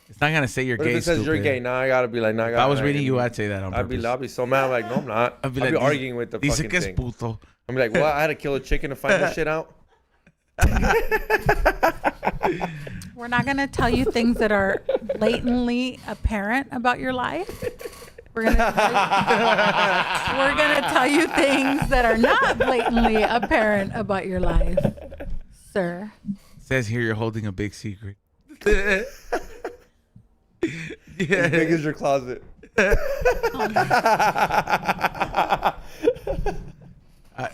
It's not gonna say you're What gay. if it says you're stupid. gay? Now I gotta be like, If I was reading you, I'd say that on purpose. I'd be so mad. I'm like, no, I'm not. I'd be I'd be like, arguing with the dice fucking que es thing. puto. I'm like, well, I had to kill a chicken to find this shit out. We're not going to tell you things that are blatantly apparent about your life. We're going to tell you things that are not blatantly apparent about your life, sir. It says here you're holding a big secret. As big as your closet.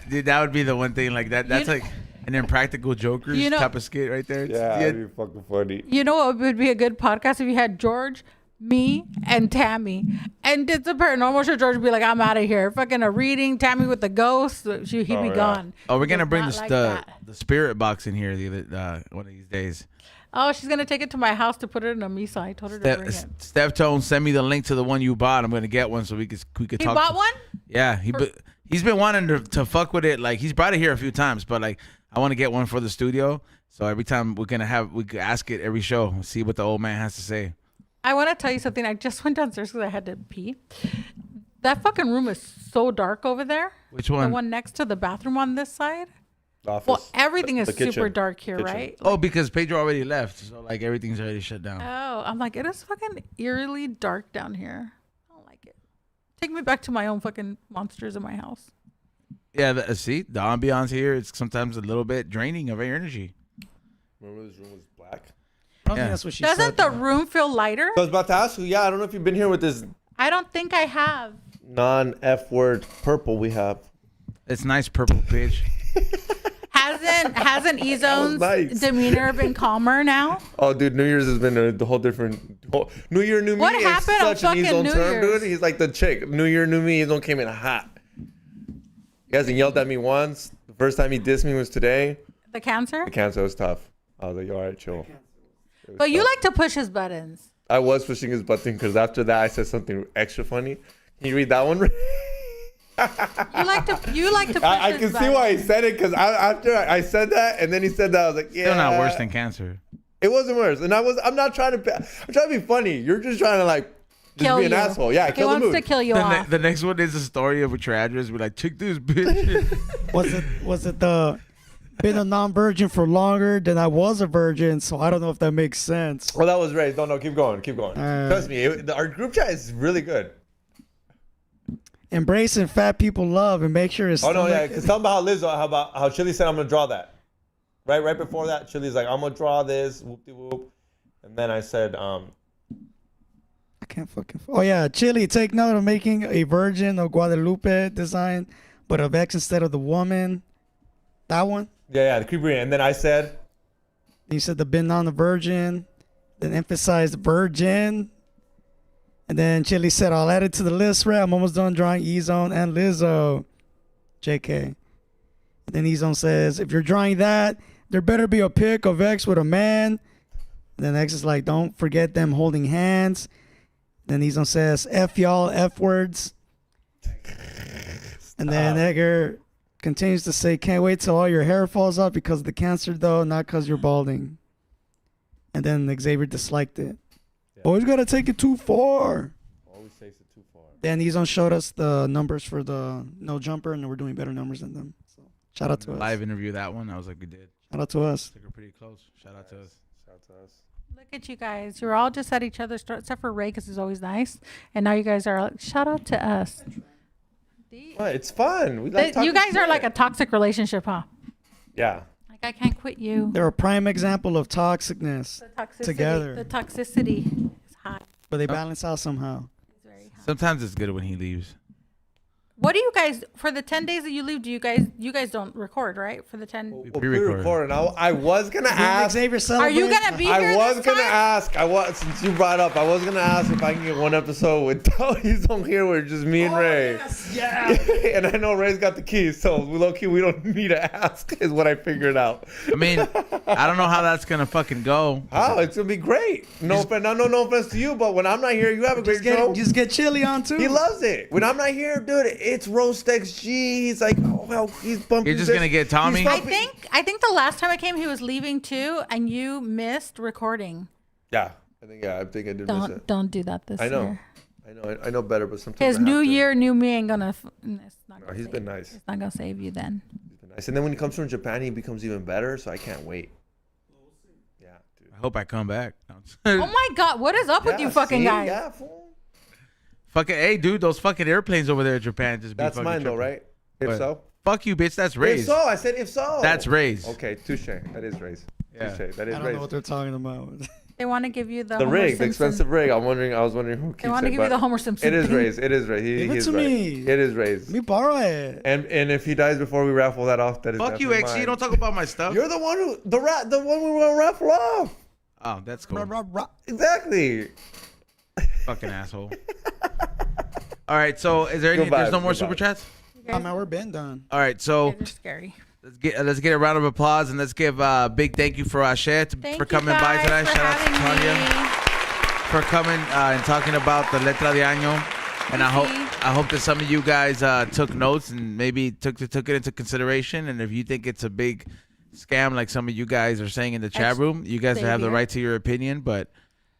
Dude, that would be the one thing like that. That's like an Impractical Jokers type of skit right there. Yeah, that'd be fucking funny. You know what would be a good podcast if you had George, me, and Tammy, and did some paranormal shit. George would be like, "I'm out of here." Fucking a reading. Tammy with the ghost. He'd be gone. Oh, we're gonna Does bring not the like the, that. the spirit box in here one of these days. Oh, she's gonna take it to my house to put it in a misa. I told her to bring it. Steph Tone, send me the link to the one you bought. I'm gonna get one so we could He talk. bought one? Yeah, he's been wanting to fuck with it. Like he's brought it here a few times, but like I want to get one for the studio. So every time we could ask it every show, see what the old man has to say. I want to tell you something. I just went downstairs because I had to pee. That fucking room is so dark over there. Which one? The one next to the bathroom on this side. Office. Well, everything is The super kitchen. dark here, Kitchen. right? Oh, because Pedro already left, so like everything's already shut down. Oh, I'm like, it is fucking eerily dark down here. I don't like it. Take me back to my own fucking monsters in my house. Yeah, see, the ambiance here is sometimes a little bit draining of your energy. Remember this room was black? I don't Yeah. think that's what she Doesn't said. the room feel lighter? So I was about to ask you. Yeah, I don't know if you've been here with this I don't think I have. non-F word purple we have. It's nice purple, bitch. Hasn't Ezone's nice. demeanor been calmer now? Oh, dude, New Year's has been a whole different. New Year, new me. What is happened on such an fucking Ezone New term, Year's? dude. He's like the chick. New Year, new me. Ezone came in hot. He hasn't yelled at me once. The first time he dissed me was today. The cancer? The cancer was tough. I was like, all right, chill. But you like to push his buttons. I was pushing his button because after that I said something extra funny. Can you read that one? You like to push I his can see buttons. why he said it because after I said that and then he said that I was like, yeah. Still not worse than cancer. It wasn't worse, and I'm not trying to. I'm trying to be funny. You're just trying to like just Kill be an you. asshole. Yeah, He kill the wants mood. to kill you off. The next one is a story of a tragedy. We're like, check this bitch. Was it the been a non-virgin for longer than I was a virgin? So I don't know if that makes sense. Well, that was raised. No, keep going. Alright. Trust me, our group chat is really good. Embracing fat people love and make sure it's. Oh no, yeah. Because tell me how Chili said I'm gonna draw that. Right before that, Chili's like, I'm gonna draw this. Whoop de whoop. And then I said, I can't fucking. Oh yeah, Chili, take note of making a Virgin of Guadalupe design, but of X instead of the woman. That one. yeah, the creeper. And then I said, You said the been on the virgin, then emphasized virgin. And then Chili said, I'll add it to the list, right? I'm almost done drawing E-Zone and Lizzo. JK. And then E-Zone says, if you're drawing that, there better be a pic of X with a man. And then X is like, don't forget them holding hands. Then E-Zone says, F y'all, F words. And then Edgar continues to say, can't wait till all your hair falls out because of the cancer, though, not because you're balding. And then Xavier disliked it. Yeah. Always got to take it too far. always takes it too far. Then E-Zone showed us the numbers for the no jumper, and we're doing better numbers than them. So shout out to us. Live interview that one. I was like, we did. Shout out to us. Took her pretty close. Shout out to us. Shout out to us. Look at you guys. You're all just at each other's throats, except for Ray, because he's always nice. And now you guys are like, shout out to us. What? It's fun. We like You talking guys are shit. like a toxic relationship, huh? Yeah. Like, I can't quit you. They're a prime example of toxicness, The toxicity. together. The toxicity is high. but they balance out somehow. It's very high. Sometimes it's good when he leaves. What do you guys, for the 10 days that you leave, you guys don't record, right? For the 10. We'll pre-recorded. pre-record. And I was gonna ask. Xavier Are celebrate. you going to be here I was this gonna time? ask. Since you brought up, I was gonna ask if I can get one episode with Tony's on here with just me and Ray. Yeah. And I know Ray's got the keys, so low key we don't need to ask. Is what I figured out. I mean, I don't know how that's gonna fucking go. Oh, it's gonna be great. No offense, no offense to you, but when I'm not here, you have a great show. Just get Chili on too. He loves it. When I'm not here, dude, it's Roast XG. He's like, oh, well, he's bumping. You're just this. gonna get Tommy? He's I bumping- think the last time I came, he was leaving too, and you missed recording. Yeah, I think I did miss it. Don't do that this I know. year. I know better, but sometimes His I have new to. year, new me ain't gonna. It's not No, gonna he's save been you. nice. It's not gonna save you then. He's been nice. And then when he comes from Japan, he becomes even better. So I can't wait. Yeah, dude. I hope I come back. Oh my God, what is up with you fucking see? guys? Yeah, fool. Fucking, hey, dude, those fucking airplanes over there in Japan just be That's fucking mine though, tripping. right? If What? so. Fuck you, bitch. That's If Ray's. so, I said if so. That's Ray's. Okay, touche. That is Ray's. Yeah. Touche. That is I don't know what Ray's. they're talking about. They want to give you the The Homer rig, the Simpson. expensive rig. I was wondering who keeps They want to it. give you but the Homer Simpson. It is thing. Ray's. It is Ray. Give it He's to right. me. It is Ray's. Let me borrow it. And if he dies before we raffle that off, that is Fuck you, definitely XC. mine. Don't talk about my stuff. You're the one who the one we want to raffle off. Oh, that's cool. Exactly. Fucking asshole. All right, so is there any? Good There's vibes, no more good super vibes. chats. Oh man, we're been done. All right, so They're scary. let's get a round of applause and let's give a big thank you for Ashé Thank for you coming by guys today. for Shout out to having Tanya me. for coming and talking about the Letra de Año. And I hope that some of you guys took notes and maybe took it into consideration. And if you think it's a big scam, like some of you guys are saying in the chat room, you guys have the Xavier. right to your opinion. But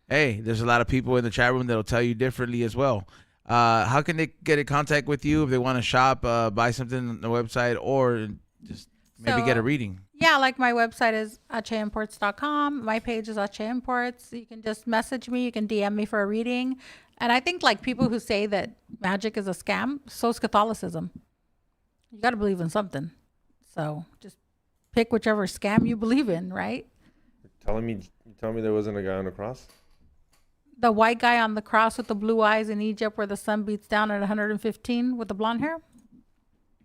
hey, there's a lot of people in the chat room that'll tell you differently as well. How can they get in contact with you if they want to shop, buy something on the website, or just maybe get a reading? Yeah, like my website is achéimports.com. My page is Ashé Imports. You can just message me. You can DM me for a reading. And I think like people who say that magic is a scam, so is Catholicism. You got to believe in something. So just pick whichever scam you believe in, right? You telling me there wasn't a guy on the cross? The white guy on the cross with the blue eyes in Egypt where the sun beats down at 115 with the blonde hair?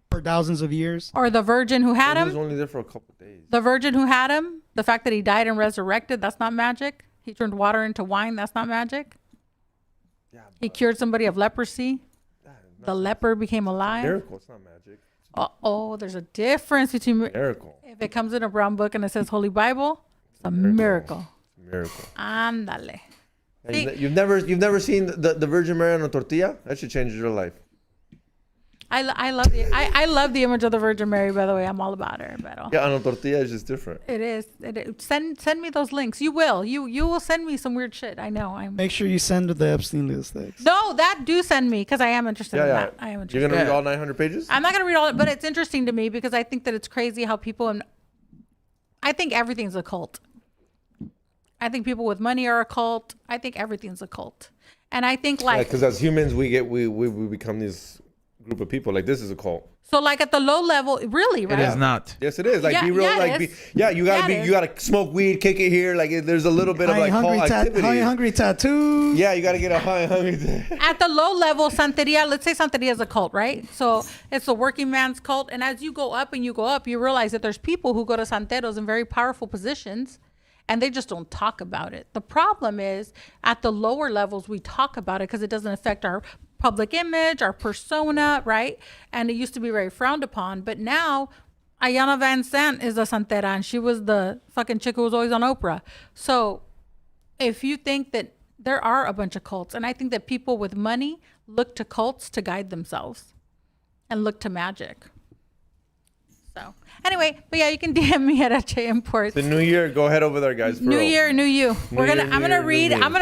For thousands of years. Or the virgin who had He was him? only there for a couple of days. The virgin who had him? The fact that he died and resurrected, that's not magic? He turned water into wine, that's not magic? Yeah, He cured somebody of leprosy. The leper became alive. miracle. It's not magic. It's Oh, there's a difference between Miracle. if it comes in a brown book and it says Holy Bible, it's a miracle. Miracle. Ándale. Hey, you've never seen the Virgin Mary on a tortilla? That should change your life. I love the image of the Virgin Mary. By the way, I'm all about her. But Yeah, on a tortilla is just different. it is. Send me those links. You will. You will send me some weird shit. I know. Make sure you send the Epstein list. Thanks. No, that do send me because I am interested in that. I am interested. You're gonna read all 900 pages? I'm not gonna read all it, but it's interesting to me because I think that it's crazy how people. I think everything's a cult. I think people with money are a cult. I think everything's a cult, and I think like because as humans we become this group of people. Like this is a cult. so like at the low level, really, right? It is not. Yes, it is. Like Yeah, be real. yeah, it Like is. you gotta Yeah, it you gotta smoke weed, kick it here. Like there's a little bit of like cult activity. High hungry tattoo. Yeah, you gotta get a high and hungry. At the low level, Santeria, let's say Santeria is a cult, right? So it's a working man's cult. And as you go up and you go up, you realize that there's people who go to Santeros in very powerful positions and they just don't talk about it. The problem is at the lower levels, we talk about it because it doesn't affect our public image, our persona, right? And it used to be very frowned upon. But now Ayana Van Sant is a Santera and she was the fucking chick who was always on Oprah. So if you think that there are a bunch of cults, and I think that people with money look to cults to guide themselves and look to magic. So anyway, but yeah, you can DM me at Ashé Imports. The new year, go head over there, guys. New year, new you. I'm gonna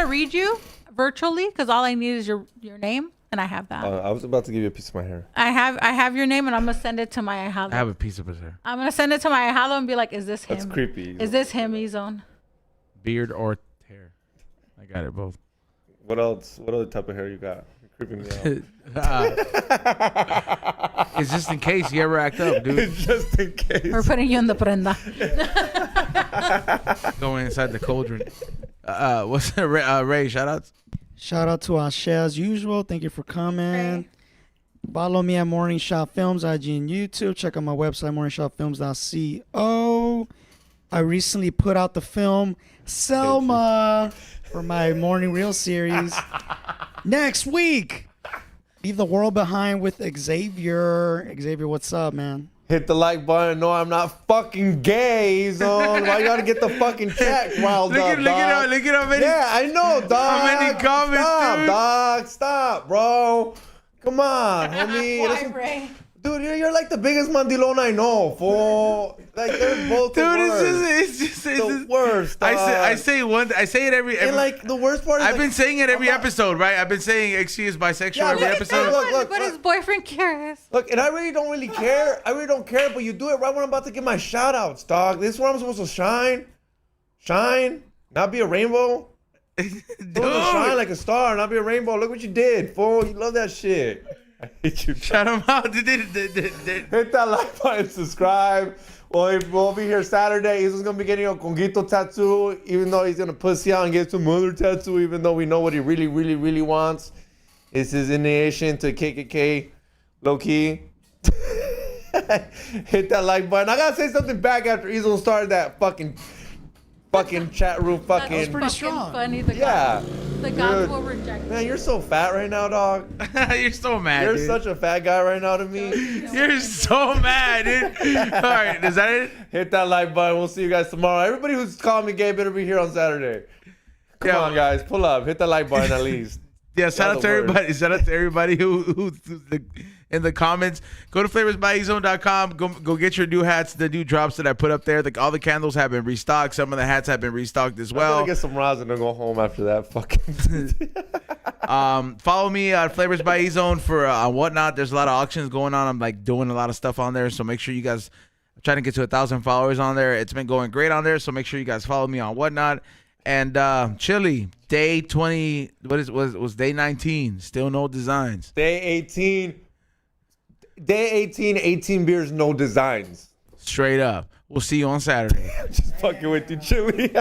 read you virtually because all I need is your name, and I have that. I was about to give you a piece of my hair. I have your name, and I'm gonna send it to my ahalo. I have a piece of his hair. I'm gonna send it to my ahalo and be like, "Is this him? That's creepy. Is this him, Ezone?" Beard or hair. I got it both. What else? What other type of hair you got? You're creeping me out. It's just in case you ever act up, dude. Just in case. We're putting you in the prenda. Going inside the cauldron. What's the Ray? Shout outs. Shout out to Ashé as usual. Thank you for coming. Follow me at Morning Shot Films, IG and YouTube. Check out my website, morningshotfilms.co. I recently put out the film Selma for my Morning Reel series. Next week, leave the world behind with Xavier. Xavier, what's up, man? Hit the like button. No, I'm not fucking gay, Zone. Why you gotta get the fucking check riled up, dog? Look at how many. Yeah, I know, dog. How many comments, Stop, dude? dog. Stop, bro. Come on, homie. Why, Ray? Dude, you're like the biggest mandilon I know, fool. Like they're both the Dude, worst. it's just the worst. Dog. I say it every And like the worst part is I've like, been saying it every I'm not- episode, right? I've been saying she is bisexual Yeah, every look, episode. look, But his boyfriend cares. Look, and I really don't care. I really don't care, but you do it right when I'm about to give my shout outs, dog. This is where I'm supposed to shine. Shine. Not be a rainbow. Dude. Shine like a star, not be a rainbow. Look what you did, fool. You love that shit. I hate you. Shout him out. Hit that like button, subscribe. Well, we'll be here Saturday. He's gonna be getting a conguito tattoo, even though he's gonna pussy out and get some other tattoo, even though we know what he really, really, really wants. It's his initiation to KKK, low key. Hit that like button. I gotta say something back after Ezel started that fucking chat room. That's pretty fucking strong. funny. Yeah. The gods Dude. will reject. Man, you're so fat right now, dog. You're so mad, You're dude. such a fat guy right now to me. You're so mad, dude. All right, is that it? Hit that like button. We'll see you guys tomorrow. Everybody who's calling me gay better be here on Saturday. Come on, guys. Pull up. Hit the like button at least. Yeah, shout out the to word. everybody. Shout out to everybody who's in the comments. Go to flavorsbyezone.com. Go get your new hats, the new drops that I put up there. All the candles have been restocked. Some of the hats have been restocked as I'm well. gonna get some rosin and go home after that fucking. Follow me at Flavors by Ezone for whatnot. There's a lot of auctions going on. I'm like doing a lot of stuff on there, so make sure you guys. I'm trying to get to 1,000 followers on there. It's been going great on there, so make sure you guys follow me on whatnot. And Chili, day 20. Was day 19? Still no designs. Day 18. Day 18. 18 beers, no designs. Straight up. We'll see you on Saturday. Just fucking with you, Chili.